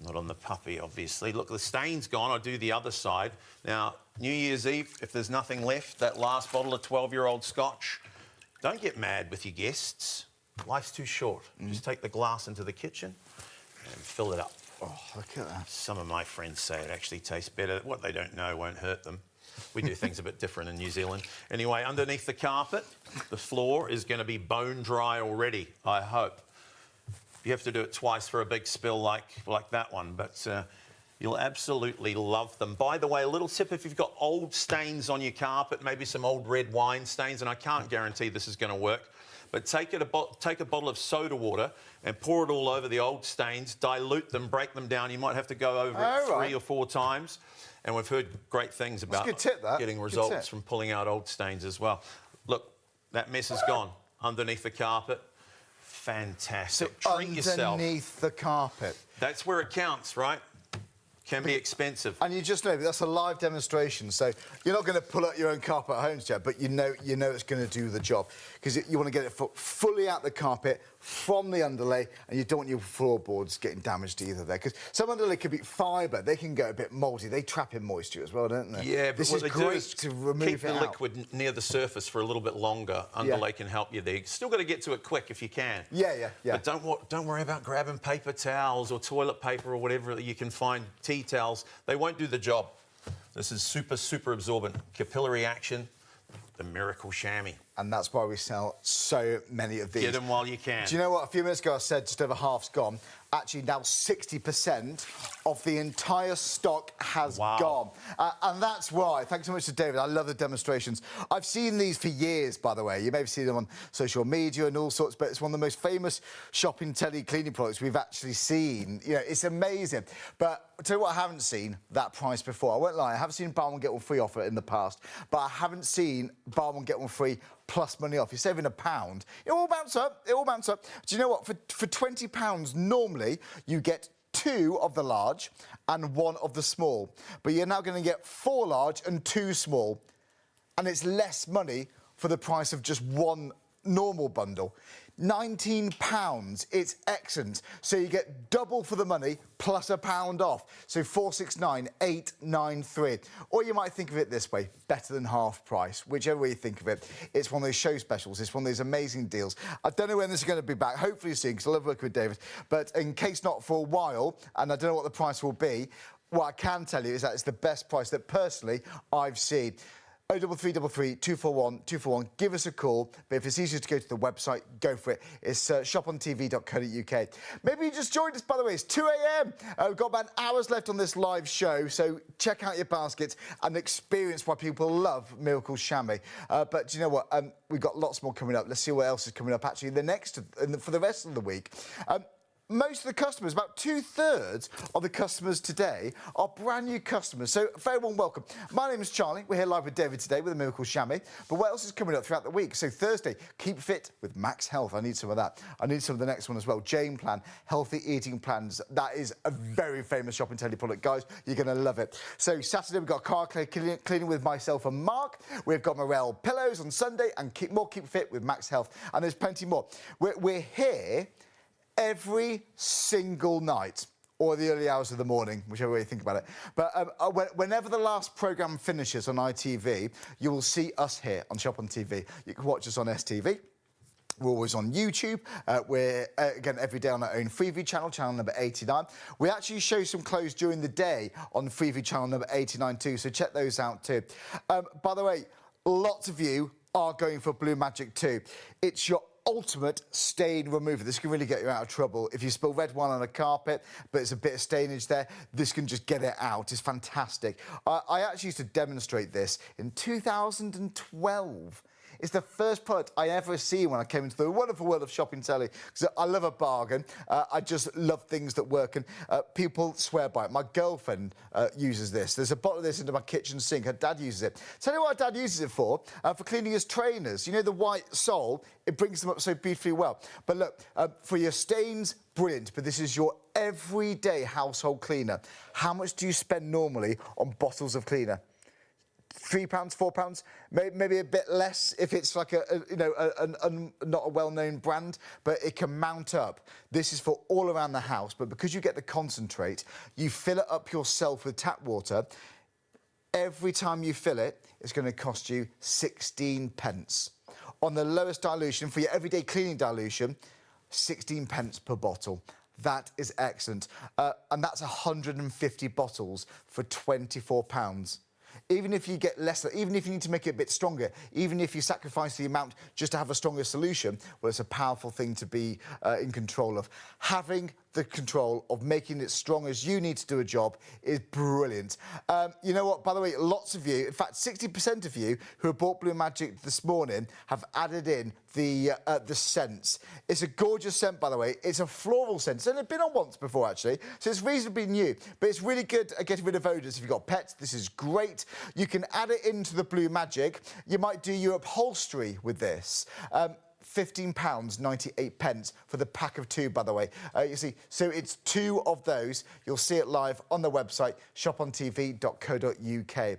Not on the puppy, obviously. Look, the stain's gone. I'll do the other side. Now, New Year's Eve, if there's nothing left, that last bottle of 12-year-old scotch, don't get mad with your guests. Life's too short. Just take the glass into the kitchen and fill it up. Oh, look at that. Some of my friends say it actually tastes better. What they don't know won't hurt them. We do things a bit different in New Zealand. Anyway, underneath the carpet, the floor is going to be bone dry already, I hope. You have to do it twice for a big spill like that one, but you'll absolutely love them. By the way, a little tip, if you've got old stains on your carpet, maybe some old red wine stains, and I can't guarantee this is going to work, But take a bottle of soda water and pour it all over the old stains, dilute them, break them down. You might have to go over it 3 or 4 times. And we've heard great things about getting results from pulling out old stains as well. Look, that mess is gone underneath the carpet. Fantastic. So treat yourself. Underneath the carpet. That's where it counts, right? Can be expensive. And you just know that's a live demonstration, so you're not going to pull out your own carpet at home, Chad, but you know it's going to do the job because you want to get it fully out the carpet from the underlay, and you don't want your floorboards getting damaged either there, because some underlay can be fibre, they can go a bit mouldy, they trap in moisture as well, don't they? Yeah, but this what is they do great is to remove keep the liquid near the surface for a little bit longer. Underlay can help you there. You still got to get to it quick if you can. Yeah. But don't worry about grabbing paper towels or toilet paper or whatever you can find, tea towels. They won't do the job. This is super absorbent. Capillary action, the Miracle Shammy. And that's why we sell so many of these. Get them while you can. Do you know what? A few minutes ago I said just over half's gone. Actually, now 60% of the entire stock has gone. And that's why. Thanks so much to David. I love the demonstrations. I've seen these for years, by the way. You may have seen them on social media and all sorts, but it's one of the most famous shopping telly cleaning products we've actually seen. You know, it's amazing. But I'll tell you what I haven't seen, that price before. I won't lie, I haven't seen buy one, get one free offer in the past, but I haven't seen buy one, get one free plus money off. You're saving £1. It all mounts up. It all mounts up. Do you know what? For £20, normally you get 2 of the large and 1 of the small. But you're now going to get 4 large and 2 small. And it's less money for the price of just 1 normal bundle. £19. It's excellent. So you get double for the money plus £1 off. So 469,893. Or you might think of it this way, better than half price. Whichever way you think of it, it's one of those show specials. It's one of those amazing deals. I don't know when this is going to be back. Hopefully soon, because I love working with David. But in case not for a while, and I don't know what the price will be, what I can tell you is that it's the best price that personally I've seen. 03333 241 241. Give us a call. But if it's easier to go to the website, go for it. It's shopontv.co.uk. Maybe you just joined us, by the way. It's 2 a.m. We've got about hours left on this live show, so check out your baskets and experience why people love Miracle Shammy. But do you know what? We've got lots more coming up. Let's see what else is coming up, actually, for the rest of the week. Most of the customers, about 2/3 of the customers today, are brand new customers. So, very warm welcome. My name is Charlie. We're here live with David today with the Miracle Shammy. But what else is coming up throughout the week? So, Thursday, Keep Fit with Max Health. I need some of that. I need some of the next one as well. Jane Plan, Healthy Eating Plans. That is a very famous shopping telly product, guys. You're going to love it. So, Saturday, we've got car cleaning with myself and Mark. We've got Morel Pillows on Sunday and Keep Fit with Max Health. And there's plenty more. We're here every single night, or the early hours of the morning, whichever way you think about it. But whenever the last programme finishes on ITV, you will see us here on Shop on TV. You can watch us on STV. We're always on YouTube. We're, again, every day on our own Freeview channel number 89. We actually show some clothes during the day on Freeview channel number 89 too, so check those out too. By the way, lots of you are going for Blue Magic too. It's your ultimate stain remover. This can really get you out of trouble. If you spill red wine on a carpet, but there's a bit of stainage there, this can just get it out. It's fantastic. I actually used to demonstrate this in 2012. It's the first product I ever seen when I came into the wonderful world of shopping telly. Because I love a bargain. I just love things that work, and people swear by it. My girlfriend uses this. There's a bottle of this into my kitchen sink. Her dad uses it. Tell you what her dad uses it for cleaning his trainers. You know the white sole? It brings them up so beautifully well. But look, for your stains, brilliant. But this is your everyday household cleaner. How much do you spend normally on bottles of cleaner? £3, £4, maybe a bit less if it's like not a well-known brand, but it can mount up. This is for all around the house, but because you get the concentrate, you fill it up yourself with tap water. Every time you fill it, it's going to cost you 16p. On the lowest dilution, for your everyday cleaning dilution, 16p per bottle. That is excellent. And that's 150 bottles for £24. Even if you get less, even if you need to make it a bit stronger, even if you sacrifice the amount just to have a stronger solution, well, it's a powerful thing to be in control of. Having the control of making it strong as you need to do a job is brilliant. You know what, by the way, lots of you, in fact 60% of you who have bought Blue Magic this morning have added in the scents. It's a gorgeous scent, by the way. It's a floral scent. It's only been on once before, actually, so it's reasonably new, but it's really good at getting rid of odours if you've got pets. This is great. You can add it into the Blue Magic. You might do your upholstery with this. £15.98 for the pack of 2, by the way. You see, so it's 2 of those. You'll see it live on the website, shopontv.co.uk.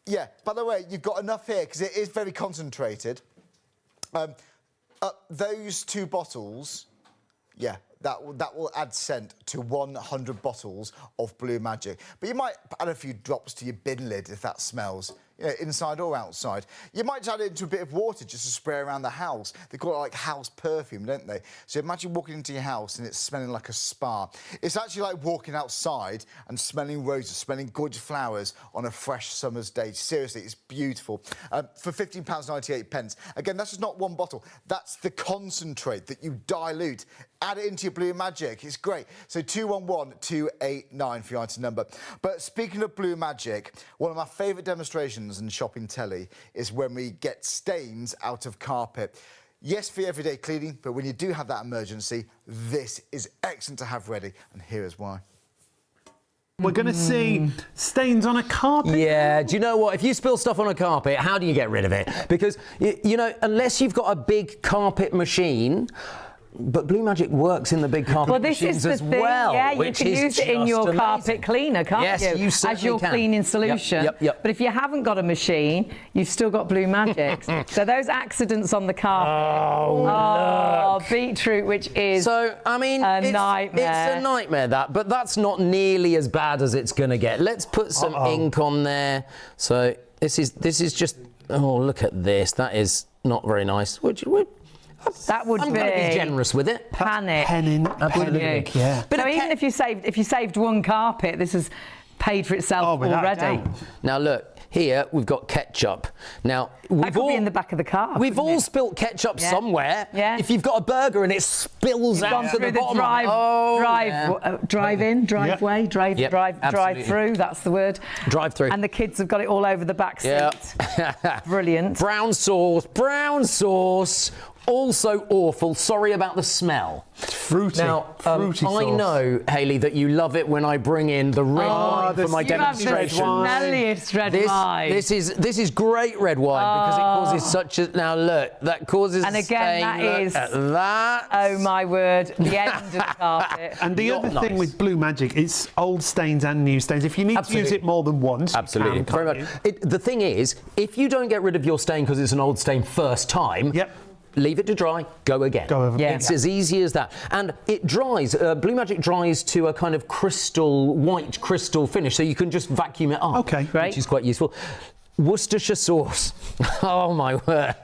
Yeah, by the way, you've got enough here because it is very concentrated. Those 2 bottles, yeah, that will add scent to 100 bottles of Blue Magic. But you might add a few drops to your bin lid if that smells, you know, inside or outside. You might add it into a bit of water just to spray around the house. They call it like house perfume, don't they? So imagine walking into your house and it's smelling like a spa. It's actually like walking outside and smelling roses, smelling gorgeous flowers on a fresh summer's day. Seriously, it's beautiful. For £15.98. Again, that's just not 1 bottle. That's the concentrate that you dilute. Add it into your Blue Magic. It's great. So 211289 for your item number. But speaking of Blue Magic, one of my favourite demonstrations and shopping telly is when we get stains out of carpet. Yes, for everyday cleaning, but when you do have that emergency, this is excellent to have ready, and here is why. We're going to see stains on a carpet. Yeah, do you know what? If you spill stuff on a carpet, how do you get rid of it? Because, you know, unless you've got a big carpet machine, but Blue Magic works in the big carpet machines as well. Yeah, you can use it in your carpet cleaner, can't you? Yes, you certainly as your can. cleaning solution. Yep. But if you haven't got a machine, you've still got Blue Magic. So those accidents on the carpet. Beetroot, which is so, I mean, a nightmare. It's a nightmare, but that's not nearly as bad as it's going to get. Let's put some ink on there. So this is just, oh, look at this. That is not very nice. That would I'm going to be generous with it. Panic. Penning, yeah. But so even if you saved 1 carpet, this has paid for itself already. Now look, here we've got ketchup. Now we've all be in the back of the car. We've all spilt ketchup somewhere. Yeah. If you've got a burger and it spills out to the bottom. Driveway, drive through. That's the word. Drive through. And the kids have got it all over the back seat. Brilliant. Brown sauce. Also awful. Sorry about the smell. It's fruity. Now, fruity sauce. I know, Hayley, that you love it when I bring in the red wine for my demonstration. Smelliest red wine. This is great red wine because it causes such a. Now look, that causes. And again, stain. that is. That. Oh my word! The end of the carpet. And the other thing with Blue Magic, it's old stains and new stains. If you need to use it more than once, absolutely. Very much. The thing is, if you don't get rid of your stain because it's an old stain first time. Leave it to dry, go again. It's as easy as that. And it dries, Blue Magic dries to a kind of white crystal finish, so you can just vacuum it up. Okay, great. Which is quite useful. Worcestershire sauce. Oh my word.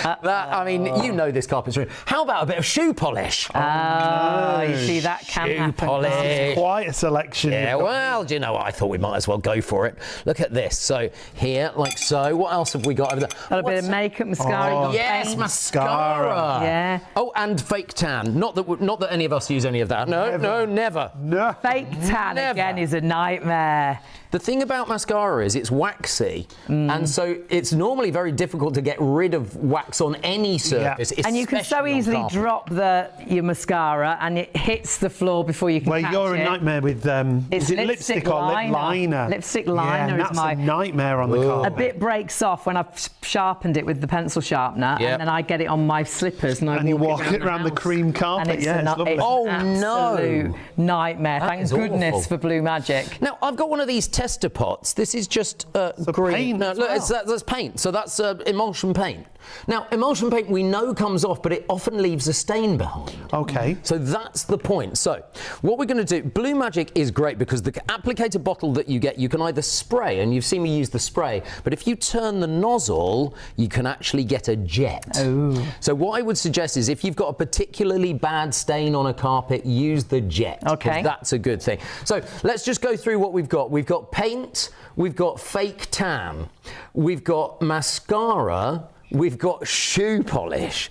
I mean, you know this carpentry. How about a bit of shoe polish? You see, that can happen. Polish. Quite a selection. Yeah, well, do you know what? I thought we might as well go for it. Look at this. So here, like so. What else have we got over there? A bit of makeup, mascara. Yes, mascara. Yeah. Oh, and fake tan. Not that any of us use any of that. No, never. No. Fake tan again is a nightmare. The thing about mascara is it's waxy, and so it's normally very difficult to get rid of wax on any surface. And you can so easily drop your mascara and it hits the floor before you can catch it. Well, you're a nightmare with is it lipstick or lip liner? Lipstick liner is my nightmare on the carpet. A bit breaks off when I've sharpened it with the pencil sharpener, and then I get it on my slippers and you walk it around the cream carpet. And it's lovely. It's an absolute nightmare. Thank goodness for Blue Magic. Now I've got one of these tester pots. This is just green. Paint no, look, that's paint. So that's emulsion paint. Now, emulsion paint we know comes off, but it often leaves a stain behind. Okay. So that's the point. So what we're going to do, Blue Magic is great because the applicator bottle that you get, you can either spray, and you've seen me use the spray, but if you turn the nozzle, you can actually get a jet. Oh. So what I would suggest is if you've got a particularly bad stain on a carpet, use the jet. Okay. That's a good thing. So let's just go through what we've got. We've got paint, we've got fake tan, we've got mascara, we've got shoe polish.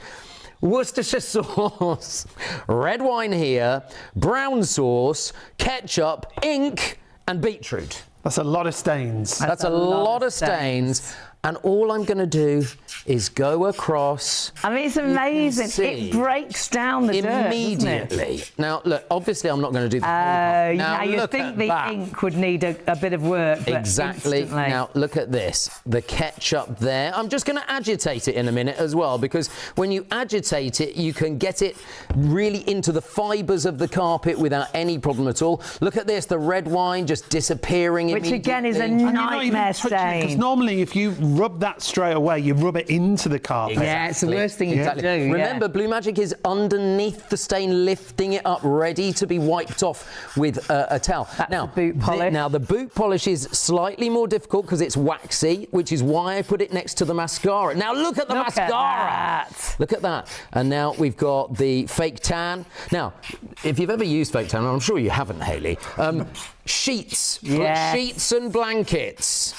Worcestershire sauce, red wine here, brown sauce, ketchup, ink, and beetroot. That's a lot of stains. That's a lot of stains. And all I'm going to do is go across. I mean, it's amazing. It breaks down the dirt, immediately. Now, look, obviously I'm not going to do the whole half. Now you think the ink would need a bit of work, but exactly. Instantly. Now, look at this. The ketchup there. I'm just going to agitate it in a minute as well, because when you agitate it, you can get it really into the fibres of the carpet without any problem at all. Look at this, the red wine just disappearing immediately. Which again is a nightmare stain. Because normally if you rub that straight away, you rub it into the carpet. Yeah, it's the worst thing you can do. Remember, Blue Magic is underneath the stain, lifting it up, ready to be wiped off with a towel. That's the boot polish. Now, the boot polish is slightly more difficult because it's waxy, which is why I put it next to the mascara. Now, look at the mascara. Look at that. And now we've got the fake tan. Now, if you've ever used fake tan, I'm sure you haven't, Hayley, sheets. Yes. Sheets and blankets.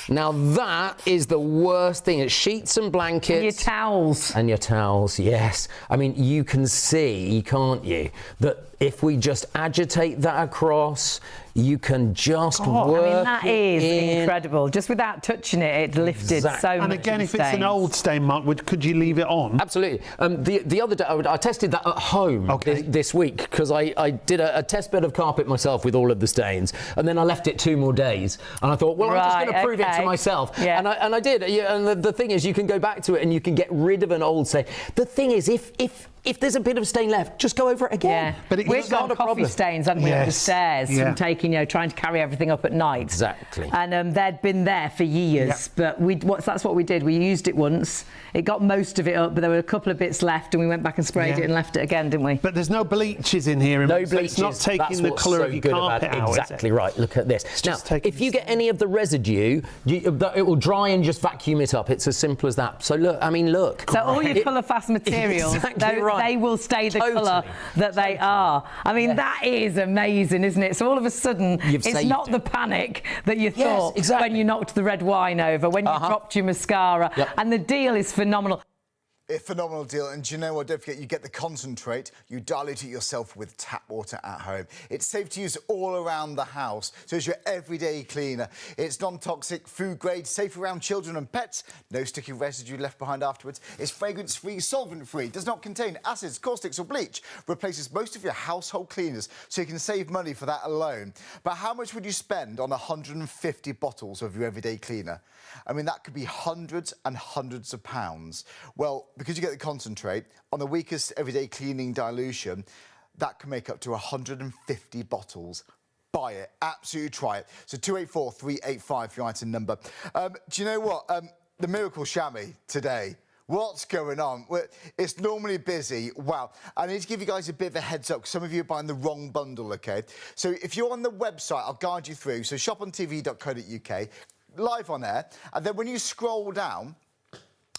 Now that is the worst thing. It's sheets and blankets. And your towels. And your towels, yes. I mean, you can see, can't you, that if we just agitate that across, you can just work. I mean, that is incredible. Just without touching it, it lifted so much. And again, if it's an old stain mark, could you leave it on? Absolutely. The other day, I tested that at home this week, because I did a test bed of carpet myself with all of the stains, and then I left it 2 more days, and I thought, well, I'm just going to prove it to myself. Yeah. And I did. And the thing is, you can go back to it and you can get rid of an old stain. The thing is, if there's a bit of stain left, just go over it again. Yeah. But we've got coffee stains, haven't we, up the stairs from taking, trying to carry everything up at night. Exactly. And they'd been there for years, but that's what we did. We used it once. It got most of it up, but there were a couple of bits left, and we went back and sprayed it and left it again, didn't we? But there's no bleaches in here. No bleaches. It's not taking the colour of your carpet out. Exactly right. Look at this. Now, if you get any of the residue, it will dry and just vacuum it up. It's as simple as that. So look, I mean, look. So all your colour fast materials, they will stay the colour that they are. I mean, that is amazing, isn't it? So all of a sudden, it's not the panic that you thought when you knocked the red wine over, when you dropped your mascara, and the deal is phenomenal. A phenomenal deal, and do you know what? Don't forget, you get the concentrate. You dilute it yourself with tap water at home. It's safe to use all around the house, so it's your everyday cleaner. It's non-toxic, food grade, safe around children and pets. No sticky residue left behind afterwards. It's fragrance-free, solvent-free. Does not contain acids, caustics, or bleach. Replaces most of your household cleaners, so you can save money for that alone. But how much would you spend on 150 bottles of your everyday cleaner? I mean, that could be hundreds and hundreds of pounds. Well, because you get the concentrate, on the weakest everyday cleaning dilution, that can make up to 150 bottles. Buy it. Absolutely try it. So 284-385, your item number. Do you know what? The Miracle Shammy today. What's going on? It's normally busy. Wow. I need to give you guys a bit of a heads up, because some of you are buying the wrong bundle, OK? So if you're on the website, I'll guide you through. So shopontv.co.uk. Live on air, and then when you scroll down,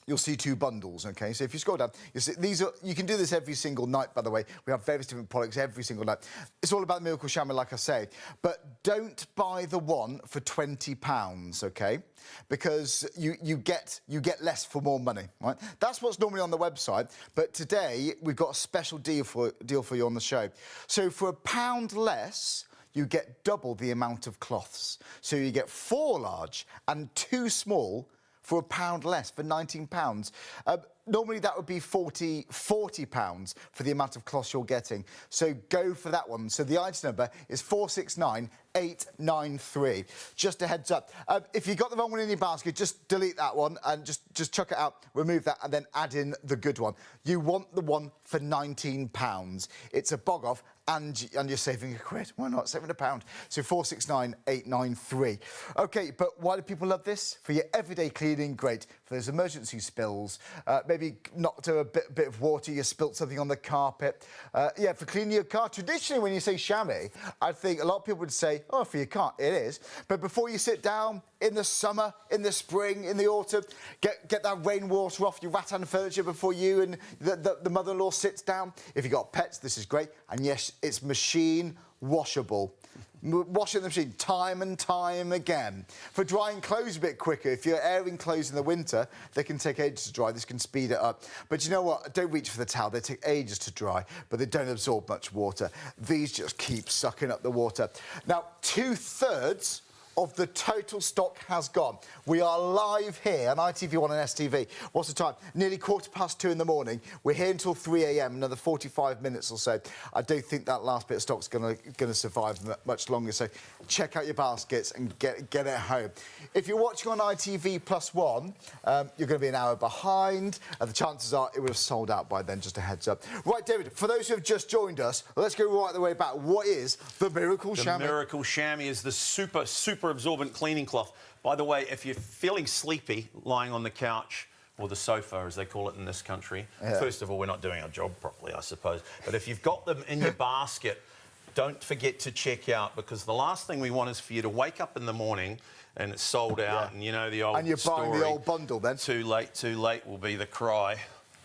you'll see 2 bundles, OK? So if you scroll down, you'll see you can do this every single night, by the way. We have various different products every single night. It's all about the Miracle Shammy, like I say. But don't buy the one for £20, OK? Because you get less for more money, right? That's what's normally on the website. But today, we've got a special deal for you on the show. So for £1 less, you get double the amount of cloths. So you get 4 large and 2 small for £1 less, for £19. Normally that would be £40 for the amount of cloths you're getting. So go for that one. So the item number is 469893. Just a heads up. If you got the wrong one in your basket, just delete that one and just chuck it out, remove that, and then add in the good one. You want the one for £19. It's a bog off, and you're saving £1. Why not? Saving £1. So 469893. OK, but why do people love this? For your everyday cleaning, great. For those emergency spills, maybe knocked a bit of water, you spilt something on the carpet. Yeah, for cleaning your car. Traditionally, when you say chamois, I think a lot of people would say, oh, for your car, it is. But before you sit down, in the summer, in the spring, in the autumn, get that rainwater off your rattan furniture before you and the mother-in-law sits down. If you've got pets, this is great. And yes, it's machine washable. washing the machine time and time again. For drying clothes a bit quicker, if you're airing clothes in the winter, they can take ages to dry. This can speed it up. But you know what? Don't reach for the towel. They take ages to dry, but they don't absorb much water. These just keep sucking up the water. Now, 2/3 of the total stock has gone. We are live here on ITV1 and STV. What's the time? Nearly 2:15 in the morning. We're here until 3 a.m, another 45 minutes or so. I don't think that last bit of stock's going to survive much longer, so check out your baskets and get it home. If you're watching on ITV+1, you're going to be an hour behind, and the chances are it would have sold out by then, just a heads up. Right, David, for those who have just joined us, let's go right the way back. What is the Miracle Shammy? The Miracle Shammy is the super absorbent cleaning cloth. By the way, if you're feeling sleepy lying on the couch, or the sofa, as they call it in this country, first of all, we're not doing our job properly, I suppose. But if you've got them in your basket, don't forget to check out, because the last thing we want is for you to wake up in the morning and it's sold out, and you know the old And you're story, buying the old bundle then. Too late will be the cry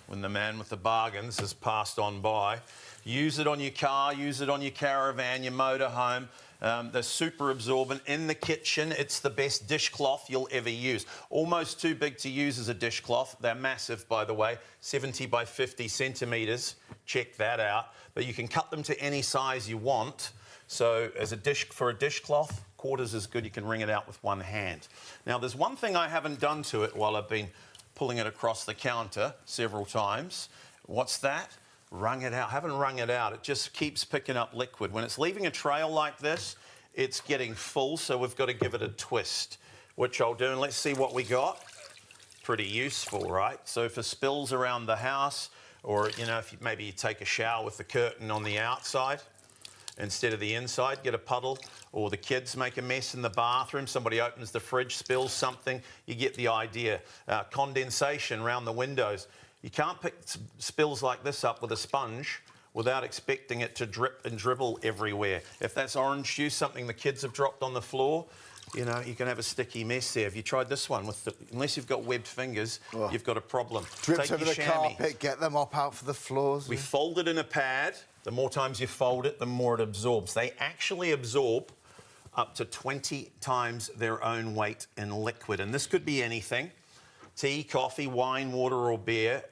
when the man with the bargains has passed on by. Use it on your car, use it on your caravan, your motorhome. They're super absorbent. In the kitchen, it's the best dishcloth you'll ever use. Almost too big to use as a dishcloth. They're massive, by the way, 70 by 50 centimetres. Check that out. But you can cut them to any size you want. So as for a dishcloth, quarters is good. You can wring it out with one hand. Now, there's one thing I haven't done to it while I've been pulling it across the counter several times. What's that? Wrung it out. Haven't wrung it out. It just keeps picking up liquid. When it's leaving a trail like this, it's getting full, so we've got to give it a twist, which I'll do. And let's see what we got. Pretty useful, right? So for spills around the house, or, you know, if maybe you take a shower with the curtain on the outside instead of the inside, get a puddle, or the kids make a mess in the bathroom, somebody opens the fridge, spills something, you get the idea. Condensation around the windows. You can't pick spills like this up with a sponge without expecting it to drip and dribble everywhere. If that's orange juice, something the kids have dropped on the floor, you know, you can have a sticky mess there. Have you tried this one? Unless you've got webbed fingers, you've got a problem. Drips over the carpet, get them up out for the floors. We fold it in a pad. The more times you fold it, the more it absorbs. They actually absorb up to 20 times their own weight in liquid. And this could be anything. Tea, coffee, wine, water or beer.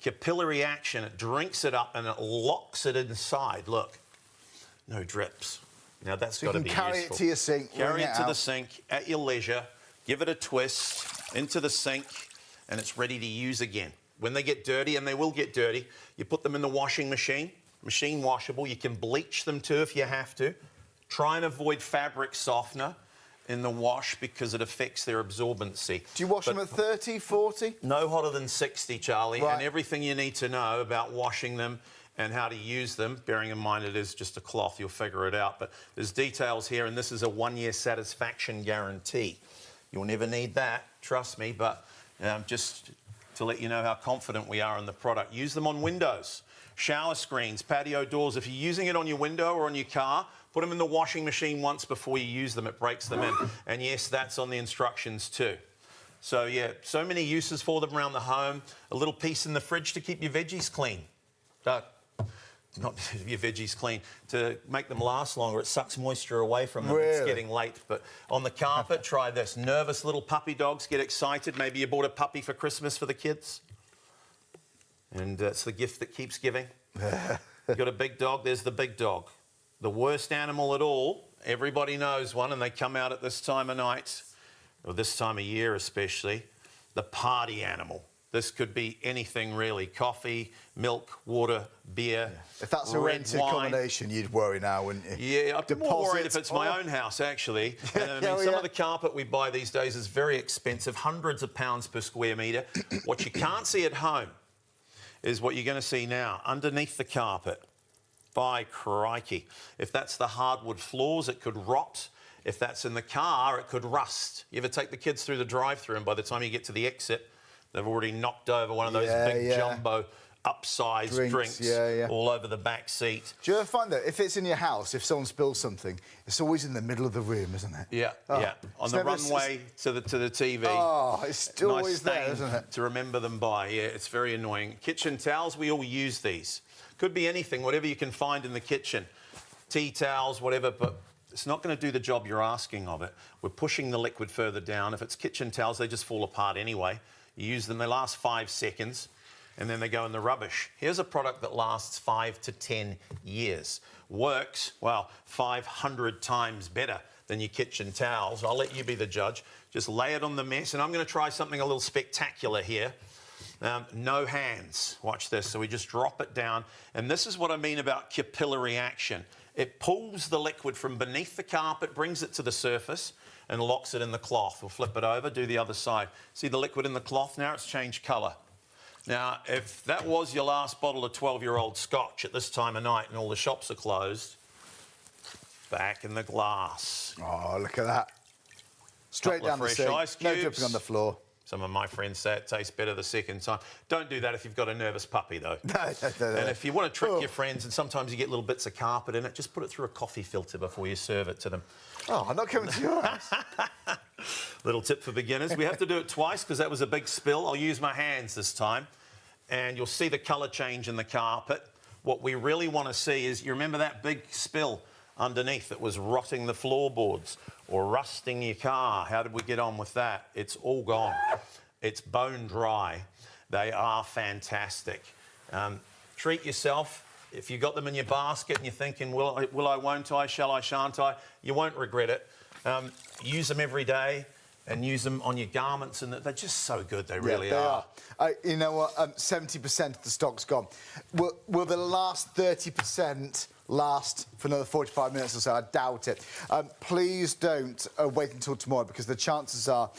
Capillary action, it drinks it up and it locks it inside. Look, no drips. Now that's got to be useful. Carry it to your sink. Carry it to the sink at your leisure. Give it a twist into the sink and it's ready to use again. When they get dirty, and they will get dirty, you put them in the washing machine. Machine washable. You can bleach them too if you have to. Try and avoid fabric softener in the wash because it affects their absorbency. Do you wash them at 30, 40? No hotter than 60, Charlie. Right. And everything you need to know about washing them and how to use them, bearing in mind it is just a cloth, you'll figure it out. But there's details here, and this is a 1-year satisfaction guarantee. You'll never need that, trust me, but just to let you know how confident we are in the product. Use them on windows, shower screens, patio doors. If you're using it on your window or on your car, put them in the washing machine once before you use them. It breaks them in. And yes, that's on the instructions too. So yeah, so many uses for them around the home. A little piece in the fridge to keep your veggies clean. Not your veggies clean, to make them last longer. It sucks moisture away from them. Really? It's getting late. But on the carpet, try this. Nervous little puppy dogs get excited. Maybe you bought a puppy for Christmas for the kids. And it's the gift that keeps giving. You've got a big dog, there's the big dog. The worst animal at all, everybody knows one, and they come out at this time of night, or this time of year especially, the party animal. This could be anything really, coffee, milk, water, beer, If that's a rented accommodation, you'd worry now, wouldn't you? Yeah, I'd be more worried if it's my own house, actually. Some of the carpet we buy these days is very expensive, hundreds of pounds per square metre. What you can't see at home is what you're going to see now, underneath the carpet. By crikey. If that's the hardwood floors, it could rot. If that's in the car, it could rust. You ever take the kids through the drive-through and by the time you get to the exit, they've already knocked over one of those big jumbo upsized drinks all over the back seat. Do you ever find that if it's in your house, if someone spills something, it's always in the middle of the room, isn't it? Yeah, on the runway to the TV. Oh, it's always there, isn't it? To remember them by. Yeah, it's very annoying. Kitchen towels, we all use these. Could be anything, whatever you can find in the kitchen. Tea towels, whatever, but It's not going to do the job you're asking of it. We're pushing the liquid further down. If it's kitchen towels, they just fall apart anyway. You use them, they last 5 seconds, and then they go in the rubbish. Here's a product that lasts 5 to 10 years. Works, well, 500 times better than your kitchen towels. I'll let you be the judge. Just lay it on the mess, and I'm going to try something a little spectacular here. No hands. Watch this. So we just drop it down, and this is what I mean about capillary action. It pulls the liquid from beneath the carpet, brings it to the surface, and locks it in the cloth. We'll flip it over, do the other side. See the liquid in the cloth now? It's changed colour. Now, if that was your last bottle of 12-year-old scotch at this time of night and all the shops are closed, back in the glass. Oh, look at that. Straight down the sink, no dripping on the floor. Some of my friends say it tastes better the second time. Don't do that if you've got a nervous puppy, though. No. And if you want to trick your friends, and sometimes you get little bits of carpet in it, just put it through a coffee filter before you serve it to them. Oh, I'm not coming to your house. Little tip for beginners. We have to do it twice because that was a big spill. I'll use my hands this time. And you'll see the colour change in the carpet. What we really want to see is, you remember that big spill underneath that was rotting the floorboards or rusting your car? How did we get on with that? It's all gone. It's bone dry. They are fantastic. Treat yourself. If you got them in your basket and you're thinking, will I, won't I, shall I, shan't I? You won't regret it. Use them every day and use them on your garments, and they're just so good. They really are. You know what? 70% of the stock's gone. Will the last 30% last for another 45 minutes or so? I doubt it. Please don't wait until tomorrow, because the chances are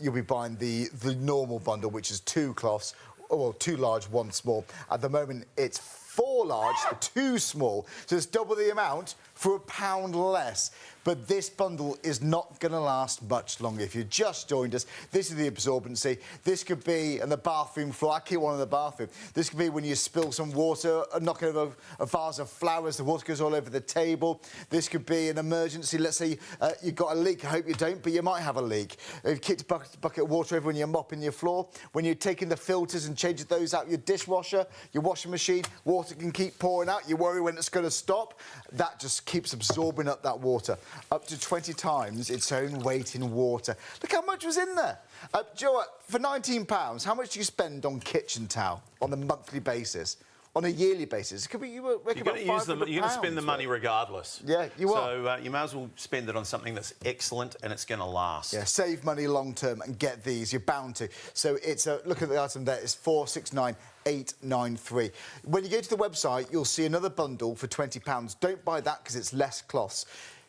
you'll be buying the normal bundle, which is 2 cloths, well, 2 large, 1 small. At the moment, it's 4 large, 2 small. So it's double the amount for £1 less. But this bundle is not going to last much longer. If you just joined us, this is the absorbency. This could be on the bathroom floor. I keep one in the bathroom. This could be when you spill some water, knock over a vase of flowers, the water goes all over the table. This could be an emergency. Let's say you've got a leak. I hope you don't, but you might have a leak. You've kicked a bucket of water over when you're mopping your floor. When you're taking the filters and changing those out, your dishwasher, your washing machine, water can keep pouring out. You worry when it's going to stop. That just keeps absorbing up that water. Up to 20 times its own weight in water. Look how much was in there. Do you know what? For £19, how much do you spend on kitchen towel on a monthly basis? On a yearly basis? It could be, you're going to use them. You're going to spend the money regardless. Yeah, you are. So you may as well spend it on something that's excellent and it's going to last. Yeah, save money long term and get these. You're bound to. So it's look at the item there. It's 469,893. When you go to the website, you'll see another bundle for £20. Don't buy that because it's less cloths.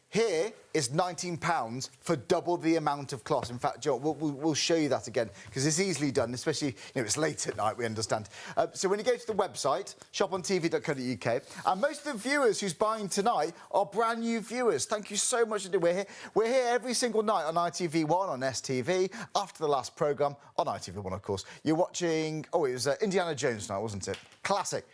Here is £19 for double the amount of cloths. In fact, Joe, we'll show you that again, because it's easily done, especially, it's late at night, we understand. So when you go to the website, shopontv.co.uk, and most of the viewers who's buying tonight are brand new viewers. Thank you so much indeed. We're here every single night on ITV1, on STV, after the last programme, on ITV1, of course. You're watching, it was Indiana Jones tonight, wasn't it? Classic.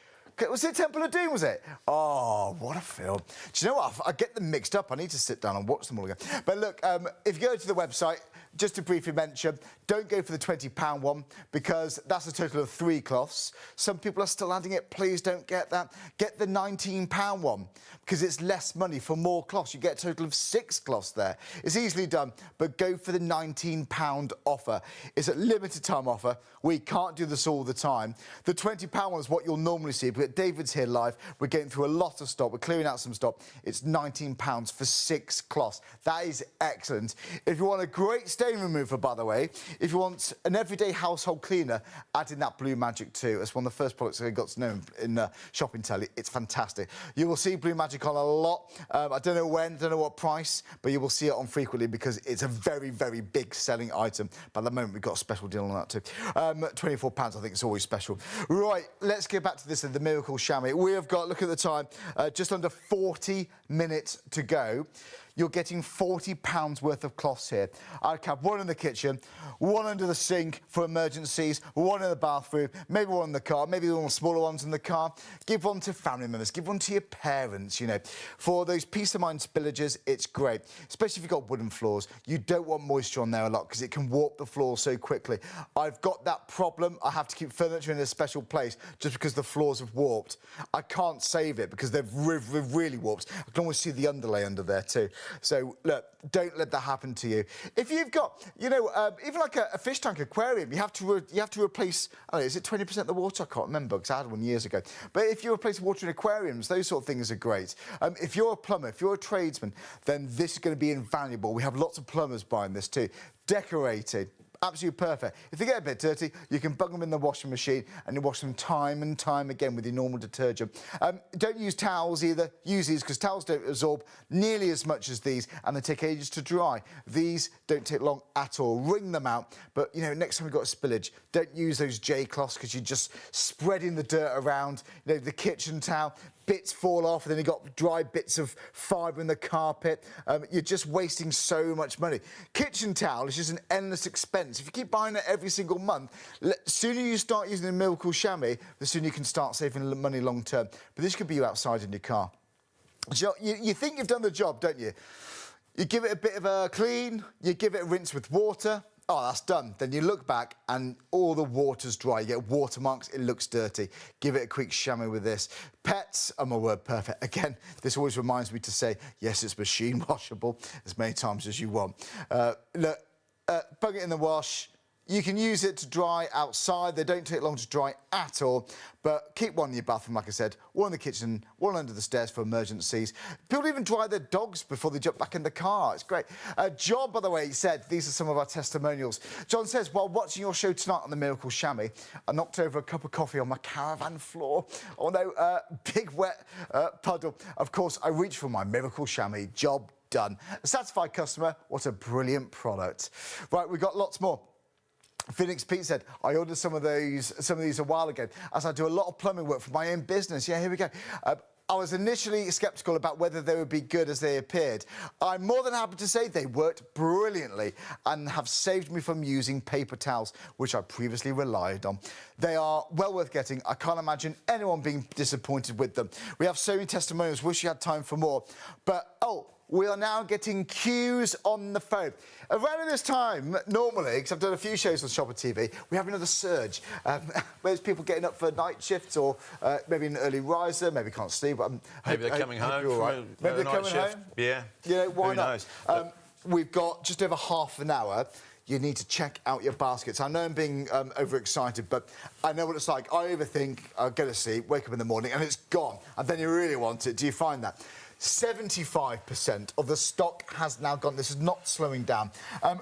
Was it Temple of Doom, was it? Oh, what a film. Do you know what? I get them mixed up. I need to sit down and watch them all again. But look, if you go to the website, just to briefly mention, don't go for the £20 one, because that's a total of 3 cloths. Some people are still adding it. Please don't get that. Get the £19 one, because it's less money for more cloths. You get a total of 6 cloths there. It's easily done, but go for the £19 offer. It's a limited time offer. We can't do this all the time. The £20 one is what you'll normally see, but David's here live. We're getting through a lot of stock. We're clearing out some stock. It's £19 for 6 cloths. That is excellent. If you want a great stain remover, by the way, if you want an everyday household cleaner, add in that Blue Magic too. It's one of the first products I got to know in shopping telly. It's fantastic. You will see Blue Magic on a lot. I don't know when, don't know what price, but you will see it on frequently, because it's a very, very big selling item. But at the moment, we've got a special deal on that too. £24, I think it's always special. Right, let's get back to this, the Miracle Shammy. We have got, look at the time, just under 40 minutes to go. You're getting £40 worth of cloths here. I have 1 in the kitchen, 1 under the sink for emergencies, 1 in the bathroom, maybe 1 in the car, maybe one of the smaller ones in the car. Give 1 to family members, give 1 to your parents, For those peace of mind spillages, it's great. Especially if you've got wooden floors. You don't want moisture on there a lot, because it can warp the floor so quickly. I've got that problem. I have to keep furniture in a special place just because the floors have warped. I can't save it because they've really warped. I can almost see the underlay under there too. So look, don't let that happen to you. If you've got, you know, even like a fish tank aquarium, you have to replace. I don't know, is it 20% of the water? I can't remember because I had one years ago. But if you replace water in aquariums, those sort of things are great. If you're a plumber, if you're a tradesman, then this is going to be invaluable. We have lots of plumbers buying this too. Decorated. Absolutely perfect. If they get a bit dirty, you can bung them in the washing machine and you wash them time and time again with your normal detergent. Don't use towels either. Use these because towels don't absorb nearly as much as these and they take ages to dry. These don't take long at all. Wring them out. But, you know, next time you've got a spillage, don't use those J-cloths because you're just spreading the dirt around. You know, the kitchen towel, bits fall off and then you've got dry bits of fibre in the carpet. You're just wasting so much money. Kitchen towel is just an endless expense. If you keep buying it every single month, the sooner you start using the Miracle Shammy, the sooner you can start saving money long term. But this could be you outside in your car. So you think you've done the job, don't you? You give it a bit of a clean, you give it a rinse with water. Oh, that's done. Then you look back and all the water's dry. You get watermarks, it looks dirty. Give it a quick chamois with this. Pets, oh my word, perfect. Again, this always reminds me to say, yes, it's machine washable as many times as you want. Look, bung it in the wash. You can use it to dry outside. They don't take long to dry at all. But keep one in your bathroom, like I said, one in the kitchen, one under the stairs for emergencies. People even dry their dogs before they jump back in the car. It's great. John, by the way, said, these are some of our testimonials. John says, while watching your show tonight on the Miracle Shammy, I knocked over a cup of coffee on my caravan floor. Oh no, big wet puddle. Of course, I reached for my Miracle Shammy. Job done. A satisfied customer, what a brilliant product. Right, we've got lots more. Phoenix Pete said, I ordered some of these a while ago, as I do a lot of plumbing work for my own business. Yeah, here we go. I was initially sceptical about whether they would be good as they appeared. I'm more than happy to say they worked brilliantly and have saved me from using paper towels, which I previously relied on. They are well worth getting. I can't imagine anyone being disappointed with them. We have so many testimonials. Wish you had time for more. But, we are now getting queues on the phone. Around this time, normally, because I've done a few shows on Shopper TV, we have another surge. Where's people getting up for night shifts or maybe an early riser, maybe can't sleep. But maybe they're coming home from right. Maybe they're coming shift. home. Yeah. Yeah, why Who not? knows? We've got just over half an hour. You need to check out your baskets. I know I'm being overexcited, but I know what it's like. I overthink, I go to sleep, wake up in the morning, and it's gone. And then you really want it. Do you find that? 75% of the stock has now gone. This is not slowing down.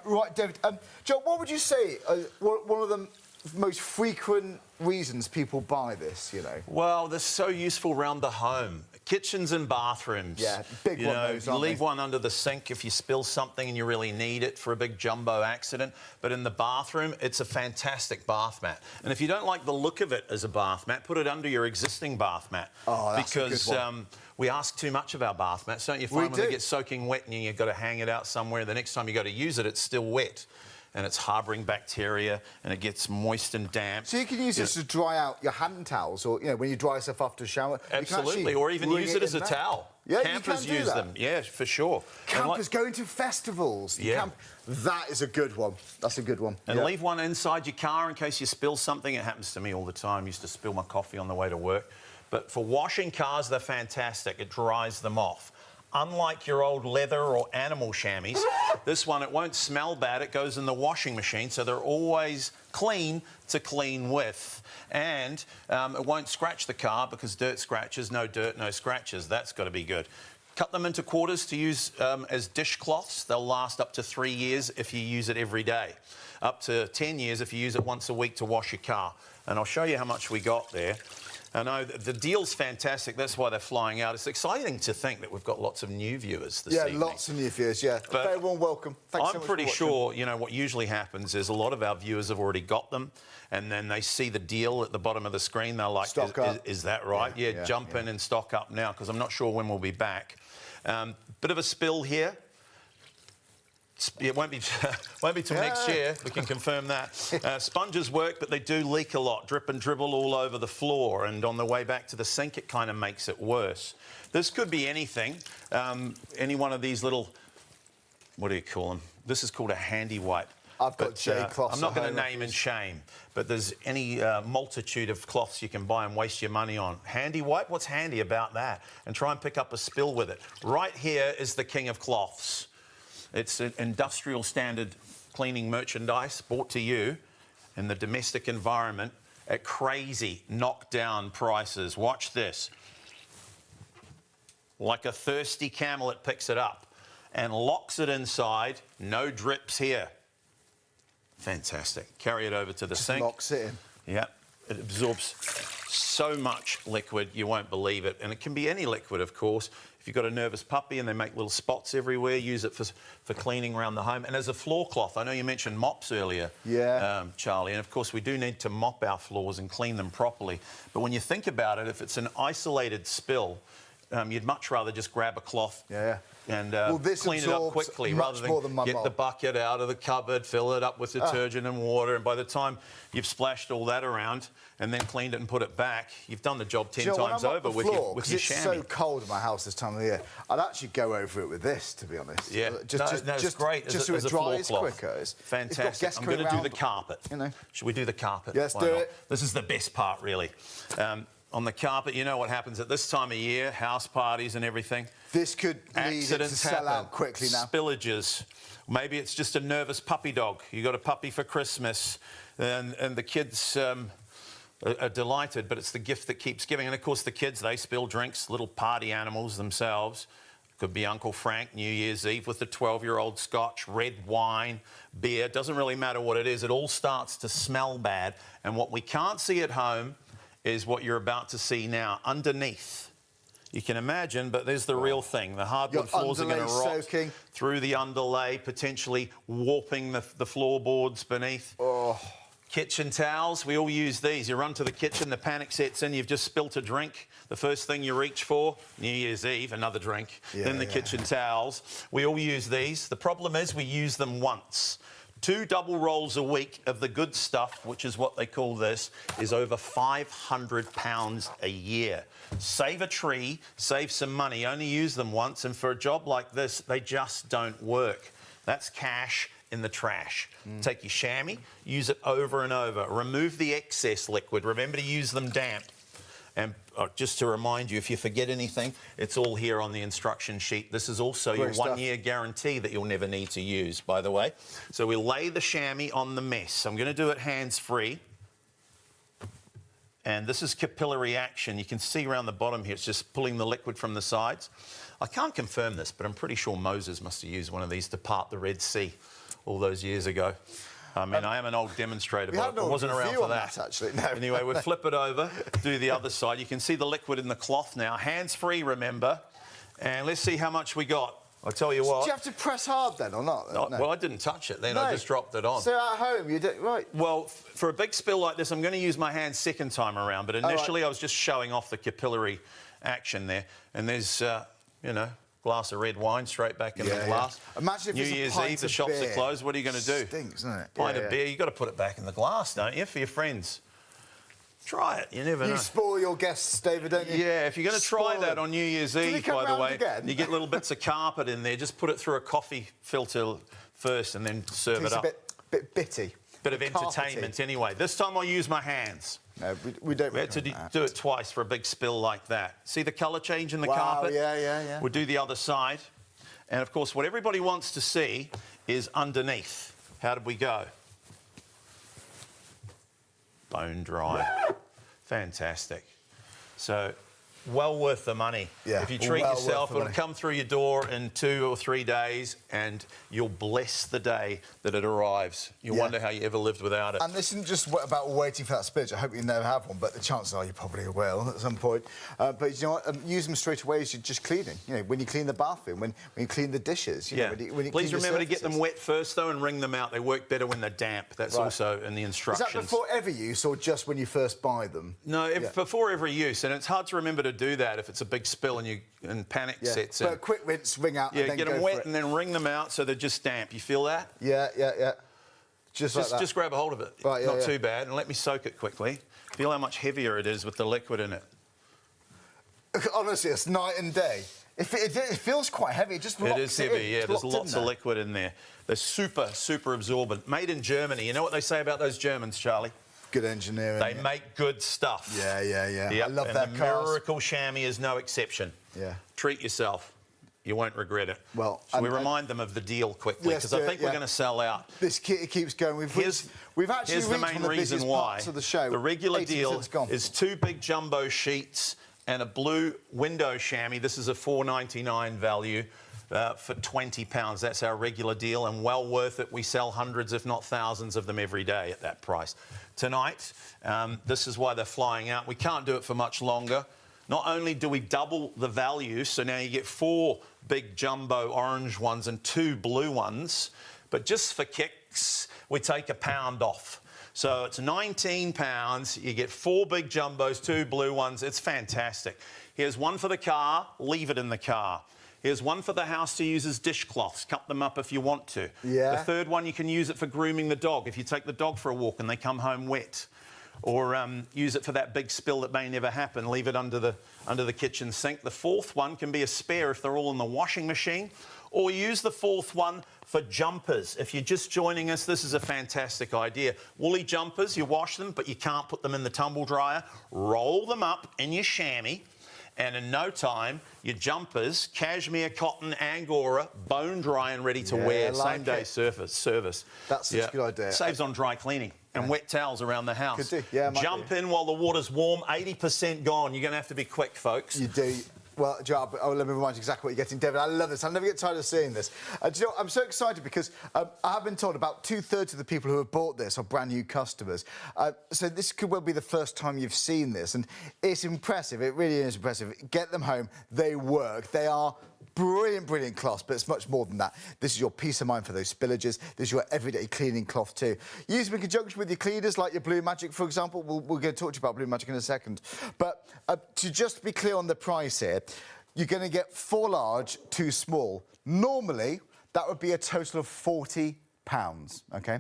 Right, David. Joe, what would you say one of the most frequent reasons people buy this, you know? Well, they're so useful around the home. Kitchens and bathrooms. Yeah, big one those, you leave one under the sink if you spill something and you really need it for a big jumbo accident. But in the bathroom, it's a fantastic bath mat. And if you don't like the look of it as a bath mat, put it under your existing bath mat. Oh, that's a good one. We ask too much of our bath mats, don't you find when they get soaking wet and you've got to hang it out somewhere, the next time you go to use it, it's still wet and it's harbouring bacteria and it gets moist and damp. So you can use this to dry out your hand towels or, you know, when you dry yourself after a shower. Absolutely, or even use it as a towel. Yeah, campers use them. Yeah, for sure. Campers going to festivals. Yeah. That is a good one. That's a good one. And leave one inside your car in case you spill something. It happens to me all the time. I used to spill my coffee on the way to work. But for washing cars, they're fantastic. It dries them off. Unlike your old leather or animal chamois, this one, it won't smell bad. It goes in the washing machine, so they're always clean to clean with. And it won't scratch the car because dirt scratches, no dirt, no scratches. That's got to be good. Cut them into quarters to use as dishcloths. They'll last up to 3 years if you use it every day. Up to 10 years if you use it once a week to wash your car. And I'll show you how much we got there. I know the deal's fantastic. That's why they're flying out. It's exciting to think that we've got lots of new viewers this evening. Yeah, lots of new viewers, yeah. But very warm welcome. Thanks so much I'm pretty sure, you know, what usually happens is a lot of our viewers have already got them and then they see the deal at the bottom of the screen. They're like, is that right? Yeah, jump in and stock up now because I'm not sure when we'll be back. Bit of a spill here. It won't be till next year, we can confirm that. Sponges work, but they do leak a lot, drip and dribble all over the floor, and on the way back to the sink, it kind of makes it worse. This could be anything, any one of these little, what do you call them? This is called a handy wipe. I've got J cloths. I'm not going to name and shame, but there's any multitude of cloths you can buy and waste your money on. Handy wipe, what's handy about that? And try and pick up a spill with it. Right here is the king of cloths. It's an industrial standard cleaning merchandise brought to you in the domestic environment at crazy knockdown prices. Watch this. Like a thirsty camel, it picks it up and locks it inside. No drips here. Fantastic. Carry it over to the sink. Locks it in. Yeah. It absorbs so much liquid, you won't believe it. And it can be any liquid, of course. If you've got a nervous puppy and they make little spots everywhere, use it for cleaning around the home. And as a floor cloth, I know you mentioned mops earlier, Charlie, and of course we do need to mop our floors and clean them properly. But when you think about it, if it's an isolated spill, you'd much rather just grab a cloth and clean it up quickly rather than get the bucket out of the cupboard, fill it up with detergent and water, and by the time you've splashed all that around and then cleaned it and put it back, you've done the job 10 times over with your Shammy. It's so cold in my house this time of the year. I'd actually go over it with this, to be honest. Yeah, it's great. Just so it dries quicker. It's fantastic. I'm going to do the carpet. You know. Should we do the carpet? Yes, do it. This is the best part, really. On the carpet, you know what happens at this time of year, house parties and everything. This could lead it to sell out quickly now. Spillages. Maybe it's just a nervous puppy dog. You got a puppy for Christmas and the kids are delighted, but it's the gift that keeps giving. And of course the kids, they spill drinks, little party animals themselves. Could be Uncle Frank, New Year's Eve with the 12-year-old scotch, red wine, beer. Doesn't really matter what it is. It all starts to smell bad. And what we can't see at home is what you're about to see now. Underneath, you can imagine, but there's the real thing. The hardwood floors are going to rot through the underlay, potentially warping the floorboards beneath. Kitchen towels, we all use these. You run to the kitchen, the panic sets in, you've just spilt a drink. The first thing you reach for, New Year's Eve, another drink. Then the kitchen towels. We all use these. The problem is we use them once. 2 double rolls a week of the good stuff, which is what they call this, is over £500 a year. Save a tree, save some money, only use them once, and for a job like this, they just don't work. That's cash in the trash. Take your chamois, use it over and over. Remove the excess liquid. Remember to use them damp. And just to remind you, if you forget anything, it's all here on the instruction sheet. This is also your 1-year guarantee that you'll never need to use, by the way. So we'll lay the chamois on the mess. I'm going to do it hands-free. And this is capillary action. You can see around the bottom here, it's just pulling the liquid from the sides. I can't confirm this, but I'm pretty sure Moses must have used one of these to part the Red Sea all those years ago. I mean, I am an old demonstrator, but I wasn't around for that. Actually. No. Anyway, we'll flip it over, do the other side. You can see the liquid in the cloth now. Hands-free, remember. And let's see how much we got. I'll tell you what. Do you have to press hard then or not? No. Well, I didn't touch it then. I just dropped it on. So at home, you do... Right. Well, for a big spill like this, I'm going to use my hand second time around. But initially, I was just showing off the capillary action there. And there's, you know, glass of red wine straight back in the glass. Imagine if New Year's Eve, the shops are closed. What are you going to do? Stinks, doesn't it? Pint of beer, you've got to put it back in the glass, don't you, for your friends? Try it. You never know. You spoil your guests, David, don't you? Yeah, if you're going to try that on New Year's Eve, by the way, you get little bits of carpet in there. Just put it through a coffee filter first and then serve it up. It's a bit bitty. Bit of entertainment anyway. This time I'll use my hands. No, we don't. We had to do it twice for a big spill like that. See the colour change in the carpet? Yeah. We'll do the other side. And of course, what everybody wants to see is underneath. How did we go? Bone dry. Fantastic. So, well worth the money. Yeah, if you treat yourself, it'll come through your door in 2 or 3 days and you'll bless the day that it arrives. You'll wonder how you ever lived without it. And this isn't just about waiting for that spillage. I hope you never have one, but the chances are you probably will at some point. But you know what? Use them straight away as you're just cleaning. You know, when you clean the bathroom, when you clean the dishes. You know, when you Please remember to get them wet first, though, and wring them out. They work better when they're damp. That's also in the instructions. Is that before every use or just when you first buy them? No, before every use. And it's hard to remember to do that if it's a big spill and panic sets in. But a quick rinse, wring out, and then get them wet and then wring them out so they're just damp. You feel that? Yeah. Just like that. Just grab a hold of it. Right, Not too bad. And let me soak it quickly. Feel how much heavier it is with the liquid in it. Honestly, it's night and day. It feels quite heavy. It just locks it is heavy, in. yeah. There's lots of liquid in there. They're super, super absorbent. Made in Germany. You know what they say about those Germans, Charlie? Good engineering. They make good stuff. Yeah. Yep. I love and their the cars. Miracle Shammy is no exception. Yeah. Treat yourself. You won't regret it. Well, Should we remind them of the deal quickly? Because I think we're going to sell out. This keeps going. We've actually here's the main reason why. Of the show. The regular deal is 2 big jumbo sheets and a blue window chamois. This is a $4.99 value for £20. That's our regular deal, and well worth it. We sell hundreds, if not thousands, of them every day at that price. Tonight, this is why they're flying out. We can't do it for much longer. Not only do we double the value, so now you get 4 big jumbo orange ones and 2 blue ones, but just for kicks, we take £1 off. So it's £19. You get 4 big jumbos, 2 blue ones. It's fantastic. Here's one for the car. Leave it in the car. Here's one for the house to use as dishcloths. Cut them up if you want to. Yeah. The third one, you can use it for grooming the dog. If you take the dog for a walk and they come home wet. Or use it for that big spill that may never happen. Leave it under the kitchen sink. The fourth one can be a spare if they're all in the washing machine. Or use the fourth one for jumpers. If you're just joining us, this is a fantastic idea. Woolly jumpers, you wash them, but you can't put them in the tumble dryer. Roll them up in your chamois, and in no time, your jumpers, cashmere, cotton, angora, bone dry and ready to wear. Same day service. That's such a good idea. Saves on dry cleaning and wet towels around the house. Could do. Yeah, Jump in while the water's warm. 80% gone. You're going to have to be quick, folks. You do. Well, Joe, let me remind you exactly what you're getting, David. I love this. I'll never get tired of seeing this. Do you know, I'm so excited because I have been told about 2/3 of the people who have bought this are brand new customers. So this could well be the first time you've seen this, and it's impressive. It really is impressive. Get them home. They work. They are brilliant cloths, but it's much more than that. This is your peace of mind for those spillages. This is your everyday cleaning cloth too. Use them in conjunction with your cleaners, like your Blue Magic, for example. We're going to talk to you about Blue Magic in a second. But to just be clear on the price here, you're going to get 4 large, 2 small. Normally, that would be a total of £40, OK?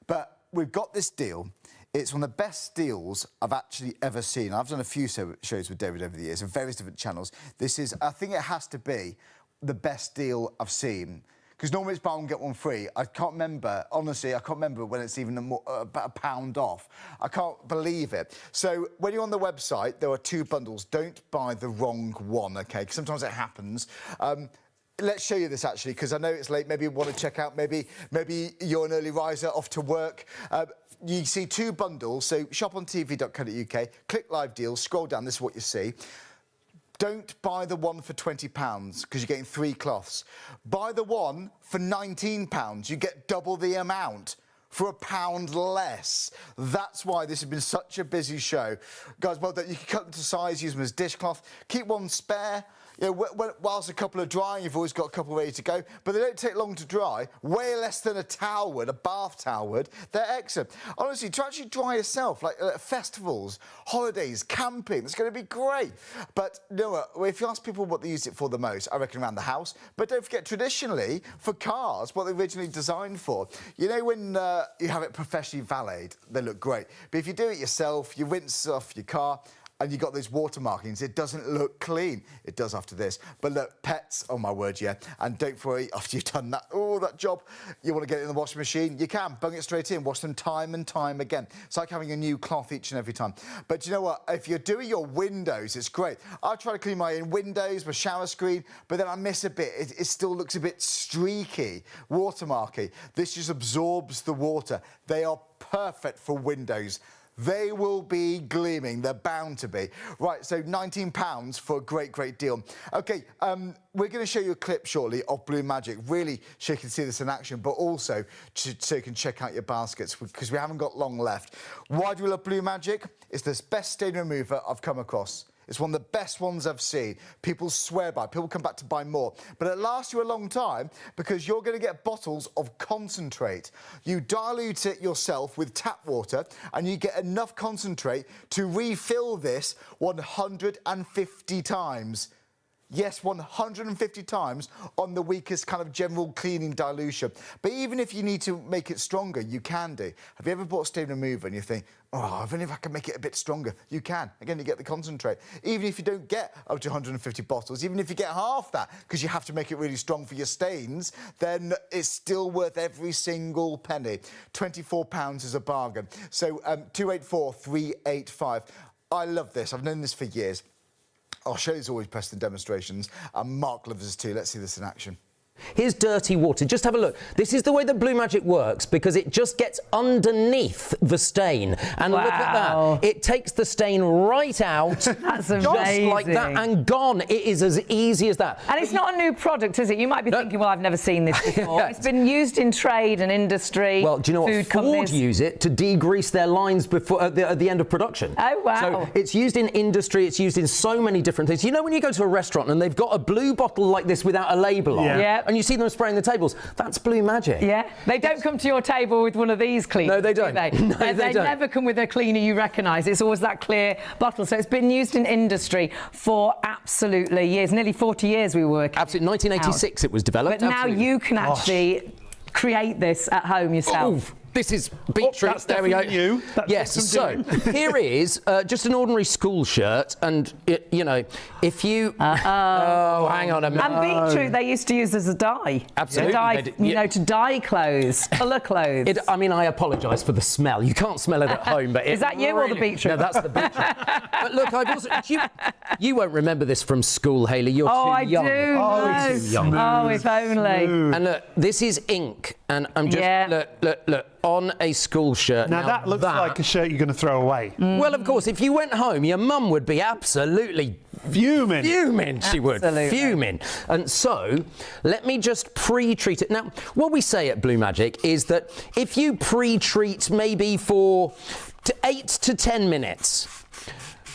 But we've got this deal. It's one of the best deals I've actually ever seen. I've done a few shows with David over the years on various different channels. This is, I think it has to be the best deal I've seen. Because normally it's buy one, get one free. I can't remember, honestly, I can't remember when it's even about £1 off. I can't believe it. So when you're on the website, there are 2 bundles. Don't buy the wrong one, OK? Because sometimes it happens. Let's show you this, actually, because I know it's late. Maybe you want to check out. Maybe you're an early riser off to work. You see 2 bundles, so shopontv.co.uk, click live deals, scroll down, this is what you see. Don't buy the one for £20 because you're getting 3 cloths. Buy the one for £19. You get double the amount for £1 less. That's why this has been such a busy show. Guys, well, you can cut them to size, use them as dishcloth, keep one spare. You know, whilst a couple are drying, you've always got a couple ready to go, but they don't take long to dry. Way less than a towel would, a bath towel would. They're excellent. Honestly, to actually dry yourself, like festivals, holidays, camping, it's going to be great. But you know what, if you ask people what they use it for the most, I reckon around the house. But don't forget, traditionally, for cars, what they're originally designed for. You know when you have it professionally valeted, they look great. But if you do it yourself, you rinse off your car, and you've got those water markings, it doesn't look clean. It does after this. But look, pets, oh my word, yeah. And don't worry, after you've done that, that job, you want to get it in the washing machine, you can. Bung it straight in, wash them time and time again. It's like having a new cloth each and every time. But you know what? If you're doing your windows, it's great. I try to clean my windows, my shower screen, but then I miss a bit. It still looks a bit streaky, watermarky. This just absorbs the water. They are perfect for windows. They will be gleaming. They're bound to be. Right, so £19 for a great deal. OK, we're going to show you a clip shortly of Blue Magic, really so you can see this in action, but also so you can check out your baskets, because we haven't got long left. Why do we love Blue Magic? It's the best stain remover I've come across. It's one of the best ones I've seen. People swear by it. People come back to buy more. But it lasts you a long time because you're going to get bottles of concentrate. You dilute it yourself with tap water and you get enough concentrate to refill this 150 times. Yes, 150 times on the weakest kind of general cleaning dilution. But even if you need to make it stronger, you can do. Have you ever bought a stain remover and you think, oh, if only if I can make it a bit stronger? You can. Again, you get the concentrate. Even if you don't get up to 150 bottles, even if you get half that, because you have to make it really strong for your stains, then it's still worth every single penny. £24 is a bargain. So 284 385. I love this. I've known this for years. Shelley's always pressed in demonstrations, and Mark loves us too. Let's see this in action. Here's dirty water. Just have a look. This is the way that Blue Magic works, because it just gets underneath the stain. And look at that. It takes the stain right out. That's just amazing. like that, and gone. It is as easy as that. And it's not a new product, is it? You might be thinking, well, I've never seen this before. Yeah. It's been used in trade and industry. Well, do you know what? Food Ford companies use it to degrease their lines before at the end of production. Oh, wow. So it's used in industry. It's used in so many different things. You know, when you go to a restaurant and they've got a blue bottle like this without a label on, and you see them spraying the tables, that's Blue Magic. Yeah, they don't come to your table with one of these cleaners. No, they don't. Do they? No, they they don't. never come with a cleaner you recognise. It's always that clear bottle. So it's been used in industry for absolutely years, nearly 40 years we were working. Absolutely, 1986 it was developed. But now you can actually create this at home yourself. Oh, this is beetroot. That's there we go. you. Yes. So here is just an ordinary school shirt, and you know, if you oh, hang on a minute. And beetroot they used to use as a dye. Absolutely. To dye, you know, to dye clothes, colour clothes. I mean, I apologise for the smell. You can't smell it at home, but is that you or the beetroot? No, that's the beetroot. But look, I've also you won't remember this from school, Hayley. You're too young. Do. Oh, No. too young. Oh, if only. And look, this is ink, and I'm just look on a school shirt. Now that looks like a shirt you're going to throw away. Well, of course, if you went home, your mum would be absolutely fuming. Fuming, she would. Fuming. And so, let me just pre-treat it. Now, what we say at Blue Magic is that if you pre-treat maybe for 8 to 10 minutes,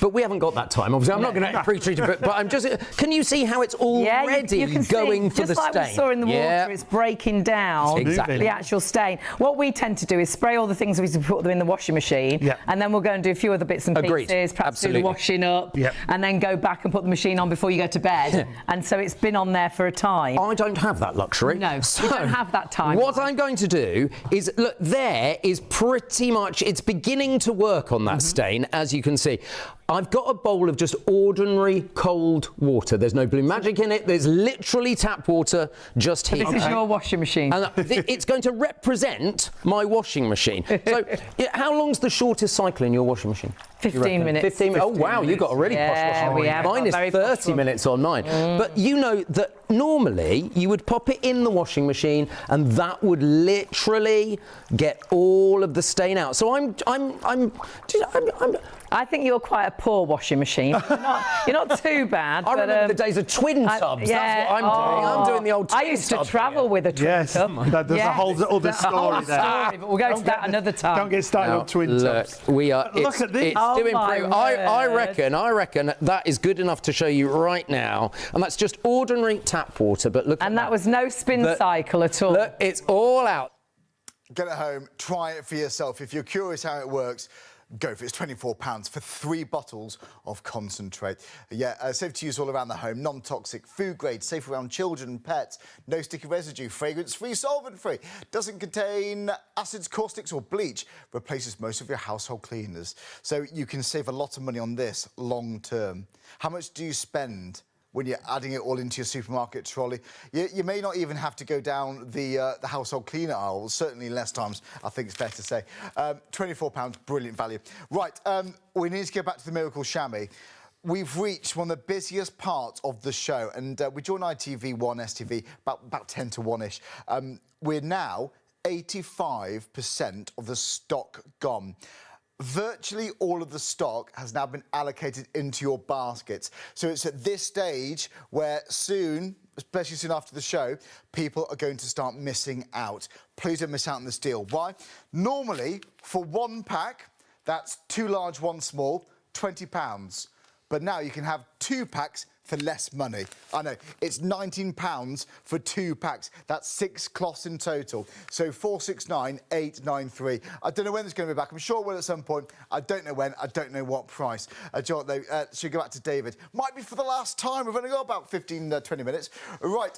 but we haven't got that time. Obviously, I'm not going to pre-treat it, but I'm just... Can you see how it's already you can going for the stain? Just like we saw in the water, it's breaking down the actual stain. What we tend to do is spray all the things we put them in the washing machine, and then we'll go and do a few other bits and pieces, perhaps do the washing up, and then go back and put the machine on before you go to bed. And so it's been on there for a time. I don't have that luxury. No, so, you don't have that time. What I'm going to do is, look, there is pretty much... It's beginning to work on that stain, as you can see. I've got a bowl of just ordinary cold water. There's no Blue Magic in it. There's literally tap water just here. This is your washing machine. And it's going to represent my washing machine. So, how long's the shortest cycle in your washing machine? 15 minutes. 15 minutes. Oh, wow, you've got a really posh washing machine. Mine is 30 minutes on mine. But you know that normally you would pop it in the washing machine and that would literally get all of the stain out. So I think you're quite a poor washing machine. You're not too bad. I remember the days of twin tubs. That's what I'm doing. I'm doing the old twin tub. I used to travel with a twin tub. There's a whole other story there. But we'll go to that another time. Don't get started on twin tubs. We are. Look at this. It's doing pretty. I reckon that is good enough to show you right now, and that's just ordinary tap water. But look. And that was no spin cycle at all. Look, it's all out. Get it home. Try it for yourself. If you're curious how it works, go for it. It's £24 for 3 bottles of concentrate. Yeah, safe to use all around the home, non-toxic, food grade, safe around children and pets, no sticky residue, fragrance-free, solvent-free, doesn't contain acids, caustics or bleach, replaces most of your household cleaners. So you can save a lot of money on this long term. How much do you spend when you're adding it all into your supermarket trolley? You may not even have to go down the household cleaner aisle, certainly less times, I think it's fair to say. £24, brilliant value. Right, we need to go back to the Miracle Shammy. We've reached one of the busiest parts of the show, and we joined ITV1 STV about 10 to 1-ish. We're now 85% of the stock gone. Virtually all of the stock has now been allocated into your baskets. So it's at this stage where soon, especially soon after the show, people are going to start missing out. Please don't miss out on this deal. Why? Normally, for 1 pack, that's 2 large, 1 small, £20. but now you can have 2 packs for less money. I know, it's £19 for 2 packs. That's 6 cloths in total. So 469,893. I don't know when it's going to be back. I'm sure it will at some point. I don't know when. I don't know what price. Should we go back to David? Might be for the last time. We've only got about 15, 20 minutes. Right,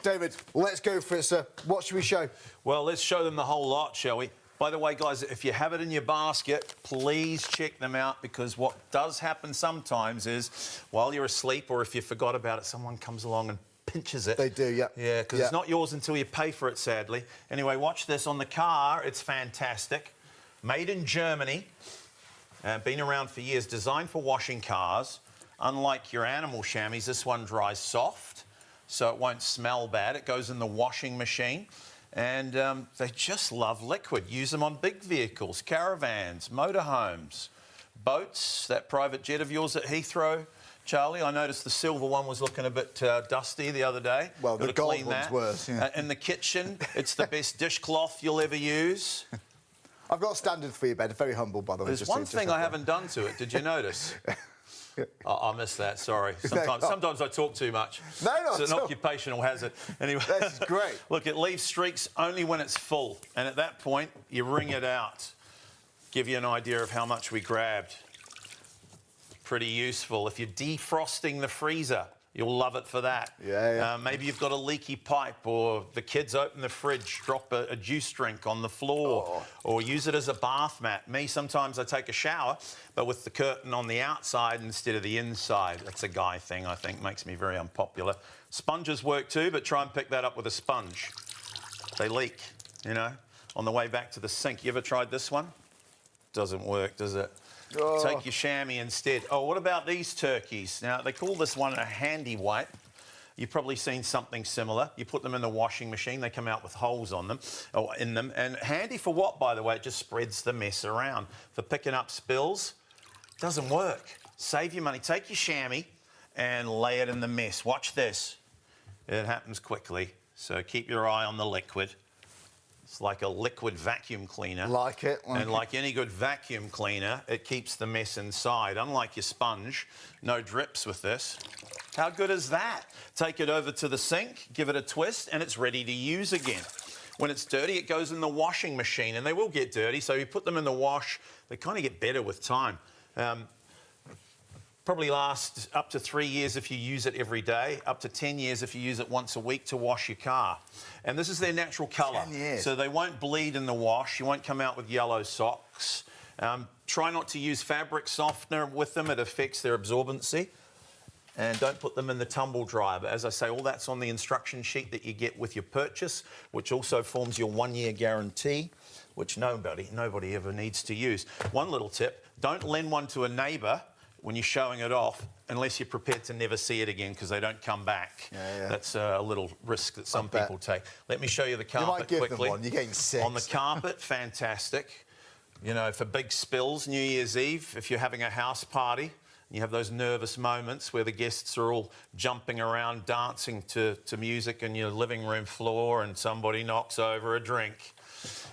David, let's go for it, sir. What should we show? Well, let's show them the whole lot, shall we? By the way, guys, if you have it in your basket, please check them out, because what does happen sometimes is while you're asleep, or if you forgot about it, someone comes along and pinches it. They do, yeah. Yeah, because it's not yours until you pay for it, sadly. Anyway, watch this. On the car, it's fantastic. Made in Germany, been around for years, designed for washing cars. Unlike your animal chamois, this one dries soft, so it won't smell bad. It goes in the washing machine. And they just love liquid. Use them on big vehicles, caravans, motorhomes, boats. That private jet of yours at Heathrow, Charlie, I noticed the silver one was looking a bit dusty the other day. Well, the gold one's worse, yeah. In the kitchen, it's the best dishcloth you'll ever use. I've got a standard for you, Ben. Very humble, by the way. There's one thing I haven't done to it. Did you notice? I missed that, sorry. Sometimes I talk too much. No, not it's an occupational hazard. Anyway, this is great. Look, it leaves streaks only when it's full. And at that point, you wring it out. Give you an idea of how much we grabbed. Pretty useful. If you're defrosting the freezer, you'll love it for that. Yeah. Maybe you've got a leaky pipe, or the kids open the fridge, drop a juice drink on the floor, or use it as a bath mat. Me, sometimes I take a shower, but with the curtain on the outside instead of the inside. That's a guy thing, I think, makes me very unpopular. Sponges work too, but try and pick that up with a sponge. They leak, you know, on the way back to the sink. You ever tried this one? Doesn't work, does it? Take your chamois instead. Oh, what about these turkeys? Now, they call this one a handy wipe. You've probably seen something similar. You put them in the washing machine. They come out with holes on them, or in them. And handy for what, by the way? It just spreads the mess around. For picking up spills, doesn't work. Save your money. Take your chamois and lay it in the mess. Watch this. It happens quickly, so keep your eye on the liquid. It's like a liquid vacuum cleaner. Like it. And like any good vacuum cleaner, it keeps the mess inside. Unlike your sponge, no drips with this. How good is that? Take it over to the sink, give it a twist, and it's ready to use again. When it's dirty, it goes in the washing machine, and they will get dirty, so you put them in the wash. They kind of get better with time. Probably lasts up to 3 years if you use it every day, up to 10 years if you use it once a week to wash your car. And this is their natural colour. 10 years. So they won't bleed in the wash. You won't come out with yellow socks. Try not to use fabric softener with them. It affects their absorbency. And don't put them in the tumble dryer. But as I say, all that's on the instruction sheet that you get with your purchase, which also forms your 1-year guarantee, which nobody ever needs to use. One little tip, don't lend one to a neighbour when you're showing it off, unless you're prepared to never see it again, because they don't come back. Yeah. That's a little risk that some people take. Let me show you the carpet quickly. You might give quickly. them one. You're getting 6. On the carpet, fantastic. You know, for big spills, New Year's Eve, if you're having a house party, you have those nervous moments where the guests are all jumping around, dancing to music in your living room floor, and somebody knocks over a drink.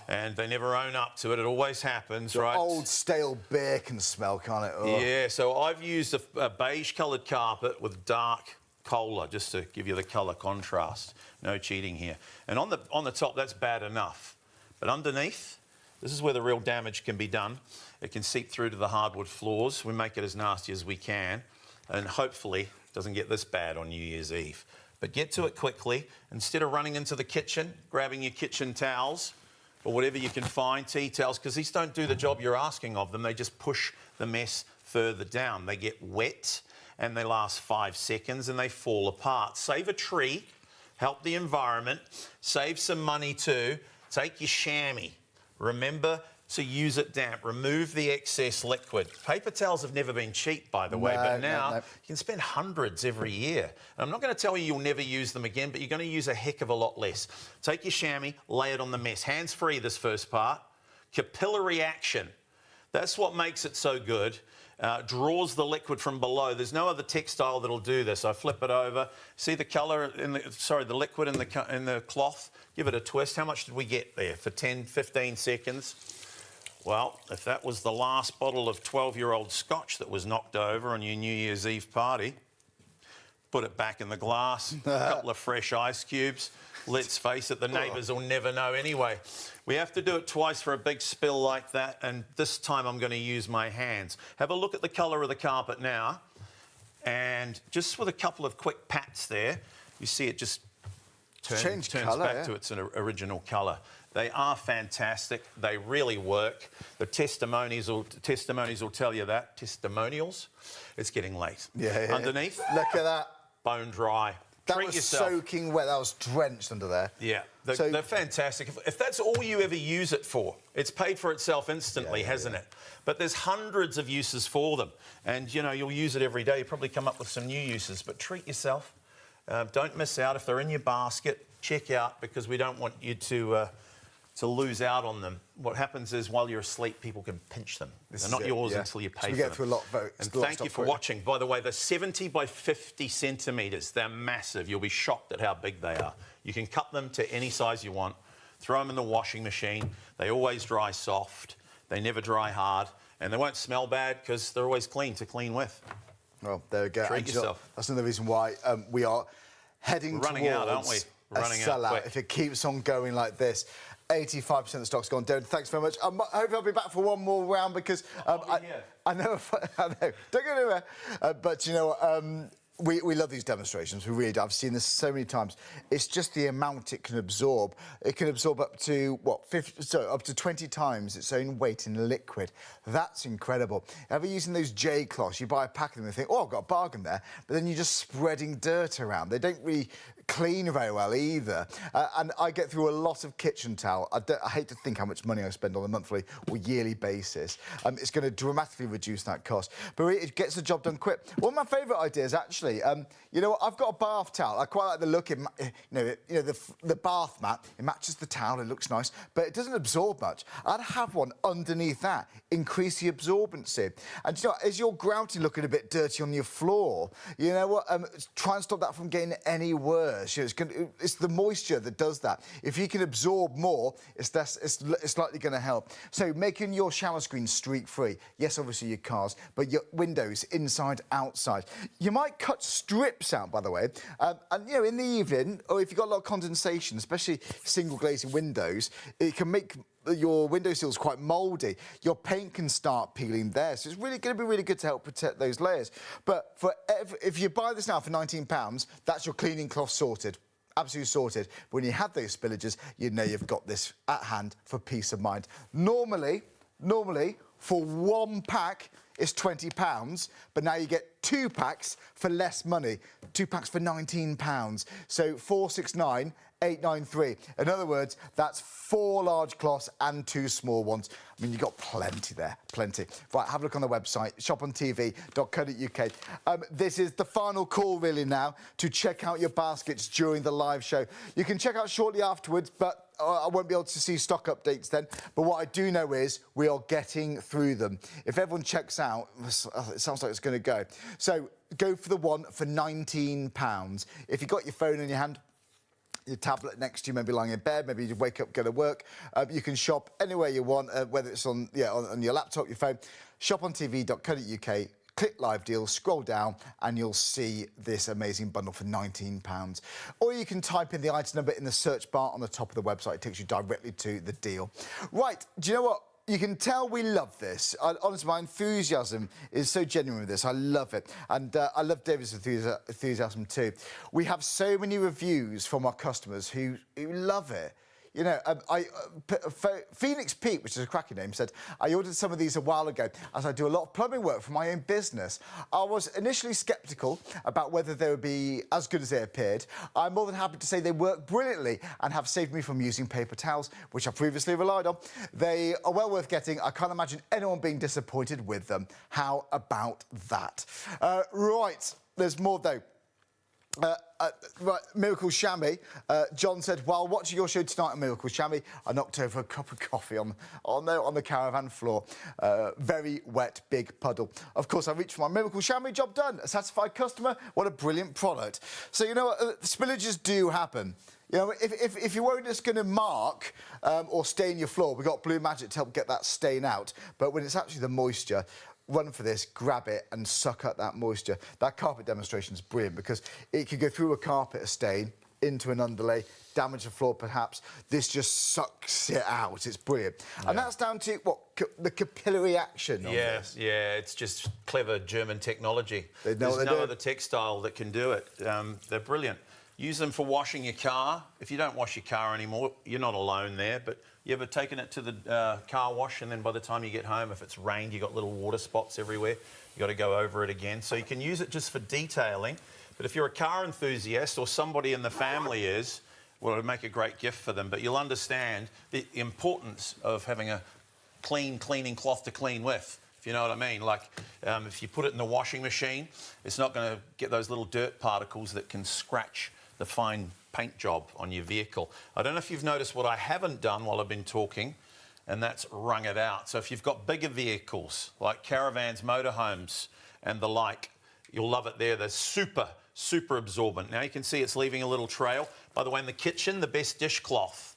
And they never own up to it. It always happens, right? Old stale beer can smell, can't it? Oh. Yeah, so I've used a beige-coloured carpet with dark cola, just to give you the colour contrast. No cheating here. And on the top, that's bad enough. But underneath, this is where the real damage can be done. It can seep through to the hardwood floors. We make it as nasty as we can, and hopefully it doesn't get this bad on New Year's Eve. But get to it quickly. Instead of running into the kitchen, grabbing your kitchen towels, or whatever you can find, tea towels, because these don't do the job you're asking of them. They just push the mess further down. They get wet, and they last 5 seconds, and they fall apart. Save a tree, help the environment, save some money too. Take your chamois. Remember to use it damp. Remove the excess liquid. Paper towels have never been cheap, by the way, but now you can spend hundreds every year. And I'm not going to tell you you'll never use them again, but you're going to use a heck of a lot less. Take your chamois, lay it on the mess. Hands-free this first part. Capillary action. That's what makes it so good. Draws the liquid from below. There's no other textile that'll do this. I flip it over. See the colour in the liquid in the cloth? Give it a twist. How much did we get there for 10, 15 seconds? Well, if that was the last bottle of 12-year-old scotch that was knocked over on your New Year's Eve party, put it back in the glass, a couple of fresh ice cubes. Let's face it, the neighbours will never know anyway. We have to do it twice for a big spill like that, and this time I'm going to use my hands. Have a look at the colour of the carpet now, and just with a couple of quick pats there, you see it just turns back to its original colour. They are fantastic. They really work. The testimonials will tell you that. Testimonials. It's getting late. Yeah. Underneath. Look at that. Bone dry. That Treat was yourself. soaking wet. That was drenched under there. Yeah. They're fantastic. If that's all you ever use it for, it's paid for itself instantly, hasn't it? But there's hundreds of uses for them. And, you know, you'll use it every day. You probably come up with some new uses. But treat yourself. Don't miss out. If they're in your basket, check out, because we don't want you to lose out on them. What happens is while you're asleep, people can pinch them. They're not yours until you pay for them. We get through a lot of votes. And thank you for watching. By the way, they're 70 by 50 centimetres. They're massive. You'll be shocked at how big they are. You can cut them to any size you want, throw them in the washing machine. They always dry soft. They never dry hard. And they won't smell bad because they're always clean to clean with. Well, there we go. Treat yourself. That's another reason why we are heading running out, aren't we? Running a sellout. If it keeps on going like this. 85% of the stock's gone. David, thanks very much. I hope I'll be back for one more round because I know. Don't go anywhere. But you know what? We love these demonstrations. We really do. I've seen this so many times. It's just the amount it can absorb. It can absorb up to up to 20 times its own weight in liquid. That's incredible. Ever using those J cloths? You buy a pack of them and think, oh, I've got a bargain there. But then you're just spreading dirt around. They don't really clean very well either. And I get through a lot of kitchen towel. I hate to think how much money I spend on a monthly or yearly basis. It's going to dramatically reduce that cost. But it gets the job done quick. One of my favourite ideas, actually, you know, I've got a bath towel. I quite like the look. The bath mat. It matches the towel. It looks nice, but it doesn't absorb much. I'd have one underneath that. Increase the absorbency. And you know, as you're grouty looking a bit dirty on your floor, you know what? Try and stop that from getting any worse. You know, it's the moisture that does that. If you can absorb more, it's likely going to help. So making your shower screen streak-free. Yes, obviously your cars, but your windows inside, outside. You might cut strips out, by the way, and you know, in the evening, or if you've got a lot of condensation, especially single glazing windows, it can make your windowsills quite mouldy. Your paint can start peeling there, so it's really going to be really good to help protect those layers. But if you buy this now for £19, that's your cleaning cloth sorted. Absolutely sorted. But when you have those spillages, you know you've got this at hand for peace of mind. Normally, for one pack, it's £20, but now you get 2 packs for less money. 2 packs for £19. So 469 893. In other words, that's 4 large cloths and 2 small ones. I mean, you've got plenty there, plenty. Right, have a look on the website, shopontv.co.uk. This is the final call, really, now, to check out your baskets during the live show. You can check out shortly afterwards, but I won't be able to see stock updates then. But what I do know is we are getting through them. If everyone checks out, it sounds like it's going to go. So go for the one for £19. If you've got your phone in your hand, your tablet next to you, maybe lying in bed, maybe you wake up, go to work. You can shop anywhere you want, whether it's on your laptop, your phone. Shopontv.co.uk, click live deals, scroll down, and you'll see this amazing bundle for £19. Or you can type in the item number in the search bar on the top of the website. It takes you directly to the deal. Right, do you know what? You can tell we love this. Honestly, my enthusiasm is so genuine with this. I love it. And I love David's enthusiasm too. We have so many reviews from our customers who love it. You know, Phoenix Pete, which is a cracking name, said, I ordered some of these a while ago as I do a lot of plumbing work for my own business. I was initially sceptical about whether they would be as good as they appeared. I'm more than happy to say they work brilliantly and have saved me from using paper towels, which I previously relied on. They are well worth getting. I can't imagine anyone being disappointed with them. How about that? Right, there's more though. Right, Miracle Shammy. John said, while watching your show tonight on Miracle Shammy, I knocked over a cup of coffee on the caravan floor. Very wet, big puddle. Of course, I reached for my Miracle Shammy, job done. A satisfied customer, what a brilliant product. So, you know what, spillages do happen. You know, if you're worried it's going to mark or stain your floor, we've got Blue Magic to help get that stain out. But when it's actually the moisture, run for this, grab it and suck up that moisture. That carpet demonstration is brilliant because it could go through a carpet, a stain, into an underlay, damage the floor perhaps. This just sucks it out. It's brilliant. Yeah. And that's down to, what, the capillary action of this. Yeah, it's just clever German technology. There's no other textile that can do it. They're brilliant. Use them for washing your car. If you don't wash your car anymore, you're not alone there, but you ever taken it to the car wash and then by the time you get home, if it's rained, you've got little water spots everywhere. You've got to go over it again. So you can use it just for detailing. But if you're a car enthusiast or somebody in the family is, well, it'll make a great gift for them. But you'll understand the importance of having a cleaning cloth to clean with, if you know what I mean. Like, if you put it in the washing machine, it's not going to get those little dirt particles that can scratch the fine paint job on your vehicle. I don't know if you've noticed what I haven't done while I've been talking, and that's wrung it out. So if you've got bigger vehicles, like caravans, motorhomes, and the like, you'll love it there. They're super absorbent. Now you can see it's leaving a little trail. By the way, in the kitchen, the best dishcloth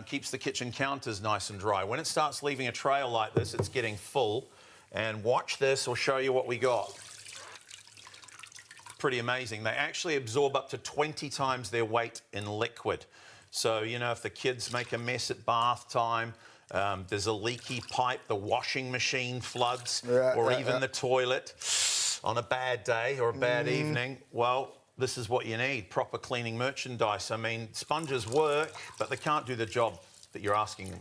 keeps the kitchen counters nice and dry. When it starts leaving a trail like this, it's getting full. And watch this, I'll show you what we got. Pretty amazing. They actually absorb up to 20 times their weight in liquid. So, you know, if the kids make a mess at bath time, there's a leaky pipe, the washing machine floods, or even the toilet on a bad day or a bad evening, well, this is what you need, proper cleaning merchandise. I mean, sponges work, but they can't do the job that you're asking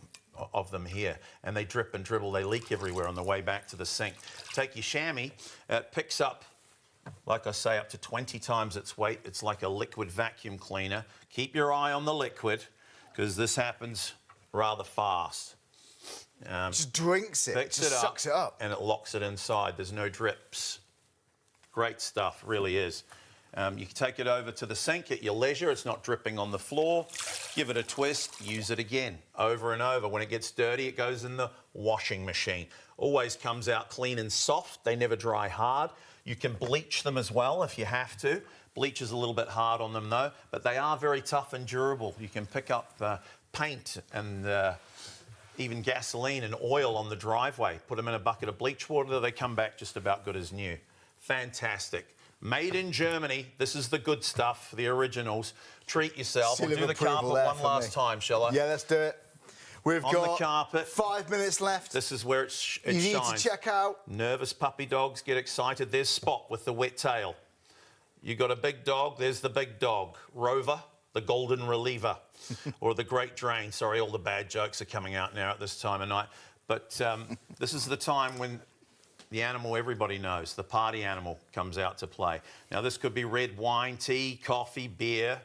of them here. And they drip and dribble, they leak everywhere on the way back to the sink. Take your chamois, it picks up, like I say, up to 20 times its weight. It's like a liquid vacuum cleaner. Keep your eye on the liquid, because this happens rather fast. Just drinks it, just sucks it up. And it locks it inside. There's no drips. Great stuff, really is. You can take it over to the sink at your leisure. It's not dripping on the floor. Give it a twist, use it again, over and over. When it gets dirty, it goes in the washing machine. Always comes out clean and soft. They never dry hard. You can bleach them as well if you have to. Bleach is a little bit hard on them though, but they are very tough and durable. You can pick up paint and even gasoline and oil on the driveway. Put them in a bucket of bleach water, they come back just about good as new. Fantastic. Made in Germany. This is the good stuff, the originals. Treat yourself. We'll do the carpet one last time, shall I? Yeah, let's do it. We've got the carpet. 5 minutes left. This is where it shines. You need to check out. Nervous puppy dogs get excited. There's Spot with the wet tail. You got a big dog. There's the big dog. Rover, the golden reliever, or the great drain. Sorry, all the bad jokes are coming out now at this time of night. But this is the time when the animal everybody knows, the party animal, comes out to play. Now, this could be red wine, tea, coffee, beer.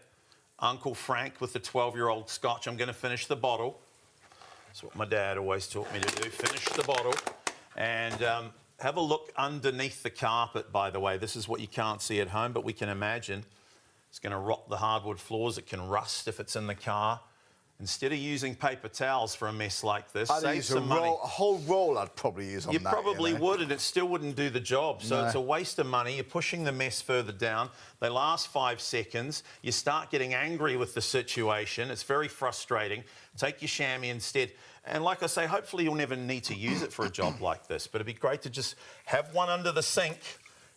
Uncle Frank with the 12-year-old scotch. I'm going to finish the bottle. That's what my dad always taught me to do, finish the bottle. And have a look underneath the carpet, by the way. This is what you can't see at home, but we can imagine. It's going to rot the hardwood floors. It can rust if it's in the car. Instead of using paper towels for a mess like this, save some money. A whole roll I'd probably use on that. You probably would, and it still wouldn't do the job. So it's a waste of money. You're pushing the mess further down. They last 5 seconds. You start getting angry with the situation. It's very frustrating. Take your chamois instead. And like I say, hopefully you'll never need to use it for a job like this. But it'd be great to just have one under the sink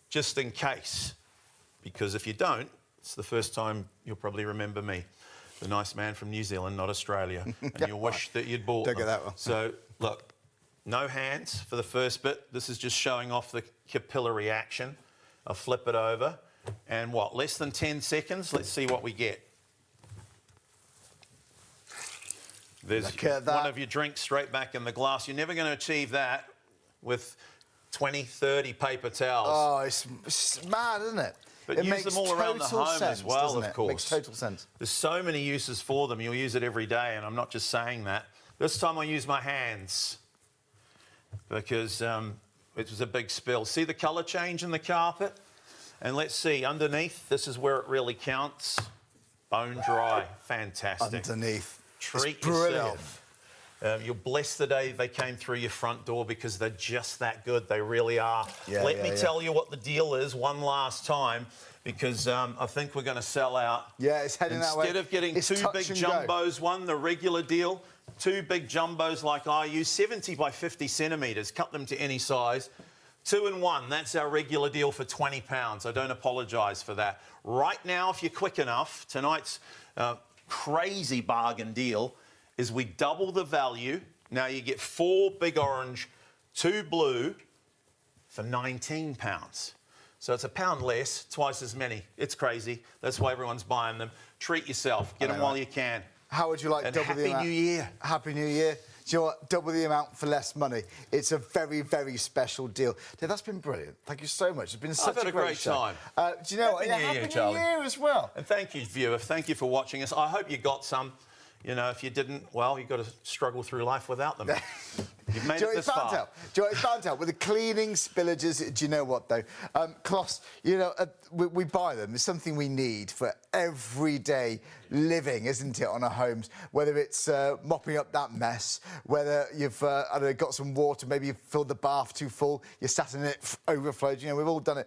just in case. Because if you don't, it's the first time you'll probably remember me. The nice man from New Zealand, not Australia, and you'll wish that you'd bought them. Don't get that one. So, look, no hands for the first bit. This is just showing off the capillary action. I'll flip it over, and what, less than 10 seconds? Let's see what we get. There's one of your drinks straight back in the glass. You're never going to achieve that with 20, 30 paper towels. Oh, it's mad, isn't it? But use them all around the home as well, of course. It makes total sense. There's so many uses for them. You'll use it every day, and I'm not just saying that. This time I use my hands because it was a big spill. See the colour change in the carpet? And let's see, underneath, this is where it really counts. Bone dry, fantastic. Underneath. Treat it's brilliant. yourself. You'll bless the day they came through your front door because they're just that good. They really are. Let me tell you what the deal is one last time because I think we're going to sell out. Yeah, it's heading that way. Instead of getting it's 2 big jumbos, one, the regular deal, 2 big jumbos like I use, 70 by 50 centimetres, cut them to any size. 2 in 1, that's our regular deal for £20. I don't apologise for that. Right now, if you're quick enough, tonight's crazy bargain deal is we double the value. Now you get 4 big orange, 2 blue for £19. So it's £1 less, twice as many. It's crazy. That's why everyone's buying them. Treat yourself. Get them while you can. How would you like and double the amount? Happy New Year. Happy New Year. Do you know what? Double the amount for less money. It's a very, very special deal. Dave, that's been brilliant. Thank you so much. It's been such a great time. Do you know what? Happy New Year, Charlie. Happy New Year as well. And thank you, viewer. Thank you for watching us. I hope you got some. You know, if you didn't, well, you've got to struggle through life without them. You've made it this far. Do you know what it's found out? With the cleaning spillages, do you know what, though? Cloths, you know, we buy them. It's something we need for everyday living, isn't it, on our homes? Whether it's mopping up that mess, whether you've I don't know, got some water, maybe you've filled the bath too full, you're sat in it, overflowed. You know, we've all done it.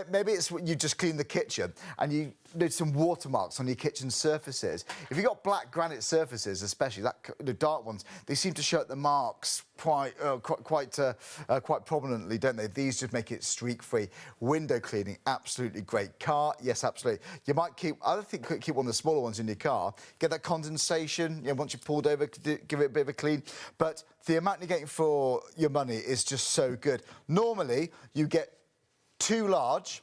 Maybe it's you just cleaned the kitchen and you did some watermarks on your kitchen surfaces. If you've got black granite surfaces, especially the dark ones, they seem to show up the marks quite prominently, don't they? These just make it streak-free. Window cleaning, absolutely great. Car, yes, absolutely. You might keep one of the smaller ones in your car. Get that condensation, you know, once you've pulled over, give it a bit of a clean. But the amount you're getting for your money is just so good. Normally, you get 2 large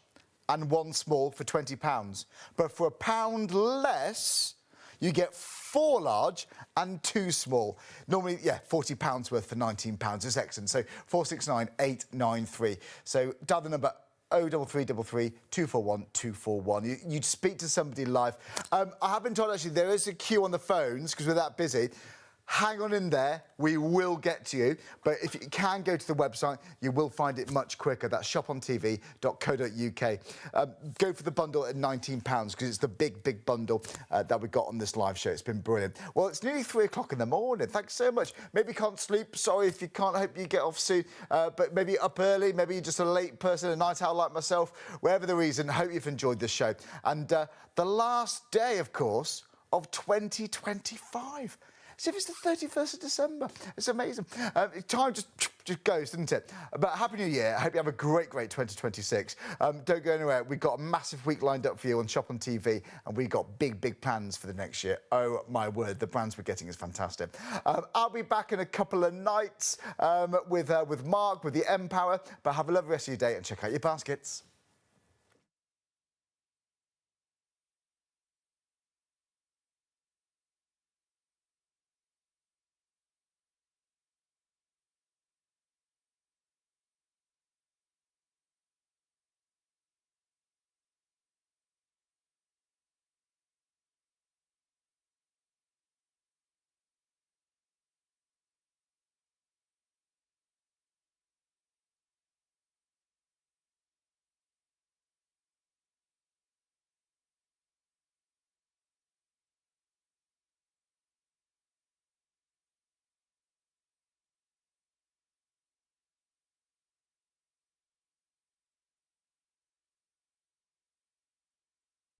and 1 small for £20. But for £1 less, you get 4 large and 2 small. Normally, yeah, £40 worth for £19. It's excellent. So 469 893. So dial the number 03333 241 241. You'd speak to somebody live. I have been told, actually, there is a queue on the phones because we're that busy. Hang on in there, we will get to you. But if you can go to the website, you will find it much quicker. That's shopontv.co.uk. Go for the bundle at £19 because it's the big bundle that we got on this live show. It's been brilliant. Well, it's nearly 3 o'clock in the morning. Thanks so much. Maybe you can't sleep. Sorry if you can't. I hope you get off soon. But maybe up early. Maybe you're just a late person, a night owl like myself. Whatever the reason, I hope you've enjoyed this show. And the last day, of course, of 2025. As if it's the 31st of December. It's amazing. Time just goes, doesn't it? But Happy New Year. I hope you have a great 2026. Don't go anywhere. We've got a massive week lined up for you on Shop on TV, and we've got big plans for the next year. Oh, my word. The brands we're getting is fantastic. I'll be back in a couple of nights with Mark, with the Empower. But have a lovely rest of your day and check out your baskets.